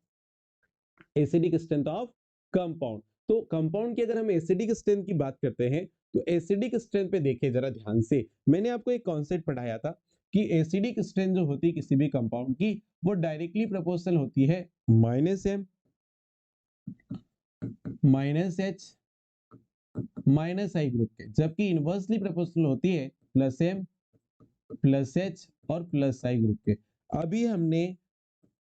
acidic strength of compound. तो कंपाउंड की अगर हम एसिडिक स्ट्रेंथ की बात करते हैं तो एसिडिक स्ट्रेंथ पे देखिए जरा ध्यान से, मैंने आपको एक कॉन्सेप्ट पढ़ाया था कि एसिडिक स्ट्रेंथ जो होती है किसी भी कंपाउंड की वो डायरेक्टली प्रोपोर्शनल होती है -M -H -I ग्रुप के, जबकि इनवर्सली प्रोपोर्शनल होती है +M +H और +I ग्रुप के। अभी हमने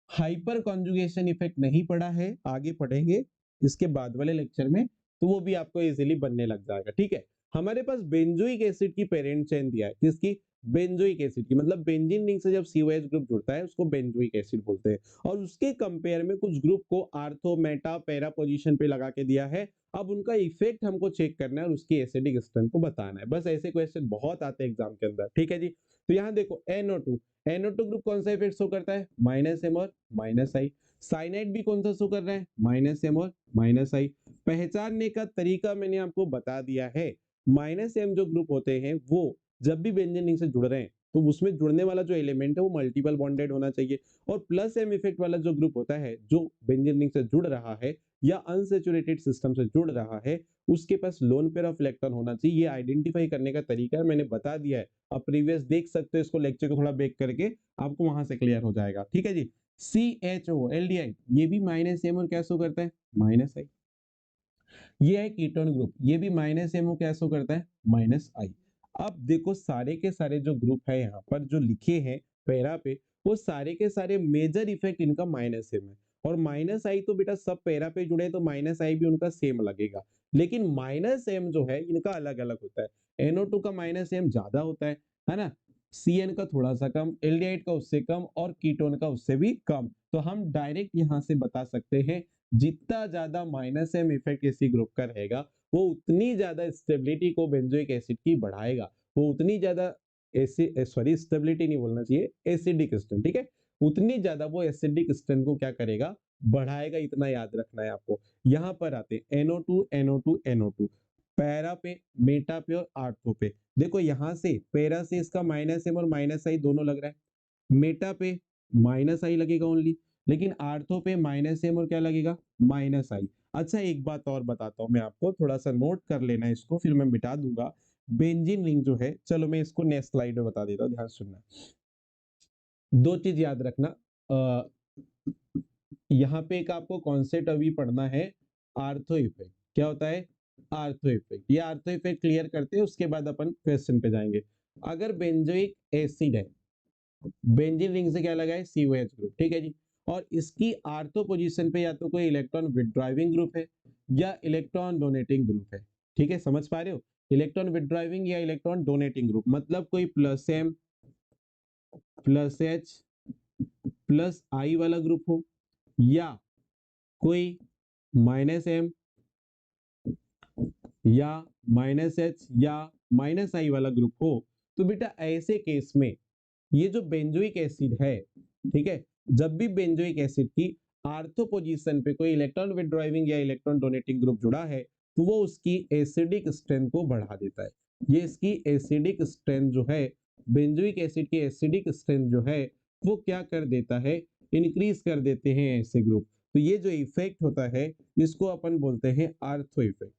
हाइपर कॉन्जुगेशन इफेक्ट नहीं पढ़ा है, आगे पढ़ेंगे इसके बाद वाले लेक्चर में, तो वो भी आपको इजीली बनने लग जाएगा, ठीक है। हमारे पास बेंजोइक एसिड की पेरेंट चेन दिया है, किसकी, बेंजोइक एसिड की, मतलब बेंजीन रिंग से जब COH ग्रुप जुड़ता है उसको बेंजोइक एसिड बोलते हैं, और उसके कंपेयर में कुछ ग्रुप को आर्थो मेटा पैरा पोजीशन पे लगा के दिया है। अब उनका इफेक्ट हमको चेक करना है और उसकी एसिडिक स्ट्रेंथ को बताना है, बस ऐसे क्वेश्चन बहुत आते हैं एग्जाम के अंदर, ठीक है जी। तो यहाँ देखो NO2 ग्रुप कौन सा इफेक्ट शो करता है, -M और -I। साइनाइड भी कौन सा शो कर रहा है, -M और -I। पहचानने का तरीका मैंने आपको बता दिया है, -M जो ग्रुप होते हैं वो जब भी बेंजीन रिंग से जुड़ रहे हैं तो उसमें जुड़ने वाला जो एलिमेंट है वो मल्टीपल बॉन्डेड होना चाहिए, और +M इफेक्ट वाला जो ग्रुप होता है जो बेंजीन रिंग से जुड़ रहा है या अनसैचुरेटेड सिस्टम से जुड़ रहा है उसके पास लोन पेयर ऑफ इलेक्ट्रॉन होना चाहिए। ये आइडेंटिफाई करने का तरीका है, मैंने बता दिया है, आप प्रीवियस देख सकते हो इसको, लेक्चर को थोड़ा बैक करके आपको वहां से क्लियर हो जाएगा, ठीक है जी। CHO LDI ये भी -M और क्या शो करता है, -I। ये है कीटोन ग्रुप, ये भी -M और क्या शो करता है, -I। अब देखो सारे के सारे जो ग्रुप है यहाँ पर जो लिखे हैं पैरा पे, वो सारे के सारे मेजर इफेक्ट इनका -M है, और -I तो बेटा सब पैरा पे जुड़े तो -I भी उनका सेम लगेगा, लेकिन -M जो है इनका अलग अलग होता है। NO2 का -M ज्यादा होता है ना, CN का थोड़ा सा कम, एल्डिहाइड का उससे कम, और कीटोन का उससे भी कम। तो हम डायरेक्ट यहाँ से बता सकते हैं जितना ज्यादा -M इफेक्ट किसी ग्रुप का रहेगा वो उतनी ज्यादा स्टेबिलिटी को बेंजोइक एसिड की बढ़ाएगा, वो उतनी ज्यादा सॉरी स्टेबिलिटी नहीं बोलना चाहिए, एसिडिक स्ट्रेंथ, ठीक है, उतनी ज्यादा वो एसिडिक स्ट्रेंथ को क्या करेगा, बढ़ाएगा, इतना याद रखना है आपको। यहाँ पर आते NO2 NO2 NO2, पैरा पे मेटा पे और आर्थो पे। देखो यहाँ से पैरा से इसका -M और -I दोनों लग रहा है, मेटा पे -I लगेगा ओनली, लेकिन आर्थो पे -M और क्या लगेगा, -I। अच्छा एक बात और बताता हूं मैं आपको, थोड़ा सा नोट कर लेना इसको, फिर मैं मिटा दूंगा। बेंजीन रिंग जो है, चलो मैं इसको नेक्स्ट स्लाइड में बता देता हूँ, ध्यान सुनना। दो चीज याद रखना, यहाँ पे एक आपको कॉन्सेप्ट अभी पढ़ना है, आर्थो इफेक्ट क्या होता है, आर्थो इफेक्ट। ये आर्थो इफेक्ट क्लियर करते हैं, उसके बाद अपन क्वेश्चन पे जाएंगे। अगर बेंजोइक एसिड है, बेंजीन रिंग से क्या लगा है, COH ग्रुप, ठीक है जी, और इसकी आर्थो पोजीशन पे या तो कोई इलेक्ट्रॉन विथड्राइविंग ग्रुप है या इलेक्ट्रॉन डोनेटिंग ग्रुप है। ठीक है, समझ पा रहे हो, इलेक्ट्रॉन विथड्राइविंग या इलेक्ट्रॉन डोनेटिंग ग्रुप, मतलब कोई plus M plus H plus I वाला ग्रुप हो, या कोई माइनस एम या माइनस एच या माइनस आई वाला ग्रुप हो। तो बेटा ऐसे केस में ये जो बेंजोइक एसिड है, ठीक है, जब भी बेंजोइक एसिड की आर्थो पोजीशन पे कोई इलेक्ट्रॉन विथड्राइविंग या इलेक्ट्रॉन डोनेटिंग ग्रुप जुड़ा है, तो वो उसकी एसिडिक स्ट्रेंथ को बढ़ा देता है। ये इसकी एसिडिक स्ट्रेंथ जो है, बेंजोइक एसिड की एसिडिक स्ट्रेंथ जो है, वो क्या कर देता है, इंक्रीज कर देते हैं ऐसे ग्रुप। तो ये जो इफेक्ट होता है, इसको अपन बोलते हैं ortho effect.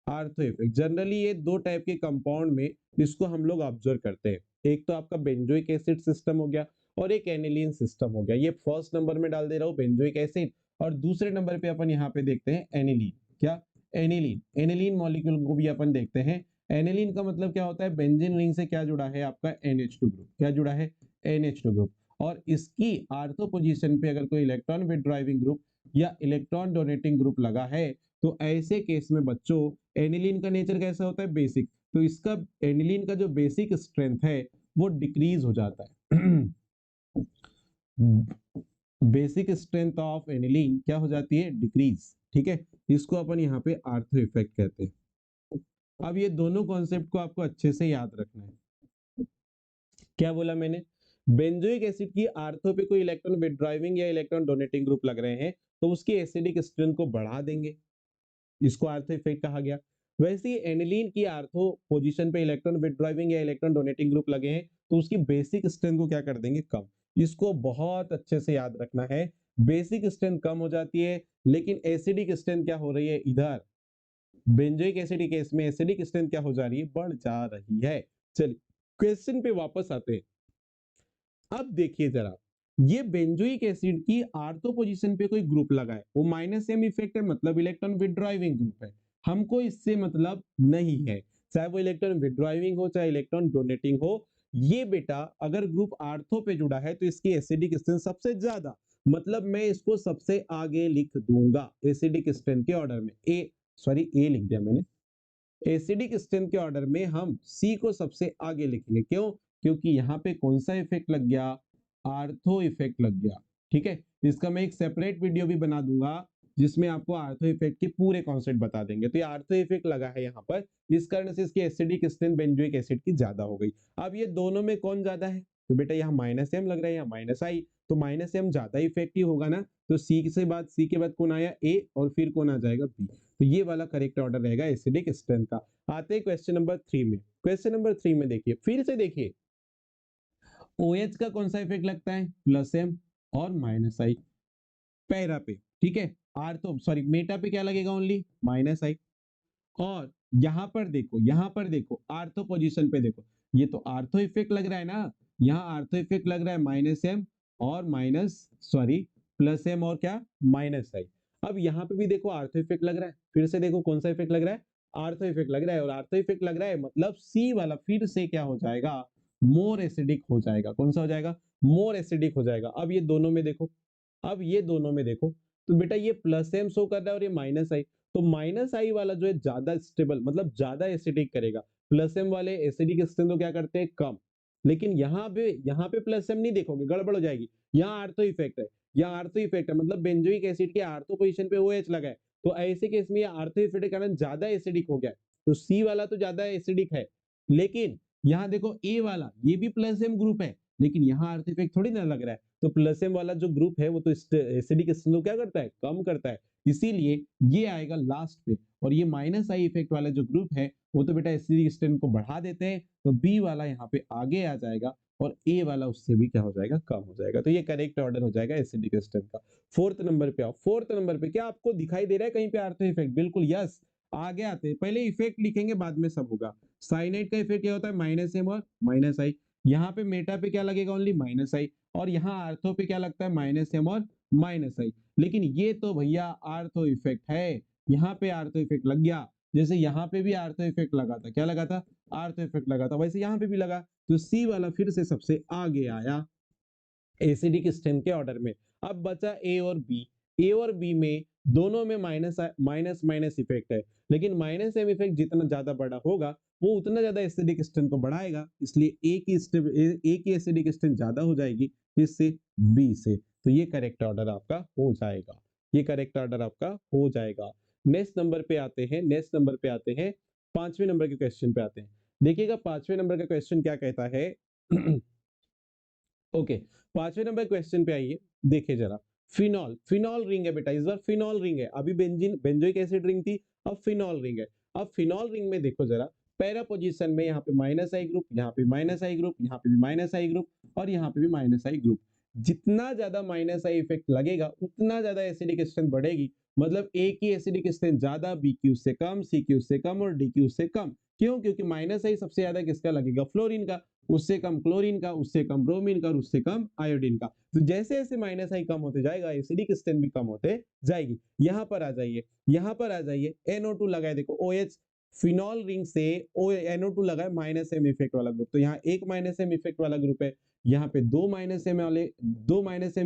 Ortho effect generally ये दो टाइप के कंपाउंड में इसको हम लोग ऑब्जर्व करते हैं। एक तो आपका बेंजोइक एसिड सिस्टम हो गया और एक एनिलीन सिस्टम हो गया। ये फर्स्ट नंबर में डाल दे रहा हूँ बेंजोइक एसिड, और दूसरे नंबर पे अपन यहाँ पे देखते हैं एनिलीन। क्या, एनिलीन, एनिलीन मॉलिक्यूल को भी अपन देखते हैं। एनिलीन का मतलब क्या होता है, बेंजीन रिंग से क्या जुड़ा है आपका NH2 ग्रुप, क्या जुड़ा है, NH2 ग्रुप, और इसकी आर्थो पोजीशन पे अगर कोई इलेक्ट्रॉन विथड्राइविंग ग्रुप या इलेक्ट्रॉन डोनेटिंग ग्रुप लगा है, तो ऐसे केस में बच्चों एनिलीन का नेचर कैसा होता है, बेसिक। तो इसका एनिलीन का जो बेसिक स्ट्रेंथ है वो डिक्रीज हो जाता है। बेसिक स्ट्रेंथ ऑफ एनिलीन क्या हो जाती है, डिक्रीज। ठीक है, इसको अपन यहाँ पे आर्थो इफेक्ट कहते हैं। अब ये दोनों कॉन्सेप्ट को आपको अच्छे से याद रखना है। क्या बोला मैंने, बेंजोइक एसिड की आर्थो पे कोई इलेक्ट्रॉन विथड्राइविंग या इलेक्ट्रॉन डोनेटिंग ग्रुप लग रहे हैं, तो उसकी एसिडिक स्ट्रेंथ को बढ़ा देंगे, इसको आर्थो इफेक्ट कहा गया। वैसे ही एनिलीन की आर्थो पोजीशन पे इलेक्ट्रॉन विथड्राइविंग या इलेक्ट्रॉन डोनेटिंग ग्रुप लगे हैं, तो उसकी बेसिक स्ट्रेंथ को क्या कर देंगे, कम। इसको बहुत अच्छे से याद रखना है, बेसिक स्ट्रेंथ कम हो जाती है, लेकिन एसिडिक स्ट्रेंथ क्या हो रही है, इधर बेंजोइक एसिड के केस में एसिडिक स्ट्रेंथ क्या हो जा रही है, बढ़ जा रही है। चलिए क्वेश्चन पे वापस आते हैं। अब देखिए जरा, ये बेंजोइक एसिड की आर्थो पोजीशन पे कोई ग्रुप लगा है, वो माइनस एम इफेक्ट है, मतलब इलेक्ट्रॉन विथड्राइविंग ग्रुप है। हमको इससे मतलब नहीं है, चाहे वो इलेक्ट्रॉन विथड्राइविंग हो चाहे इलेक्ट्रॉन डोनेटिंग हो। ये बेटा अगर ग्रुप आर्थो पे जुड़ा है तो इसकी एसिडिक स्ट्रेंथ सबसे ज्यादा, मतलब मैं इसको सबसे आगे लिख दूंगा एसिडिक स्ट्रेंथ के ऑर्डर में। ए लिख दिया मैंने, एसिडिक स्ट्रेंथ के ऑर्डर में हम सी को सबसे आगे लिखेंगे। क्यों, क्योंकि यहाँ पे कौन सा इफेक्ट लग गया, आर्थो इफेक्ट लग गया। ठीक है, इसका मैं एक सेपरेट वीडियो भी बना दूंगा जिसमें आपको आर्थो इफेक्ट के पूरे कॉन्सेप्ट बता देंगे। तो ये आर्थो इफेक्ट लगा है यहाँ पर, इस कारण से इसकी एसिडिक स्ट्रेंथ बेंजोइक एसिड की ज्यादा हो गई। अब ये दोनों में कौन ज्यादा है, तो बेटा यहाँ माइनस एम लग रहा है, यहाँ माइनस आई, तो माइनस एम ज्यादा इफेक्टिव होगा ना। तो सी के बाद कौन आया, ए, और फिर कौन आ जाएगा, बी। तो ये वाला करेक्ट ऑर्डर रहेगा एसिडिक स्ट्रेंथ का। आते हैं क्वेश्चन नंबर 3 में। क्वेश्चन नंबर 3 में देखिए, फिर से देखिए, OH का कौन सा इफेक्ट लगता है, प्लस एम और माइनस आई पैरा पे। ठीक है, आर तो सॉरी मेटा पे क्या लगेगा, ओनली माइनस आई। और यहां पर देखो आर्थो पोजीशन पे देखो, ये तो आर्थो इफेक्ट लग रहा है ना, यहाँ आर्थो इफेक्ट लग रहा है माइनस एम और प्लस एम और क्या, माइनस आई। अब यहाँ पे भी देखो आर्थो इफेक्ट लग रहा है, फिर से देखो कौन सा इफेक्ट लग रहा है, आर्थो इफेक्ट लग रहा है, और आर्थो इफेक्ट लग रहा है मतलब सी वाला फिर से क्या हो जाएगा, मोर एसिडिक हो जाएगा। कौन सा हो जाएगा, मोर एसिडिक हो जाएगा। अब ये दोनों में देखो, अब ये दोनों में देखो, तो बेटा ये प्लस एम शो कर रहा है और ये माइनस आई, तो माइनस आई वाला जो है ज्यादा स्टेबल, मतलब ज्यादा एसिडिक करेगा। प्लस एम वाले एसिडिक स्ट्रेंथ को क्या करते हैं, कम। लेकिन यहाँ पे प्लस एम नहीं देखोगे, गड़बड़ हो जाएगी। यहाँ आर्थो इफेक्ट है, यहाँ आर्थो इफेक्ट है, मतलब बेंजोइक एसिड के आर्थो पोजीशन पे OH लगा है, तो ऐसे केस में ये आर्थो इफेक्ट के कारण ज्यादा एसिडिक हो गया है। तो सी वाला तो ज्यादा एसिडिक है, लेकिन यहाँ देखो ए वाला ये भी प्लस एम ग्रुप है, लेकिन यहाँ आर्थो इफेक्ट थोड़ी ना लग रहा है। तो प्लस एम वाला जो ग्रुप है वो तो एसिडिक स्ट्रेंथ को क्या करता है, कम करता है, इसीलिए ये आएगा लास्ट पे। और ये माइनस आई इफेक्ट वाला जो ग्रुप है वो तो बेटा एसिडिक स्ट्रेंथ को बढ़ा देते हैं, तो बी वाला यहाँ पे आगे आ जाएगा और ए वाला उससे भी क्या हो जाएगा, कम हो जाएगा। तो ये करेक्ट ऑर्डर हो जाएगा एसिडिक स्ट्रेंथ का। फोर्थ नंबर पे आओ, फोर्थ नंबर पे क्या आपको दिखाई दे रहा है कहीं पे आर्थो इफेक्ट, बिल्कुल यस। आगे आते हैं, पहले इफेक्ट लिखेंगे बाद में सब होगा। साइनाइड का इफेक्ट क्या होता है, माइनस एम और माइनस आई। यहाँ पे मेटा पे क्या लगेगा, ओनली माइनस आई, और यहाँ आर्थो पे क्या लगता है, माइनस एम और माइनस आई। लेकिन ये तो भैया आर्थो इफेक्ट है, यहाँ पे आर्थो इफेक्ट लग गया, जैसे यहाँ पे भी आर्थो इफेक्ट लगा था, क्या लगा था, आर्थो इफेक्ट लगा था, वैसे यहाँ पे भी लगा, तो सी वाला फिर से सबसे आगे आया एसिडिक स्ट्रेंथ के ऑर्डर में। अब बचा ए और बी, ए और बी में दोनों में माइनस माइनस माइनस इफेक्ट है, लेकिन माइनस एम इफेक्ट जितना ज्यादा बड़ा होगा वो उतना ज्यादा एसिडिक स्ट्रेंथ को बढ़ाएगा, इसलिए ए की एसिडिक स्ट्रेंथ ज्यादा हो जाएगी किससे, बी से। तो ये करेक्ट ऑर्डर आपका हो जाएगा, ये करेक्ट ऑर्डर आपका हो जाएगा। नेक्स्ट नंबर पे आते हैं, नेक्स्ट नंबर पे आते हैं, पांचवें नंबर के क्वेश्चन पे आते हैं। देखिएगा पांचवें नंबर का क्वेश्चन क्या कहता है ओके, पांचवें नंबर क्वेश्चन पे आइए, देखिए जरा। फिनॉल, फिनॉल रिंग है बेटा, इस बार फिनॉल रिंग है, अभी बेंजीन बेंजोइक एसिड रिंग थी, अब फिनॉल रिंग है। अब फिनॉल रिंग में देखो जरा, पैरा पोजीशन में यहाँ पे माइनस आई ग्रुप, यहाँ पे माइनस आई ग्रुप, यहाँ पे भी माइनस आई ग्रुप, और यहाँ पे भी माइनस आई ग्रुप। जितना ज्यादा माइनस आई इफेक्ट लगेगा उतना ज्यादा एसिडिक स्ट्रेंथ बढ़ेगी, मतलब ए की एसिडिक स्ट्रेंथ ज्यादा, बी की उससे कम, सी की उससे कम और डी की उससे कम। क्यों? क्योंकि माइनस आई सबसे ज्यादा किसका लगेगा, फ्लोरीन का, उससे कम क्लोरीन का, उससे कम ब्रोमीन का और उससे कम आयोडीन का। तो जैसे जैसे माइनस आई कम होते जाएगा एसिडिक स्ट्रेंथ भी कम होते जाएगी। यहाँ पर आ जाइए, यहाँ पर आ जाइए, NO2 लगाए, देखो OH फिनॉल रिंग से NO2 लगा है माइनस एम इफेक्ट वाला ग्रुप, तो यहाँ एक माइनस एम इफेक्ट वाला ग्रुप है, यहाँ पे दो माइनस एम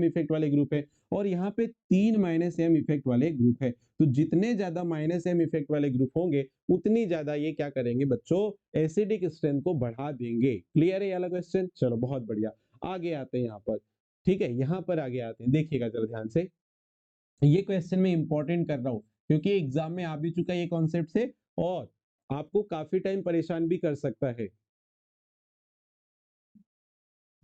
इफेक्ट वाले ग्रुप है, और यहाँ पे तीन माइनस एम इफेक्ट वाले ग्रुप है। तो जितने ज्यादा माइनस एम इफेक्ट वाले ग्रुप होंगे उतनी ज्यादा ये क्या करेंगे बच्चों, एसिडिक स्ट्रेंथ को बढ़ा देंगे। क्लियर है ये वाला क्वेश्चन? चलो बहुत बढ़िया, आगे आते हैं यहाँ पर। ठीक है, यहाँ पर आगे आते हैं, देखिएगा जरा ध्यान से, ये क्वेश्चन मैं इंपॉर्टेंट कर रहा हूँ क्योंकि एग्जाम में आ भी चुका है ये कॉन्सेप्ट से, और आपको काफी टाइम परेशान भी कर सकता है।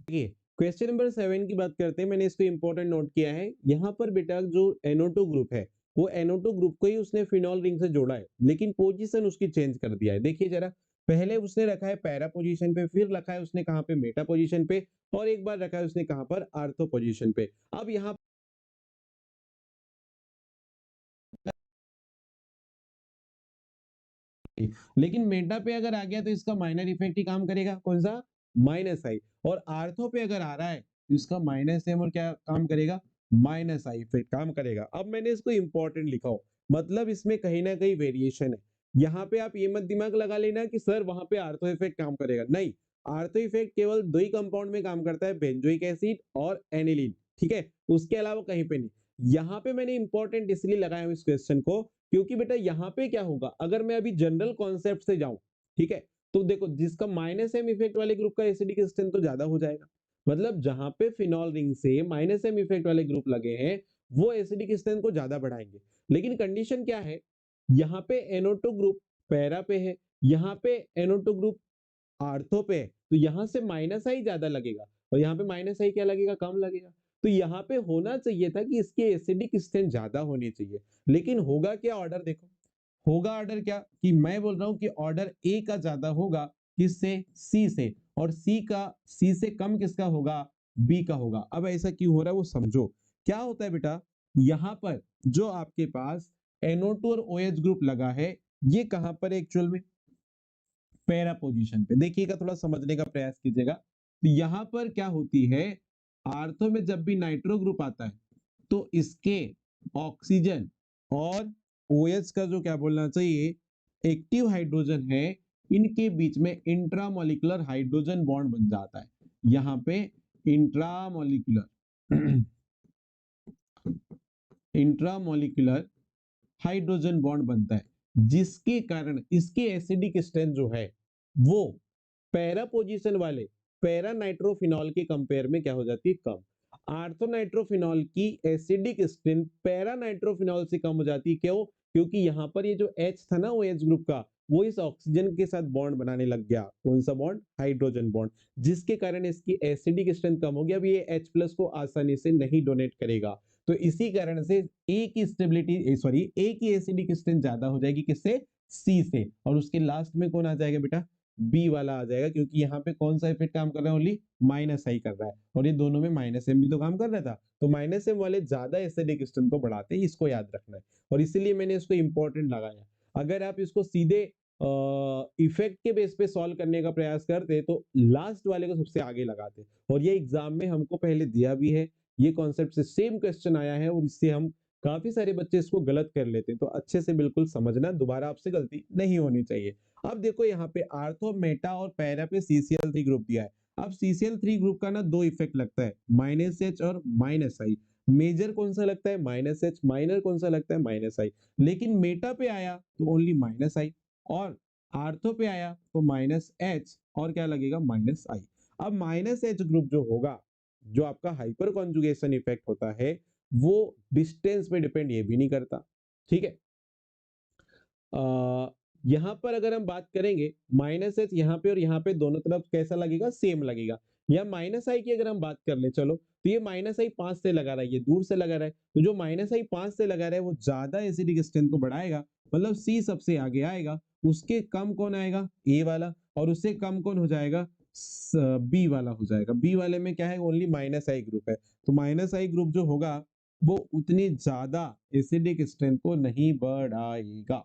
देखिए क्वेश्चन नंबर 7 की बात करते हैं, मैंने इसको इंपॉर्टेंट नोट किया है। यहाँ पर बेटा जो NO2 ग्रुप है वो NO2 ग्रुप को ही उसने फिनॉल रिंग से जोड़ा है, लेकिन पोजीशन उसकी चेंज कर दिया है। देखिए जरा, पहले उसने रखा है पैरा पोजीशन पे, फिर रखा है उसने कहाँ पे, मेटा पोजीशन पे, और एक बार रखा है उसने कहाँ पर, आर्थो पोजीशन पे। अब यहाँ लेकिन मेटा पे अगर आ गया तो इसका माइनर इफेक्ट ही काम करेगा, कौन सा, माइनस आई। और आर्थो पे अगर आ रहा है तो इसका माइनस एम और क्या काम करेगा, माइनस आई इफेक्ट काम करेगा। अब मैंने इसको इंपॉर्टेंट लिखा हो, मतलब इसमें कहीं ना कहीं वेरिएशन है। यहाँ पे आप ये मत दिमाग लगा लेना कि सर वहां पे आर्थो इफेक्ट काम करेगा, नहीं। आर्थो इफेक्ट केवल दो ही कंपाउंड में काम करता है, बेंजोइक एसिड और एनिलीन, ठीक है, उसके अलावा कहीं पे नहीं। यहाँ पे मैंने इंपॉर्टेंट इसलिए लगाया हूँ इस क्वेश्चन को, क्योंकि बेटा यहाँ पे क्या होगा, अगर मैं अभी जनरल कॉन्सेप्ट से जाऊं, ठीक है, तो देखो जिसका माइनस एम इफेक्ट वाले ग्रुप का एसिडिक स्ट्रेंथ तो ज्यादा हो जाएगा, मतलब जहां पे फिनॉल रिंग से माइनस एम इफेक्ट वाले ग्रुप लगे हैं वो एसिडिक स्ट्रेंथ को ज्यादा बढ़ाएंगे। लेकिन कंडीशन क्या है, यहाँ पे NO2 ग्रुप पैरा पे है, यहाँ पे NO2 ग्रुप आर्थो पे है, तो यहां से माइनस आई ज्यादा लगेगा, और यहाँ पे माइनस आई क्या लगेगा, कम लगेगा। तो यहाँ पे होना चाहिए था कि इसके एसिडिक स्ट्रेंथ ज्यादा होनी चाहिए, लेकिन होगा क्या ऑर्डर, देखो होगा ऑर्डर क्या, कि मैं बोल रहा हूं कि ऑर्डर ए का ज्यादा होगा किससे, सी से, और सी से कम किसका होगा, बी का होगा। अब ऐसा क्यों हो रहा है वो समझो। क्या होता है बेटा, यहां पर जो आपके पास NO2 और OH ग्रुप लगा है, ये कहां पर एक्चुअल में, पैरा पोजीशन पे। देखिएगा, थोड़ा समझने का प्रयास कीजिएगा। तो यहां पर क्या होती है, आर्थो में जब भी नाइट्रो ग्रुप आता है तो इसके ऑक्सीजन और OH का जो क्या बोलना चाहिए, एक्टिव हाइड्रोजन है, इनके बीच में इंट्रामोलिकुलर हाइड्रोजन बॉन्ड बन जाता है। यहाँ पे इंट्रामोलिकुलर इंट्रामोलिकुलर हाइड्रोजन बॉन्ड बनता है, जिसके कारण इसकी एसिडिक स्ट्रेंथ जो है वो पैरा पोजीशन वाले पैरा नाइट्रोफिनॉल के कंपेयर में क्या हो जाती है, कम। आर्थो नाइट्रोफिनॉल की एसिडिक स्ट्रेंथ पैरा नाइट्रोफिनॉल से कम हो जाती है, क्यों? क्योंकि यहाँ पर ये जो H था ना OH ग्रुप का, वो इस ऑक्सीजन के साथ बॉन्ड बनाने लग गया, कौन सा बॉन्ड, हाइड्रोजन बॉन्ड, जिसके कारण इसकी एसिडिक स्ट्रेंथ कम हो गया। अब ये H प्लस को आसानी से नहीं डोनेट करेगा, तो इसी कारण से ए की स्टेबिलिटी सॉरी ए की एसिडिक स्ट्रेंथ ज्यादा हो जाएगी, किससे, सी से, और उसके लास्ट में कौन आ जाएगा बेटा, बी वाला आ जाएगा, क्योंकि यहाँ पे कौन सा इफेक्ट काम कर रहा है, ओनली माइनस आई कर रहा है, और ये दोनों में माइनस एम भी तो काम कर रहा था, तो माइनस एम वाले ज्यादा एसिडिक स्ट्रेंथ को बढ़ाते हैं, इसको याद रखना है, और इसीलिए मैंने इसको इंपॉर्टेंट लगाया। अगर आप इसको सीधे इफेक्ट के बेस पे सॉल्व करने का प्रयास करते तो लास्ट वाले को सबसे आगे लगाते, और ये एग्जाम में हमको पहले दिया भी है, ये कॉन्सेप्ट से सेम क्वेश्चन आया है, और इससे हम काफी सारे बच्चे इसको गलत कर लेते हैं, तो अच्छे से बिल्कुल समझना, दोबारा आपसे गलती नहीं होनी चाहिए। अब देखो यहाँ पे आर्थो, मेटा और पैरा पे CCl3 ग्रुप दिया है। अब CCl3 ग्रुप का ना दो इफेक्ट लगता है, -H और -I। मेजर कौन सा लगता है? -H। माइनर कौन सा लगता है? -I। लेकिन मेटा पे आया तो ओनली -I, और आर्थो पे आया तो -H, और क्या लगेगा? -I। अब -H ग्रुप जो होगा, जो आपका हाइपर कॉन्जुगेशन इफेक्ट होता है, वो डिस्टेंस पे डिपेंड ये भी नहीं करता, ठीक है। यहाँ पर अगर हम बात करेंगे, -H यहाँ पे और यहाँ पे दोनों तरफ कैसा लगेगा? सेम लगेगा। या -I की अगर हम बात कर ले, चलो तो ये -I 5 से लगा रहा है, ये दूर से लगा रहा है, तो जो -I 5 से लगा रहा है वो ज्यादा एसिडिक स्ट्रेंथ को बढ़ाएगा, मतलब C सबसे आगे आएगा। उसके कम कौन आएगा? A वाला। और उससे कम कौन हो जाएगा? B वाला हो जाएगा। B वाले में क्या है? ओनली -I ग्रुप है। तो -I ग्रुप जो होगा वो उतनी ज्यादा एसिडिक स्ट्रेंथ को नहीं बढ़ाएगा,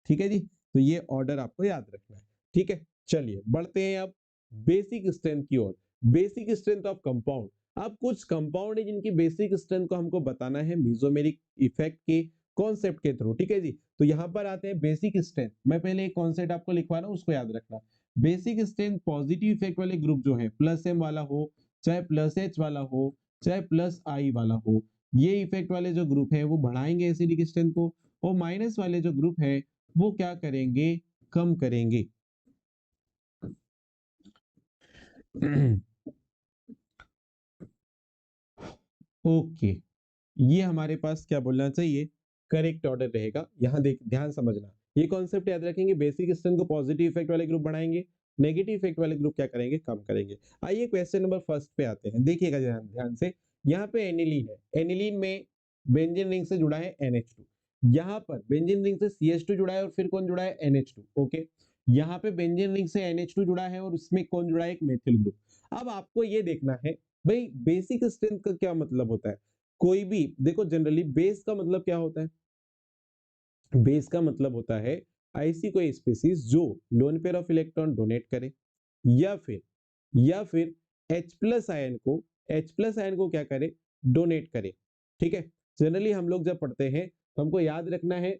ठीक है जी। तो ये ऑर्डर आपको याद रखना है, ठीक है। चलिए बढ़ते हैं अब बेसिक स्ट्रेंथ की ओर। Basic strength of compound. अब कुछ कंपाउंड है जिनकी बेसिक स्ट्रेंथ को हमको बताना है मेसोमेरिक इफेक्ट के कॉन्सेप्ट के थ्रू, ठीक है जी। तो यहाँ पर आते हैं बेसिक स्ट्रेंथ। मैं पहले एक कॉन्सेप्ट आपको लिखवा रहा हूँ, उसको याद रखना। बेसिक स्ट्रेंथ पॉजिटिव इफेक्ट वाले ग्रुप जो है, +M वाला हो, चाहे +H वाला हो, चाहे +I वाला हो, ये इफेक्ट वाले जो ग्रुप है वो बढ़ाएंगे एसिडिक स्ट्रेंथ को, और माइनस वाले जो ग्रुप है वो क्या करेंगे? कम करेंगे। ओके, ये हमारे पास क्या बोलना चाहिए? करेक्ट ऑर्डर रहेगा। यहाँ देख ध्यान समझना, ये कॉन्सेप्ट याद रखेंगे। बेसिक स्ट्रेंथ को पॉजिटिव इफेक्ट वाले ग्रुप बढ़ाएंगे, नेगेटिव इफेक्ट वाले ग्रुप क्या करेंगे? कम करेंगे। आइए क्वेश्चन नंबर फर्स्ट पे आते हैं, देखिएगा ध्यान ध्यान से। यहाँ पे एनिलीन है, एनिलीन में बेंजीन रिंग से जुड़ा है NH2, यहाँ पर बेंजीन रिंग से CH2 जुड़ा है, और फिर कौन जुड़ा है? NH2। ओके, यहाँ पे बेंजीन रिंग से NH2 जुड़ा है, और उसमें कौन जुड़ा है? एक मेथिल ग्रुप। अब आपको ये देखना है भाई बेसिक स्ट्रेंथ का क्या मतलब होता है। कोई भी देखो, जनरली बेस का मतलब क्या होता है? बेस का मतलब होता है ऐसी कोई स्पीसीज जो loan pair of electron donate करे, या फिर H+ आयन को क्या करे? डोनेट करे, ठीक है। जनरली हम लोग जब पढ़ते हैं तो हमको याद रखना है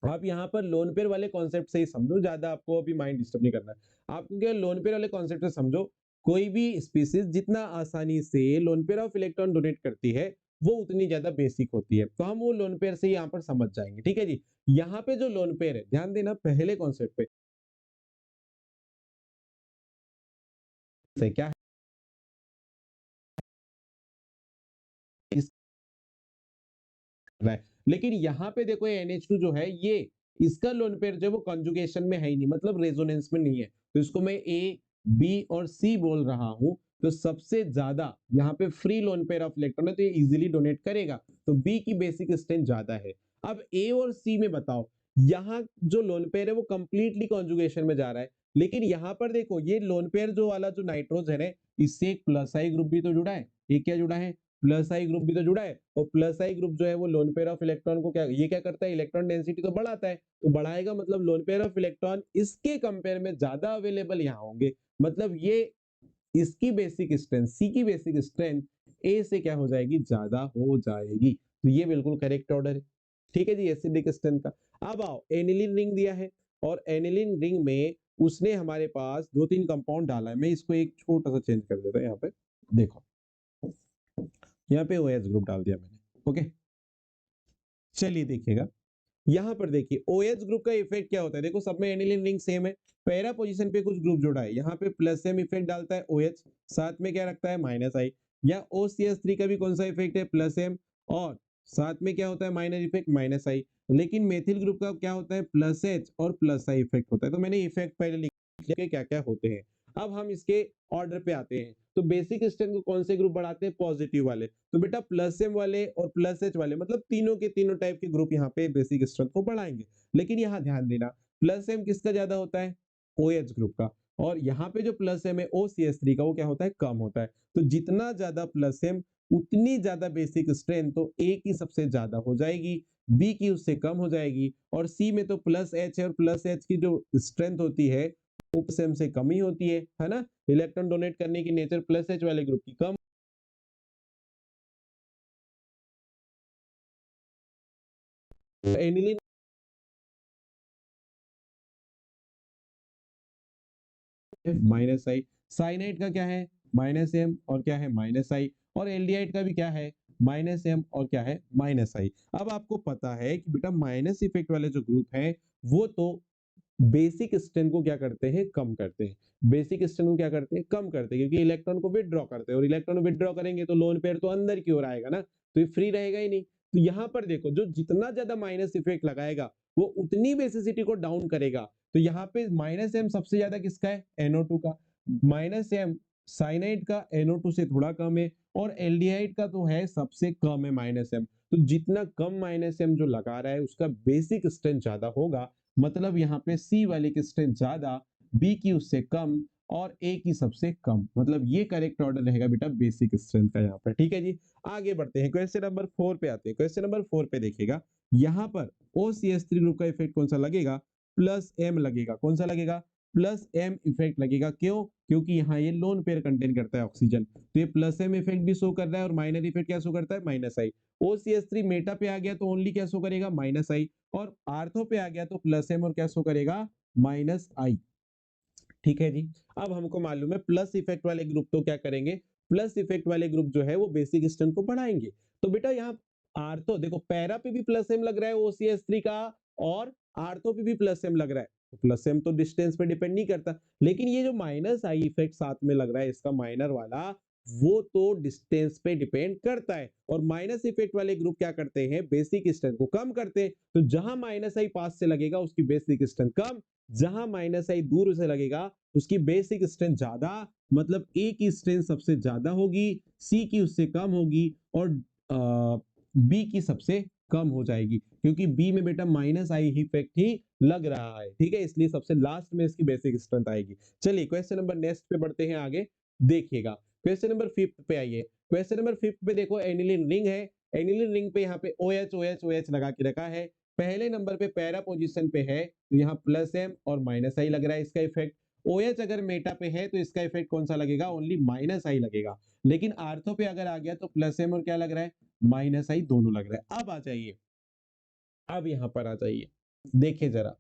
आप यहाँ पर लोन पेयर वाले कॉन्सेप्ट से ही समझो, ज्यादा आपको अभी माइंड डिस्टर्ब नहीं करना है। आपको क्या लोन पेयर वाले कॉन्सेप्ट से समझो, कोई भी स्पीसीज जितना आसानी से loan pair of electron donate करती है वो उतनी ज्यादा बेसिक होती है। तो हम वो लोन पेयर से यहाँ पर समझ जाएंगे, ठीक है जी। यहाँ पे जो लोन पेयर है, ध्यान देना पहले कॉन्सेप्ट पे, से क्या है रहा है। लेकिन यहाँ पे देखो ये NH2 जो है, ये इसका लोन पेयर जो है वो कंजुगेशन में है ही नहीं, मतलब रेजोनेंस में नहीं है। तो इसको मैं A, B और C बोल रहा हूं। तो सबसे ज्यादा यहाँ पे free loan pair of electron है, तो ये इजीली डोनेट करेगा। तो B की बेसिक स्ट्रेंथ ज्यादा है। अब A और C में बताओ, यहाँ जो लोन पेयर है वो कंप्लीटली कॉन्जुगेशन में जा रहा है, लेकिन यहाँ पर देखो ये लोन पेयर जो वाला जो नाइट्रोजन है, इससे एक +I ग्रुप भी तो जुड़ा है। ये क्या जुड़ा है? +I ग्रुप भी तो जुड़ा है। और +I ग्रुप जो है वो लोन पेयर ऑफ इलेक्ट्रॉन को क्या करता है? इलेक्ट्रॉन डेंसिटी तो बढ़ाता है। तो बढ़ाएगा मतलब लोन पेयर ऑफ इलेक्ट्रॉन इसके कंपेयर में ज्यादा अवेलेबल यहाँ होंगे, मतलब ये इसकी बेसिक स्ट्रेंथ, सी की बेसिक स्ट्रेंथ ए से क्या हो जाएगी? ज्यादा हो जाएगी। तो ये बिल्कुल करेक्ट ऑर्डर है, ठीक है जी, एसिडिक स्ट्रेंथ का। अब आओ, एनिलीन रिंग दिया है, और एनिलीन रिंग में उसने हमारे पास 2-3 कंपाउंड डाला है। मैं इसको एक छोटा सा चेंज कर देता हूँ, यहाँ पे देखो, यहाँ पे OH ग्रुप डाल दिया मैंने। ओके, चलिए देखिएगा, यहाँ पर देखिए OH ग्रुप का इफेक्ट क्या होता है। देखो सब में एनिलीन रिंग सेम है, पैरा पोजीशन पे कुछ ग्रुप जोड़ा है, यहाँ पे +M इफेक्ट डालता है OH, साथ में क्या रखता है? -I। या OCH3 का भी कौन सा इफेक्ट है? +M, और साथ में क्या होता है? Minor effect -I। लेकिन मेथिल ग्रुप का क्या होता है? +H और +I इफेक्ट होता है। तो मैंने इफेक्ट पहले लिख लिया क्या क्या होते हैं। अब हम इसके ऑर्डर पे आते हैं। तो बेसिक स्ट्रेंथ को कौन से ग्रुप बढ़ाते हैं? पॉजिटिव वाले। तो बेटा +M वाले और +H वाले, मतलब तीनों के तीनों टाइप के ग्रुप यहाँ पे बेसिक स्ट्रेंथ को बढ़ाएंगे। लेकिन यहाँ ध्यान देना, +M किसका ज्यादा होता है? OH ग्रुप का। और यहाँ पे जो +M है OCH3 का, वो क्या होता है? कम होता है। तो जितना ज्यादा +M उतनी ज्यादा बेसिक स्ट्रेंथ, तो A की सबसे ज्यादा हो जाएगी, B की उससे कम हो जाएगी, और C में तो +H है, और +H की जो स्ट्रेंथ होती है वो +M से कम ही होती है ना। इलेक्ट्रॉन डोनेट करने की नेचर +H वाले ग्रुप की कम एनिलीन माइनस आई, साइनाइड का क्या है माइनस एम और क्या है माइनस आई, और एल्डिहाइड का भी क्या है माइनस एम और क्या है माइनस आई। अब आपको पता है कि बेटा माइनस इफेक्ट वाले जो ग्रुप है वो तो बेसिक स्ट्रेंथ को क्या करते हैं कम करते हैं, बेसिक स्ट्रेंथ को क्या करते हैं कम करते हैं, क्योंकि इलेक्ट्रॉन को विथड्रॉ करते हैं और इलेक्ट्रॉन विथड्रॉ करेंगे तो लोन पेयर तो अंदर की ओर आएगा ना, तो ये फ्री रहेगा ही नहीं। तो यहाँ पर देखो जो जितना ज्यादा माइनस इफेक्ट लगाएगा वो उतनी बेसिसिटी को डाउन करेगा। तो यहाँ पे माइनस एम सबसे ज्यादा किसका है NO2 का, माइनस एम साइनाइड का NO2 से थोड़ा कम है, और एल्डिहाइड का तो है सबसे कम है माइनस एम। तो जितना कम माइनस एम जो लगा रहा है उसका बेसिक स्ट्रेंथ ज्यादा होगा, मतलब यहाँ पे सी वाले की स्ट्रेंथ ज्यादा, बी की उससे कम और ए की सबसे कम, मतलब ये करेक्ट ऑर्डर रहेगा बेटा बेसिक स्ट्रेंथ का यहाँ पर। ठीक है जी, आगे बढ़ते हैं क्वेश्चन नंबर 4 पे आते हैं। क्वेश्चन नंबर 4 पे देखिएगा यहाँ पर OCH3 ग्रुप का इफेक्ट कौन सा लगेगा, प्लस एम लगेगा। कौन सा लगेगा, प्लस एम इफेक्ट लगेगा। क्यों, क्योंकि यहाँ ये लोन पेयर कंटेन करता है ऑक्सीजन, तो ये प्लस एम इफेक्ट भी शो कर रहा है और माइनर इफेक्ट क्या शो करता है माइनस आई। OCH3 मेटा पे आ गया तो ओनली क्या शो करेगा माइनस आई, और आर्थो पे आ गया तो प्लस एम और क्या शो करेगा माइनस आई। ठीक है जी, अब हमको मालूम है प्लस इफेक्ट वाले ग्रुप तो क्या करेंगे, प्लस इफेक्ट वाले ग्रुप जो है वो बेसिक स्ट्रेंथ को बढ़ाएंगे। तो बेटा यहाँ आर्थो देखो पैरा पे भी प्लस एम लग रहा है OCH3 का, और आर्थो पे भी प्लस एम लग रहा है, तो प्लस एम तो डिस्टेंस पे डिपेंड नहीं करता, लेकिन ये जो माइनस आई इफेक्ट साथ में लग रहा है इसका माइनर वाला, वो तो डिस्टेंस पे डिपेंड करता है। और माइनस इफेक्ट वाले ग्रुप क्या करते हैं बेसिक स्ट्रेंथ को कम करते हैं, तो जहां माइनस आई पास से लगेगा उसकी बेसिक स्ट्रेंथ कम, जहां माइनस आई दूर से लगेगा उसकी बेसिक स्ट्रेंथ ज्यादा, मतलब ए की स्ट्रेंथ सबसे ज्यादा होगी, सी की उससे कम होगी, और बी की सबसे कम हो जाएगी, क्योंकि बी में बेटा माइनस आई इफेक्ट ही लग रहा है। ठीक है, इसलिए सबसे लास्ट में इसकी बेसिक स्ट्रेंथ आएगी। चलिए क्वेश्चन नंबर नेक्स्ट पे बढ़ते हैं आगे, देखिएगा क्वेश्चन नंबर 5 पे आइए। क्वेश्चन नंबर 5 पे देखो एनिलीन रिंग है, एनिलीन रिंग पे यहाँ पे OH OH OH लगा के रखा है, पहले नंबर पे पैरा पोजीशन पे है, तो यहाँ प्लस एम और माइनस आई लग रहा है इसका इफेक्ट। OH अगर मेटा पे है तो इसका इफेक्ट कौन सा लगेगा ओनली माइनस आई लगेगा, लेकिन आर्थो पे अगर आ गया तो प्लस एम और क्या लग रहा है माइनस आई दोनों लग रहा है। अब आ जाइए, अब यहां पर आ जाइए, देखिए जरा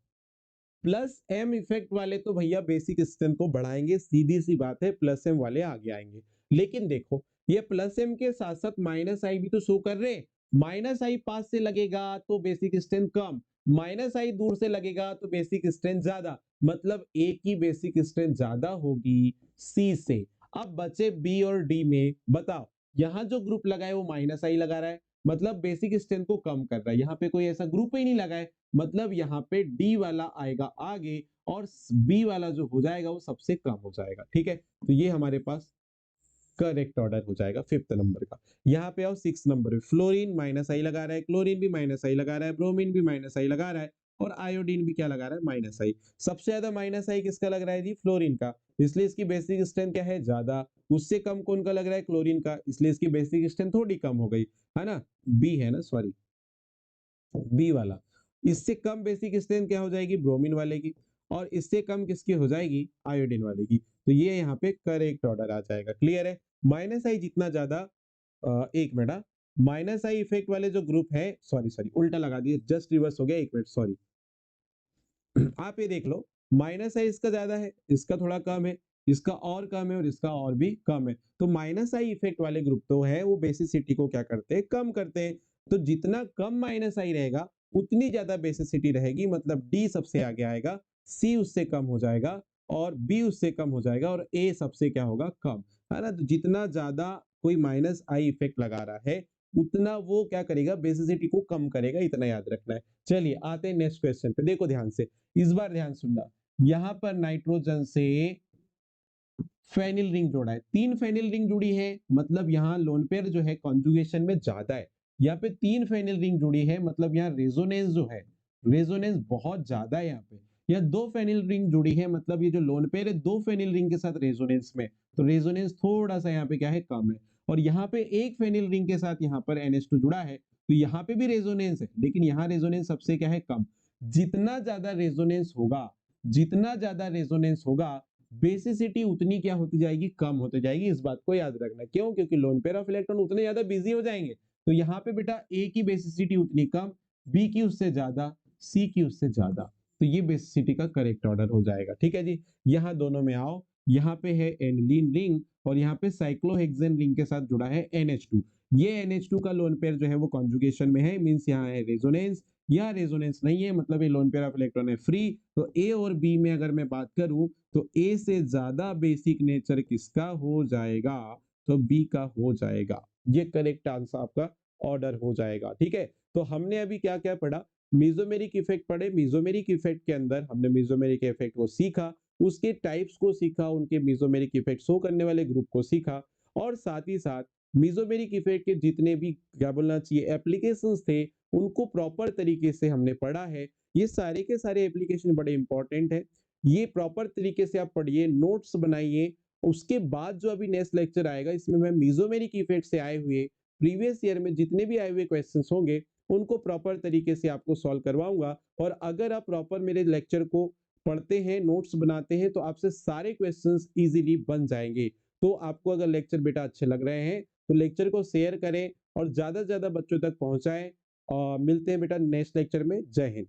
प्लस एम इफेक्ट वाले तो भैया बेसिक स्ट्रेंथ को बढ़ाएंगे, सीधी सी बात है, प्लस एम वाले आगे आएंगे। लेकिन देखो ये प्लस एम के साथ साथ माइनस आई भी तो शो कर रहे हैं, माइनस आई पास से लगेगा तो बेसिक स्ट्रेंथ कम, माइनस आई दूर से लगेगा तो बेसिक स्ट्रेंथ ज्यादा, मतलब ए की बेसिक स्ट्रेंथ ज्यादा होगी सी से। अब बचे बी और डी में, बताओ यहाँ जो ग्रुप लगा है वो माइनस आई लगा रहा है, मतलब बेसिक स्ट्रेंथ को कम कर रहा है, यहाँ पे कोई ऐसा ग्रुप ही नहीं लगा है, मतलब यहाँ पे डी वाला आएगा आगे और बी वाला जो हो जाएगा वो सबसे कम हो जाएगा। ठीक है, तो ये हमारे पास करेक्ट ऑर्डर हो जाएगा 5th नंबर का। यहाँ पे आओ 6 नंबर पे, फ्लोरीन माइनस आई लगा रहा है, क्लोरीन भी माइनस आई लगा रहा है, ब्रोमीन भी माइनस आई लगा रहा है, और आयोडीन भी क्या लगा रहा है माइनस आई। सबसे ज्यादा माइनस आई किसका लग रहा है जी फ्लोरीन का, इसलिए इसकी बेसिक स्ट्रेंथ क्या है ज्यादा, उससे कम कौन का लग रहा है क्लोरीन का, इसलिए इसकी बेसिक स्ट्रेंथ थोड़ी कम हो गई, है ना, बी है ना सॉरी, बी वाला। इससे कम बेसिक स्ट्रेंथ क्या हो जाएगी ब्रोमीन वाले की, और इससे कम किसकी हो जाएगी आयोडीन वाले की। तो ये यहाँ पे करेक्ट ऑर्डर आ जाएगा। क्लियर है, माइनस आई जितना ज्यादा, एक मिनट, माइनस आई इफेक्ट वाले जो ग्रुप है, सॉरी सॉरी उल्टा लगा दिए, जस्ट रिवर्स हो गया, एक मिनट सॉरी। आप ये देख लो, माइनस आई इसका ज्यादा है, इसका थोड़ा कम है, इसका और कम है, और इसका और भी कम है, तो माइनस आई इफेक्ट वाले ग्रुप तो है वो बेसिसिटी को क्या करते हैं कम करते हैं। तो जितना कम माइनस आई रहेगा उतनी ज्यादा बेसिसिटी रहेगी, मतलब डी सबसे आगे आएगा, सी उससे कम हो जाएगा, और बी उससे कम हो जाएगा, और ए सबसे क्या होगा कम, है ना। तो जितना ज्यादा कोई माइनस आई इफेक्ट लगा रहा है उतना वो क्या करेगा बेसिसिटी को कम करेगा, इतना याद रखना है। चलिए आते हैं नेक्स्ट क्वेश्चन पे, देखो ध्यान से, इस बार ध्यान सुनना, यहां पर नाइट्रोजन से फेनिल रिंग जोड़ा है, 3 फेनिल रिंग जुड़ी है, मतलब यहाँ लोन पेयर जो है कॉन्जुगेशन में ज्यादा है, यहाँ पे 3 फेनिल रिंग जुड़ी है, मतलब यहाँ रेजोनेंस जो है, रेजोनेंस बहुत ज्यादा है यहाँ पे। यहाँ 2 फेनिल रिंग जुड़ी है, मतलब ये जो लोन पेयर है 2 फेनिल रिंग के साथ रेजोनेंस में, तो रेजोनेंस थोड़ा सा यहाँ पे क्या है कम है, और यहाँ पे एक फेनिल रिंग के साथ यहाँ पर NH2 जुड़ा है, तो यहाँ पे भी रेजोनेंस है, लेकिन यहाँ रेजोनेंस सबसे क्या है कम। जितना ज्यादा रेजोनेंस होगा, जितना ज्यादा रेजोनेंस होगा, बेसिसिटी उतनी क्या होती जाएगी कम होती जाएगी, इस बात को याद रखना। क्यों, क्योंकि लोन पेयर ऑफ इलेक्ट्रॉन उतने ज्यादा बिजी हो जाएंगे, तो यहाँ पे बेटा ए की बेसिसिटी उतनी कम, बी की उससे ज्यादा, सी की उससे ज्यादा। तो ये बेसिसिटी का करेक्ट ऑर्डर हो जाएगा। ठीक है जी, यहाँ दोनों में आओ, यहाँ पे है एनिलीन रिंग और यहाँ पे साइक्लोहेक्सेन रिंग के साथ जुड़ा है NH2। ये NH2 का लोन पेयर जो है वो कॉन्जुगेशन में है, मींस यहाँ है रेजोनेंस। यहाँ रेजोनेंस नहीं है, मतलब ये लोन पेयर ऑफ इलेक्ट्रॉन है फ्री। तो ए और बी में अगर मैं बात करूं तो ए से ज्यादा बेसिक नेचर किसका हो जाएगा, तो बी का हो जाएगा। ये करेक्ट आंसर आपका ऑर्डर हो जाएगा। ठीक है, तो हमने अभी क्या क्या पढ़ा, मेसोमेरिक इफेक्ट पढ़े। मेसोमेरिक इफेक्ट के अंदर हमने मेसोमेरिक इफेक्ट को सीखा, उसके टाइप्स को सीखा, उनके मेसोमेरिक इफेक्ट शो करने वाले ग्रुप को सीखा, और साथ ही साथ मेसोमेरिक इफेक्ट के जितने भी क्या बोलना चाहिए एप्लीकेशंस थे उनको प्रॉपर तरीके से हमने पढ़ा है। ये सारे के सारे एप्लीकेशन बड़े इंपॉर्टेंट है, ये प्रॉपर तरीके से आप पढ़िए, नोट्स बनाइए। उसके बाद जो अभी नेक्स्ट लेक्चर आएगा इसमें मैं मेसोमेरिक इफेक्ट से आए हुए प्रीवियस ईयर में जितने भी आए हुए क्वेश्चंस होंगे उनको प्रॉपर तरीके से आपको सॉल्व करवाऊंगा। और अगर आप प्रॉपर मेरे लेक्चर को पढ़ते हैं, नोट्स बनाते हैं, तो आपसे सारे क्वेश्चंस इजीली बन जाएंगे। तो आपको अगर लेक्चर बेटा अच्छे लग रहे हैं तो लेक्चर को शेयर करें और ज्यादा से ज्यादा बच्चों तक पहुंचाएं। और मिलते हैं बेटा नेक्स्ट लेक्चर में। जय हिंद।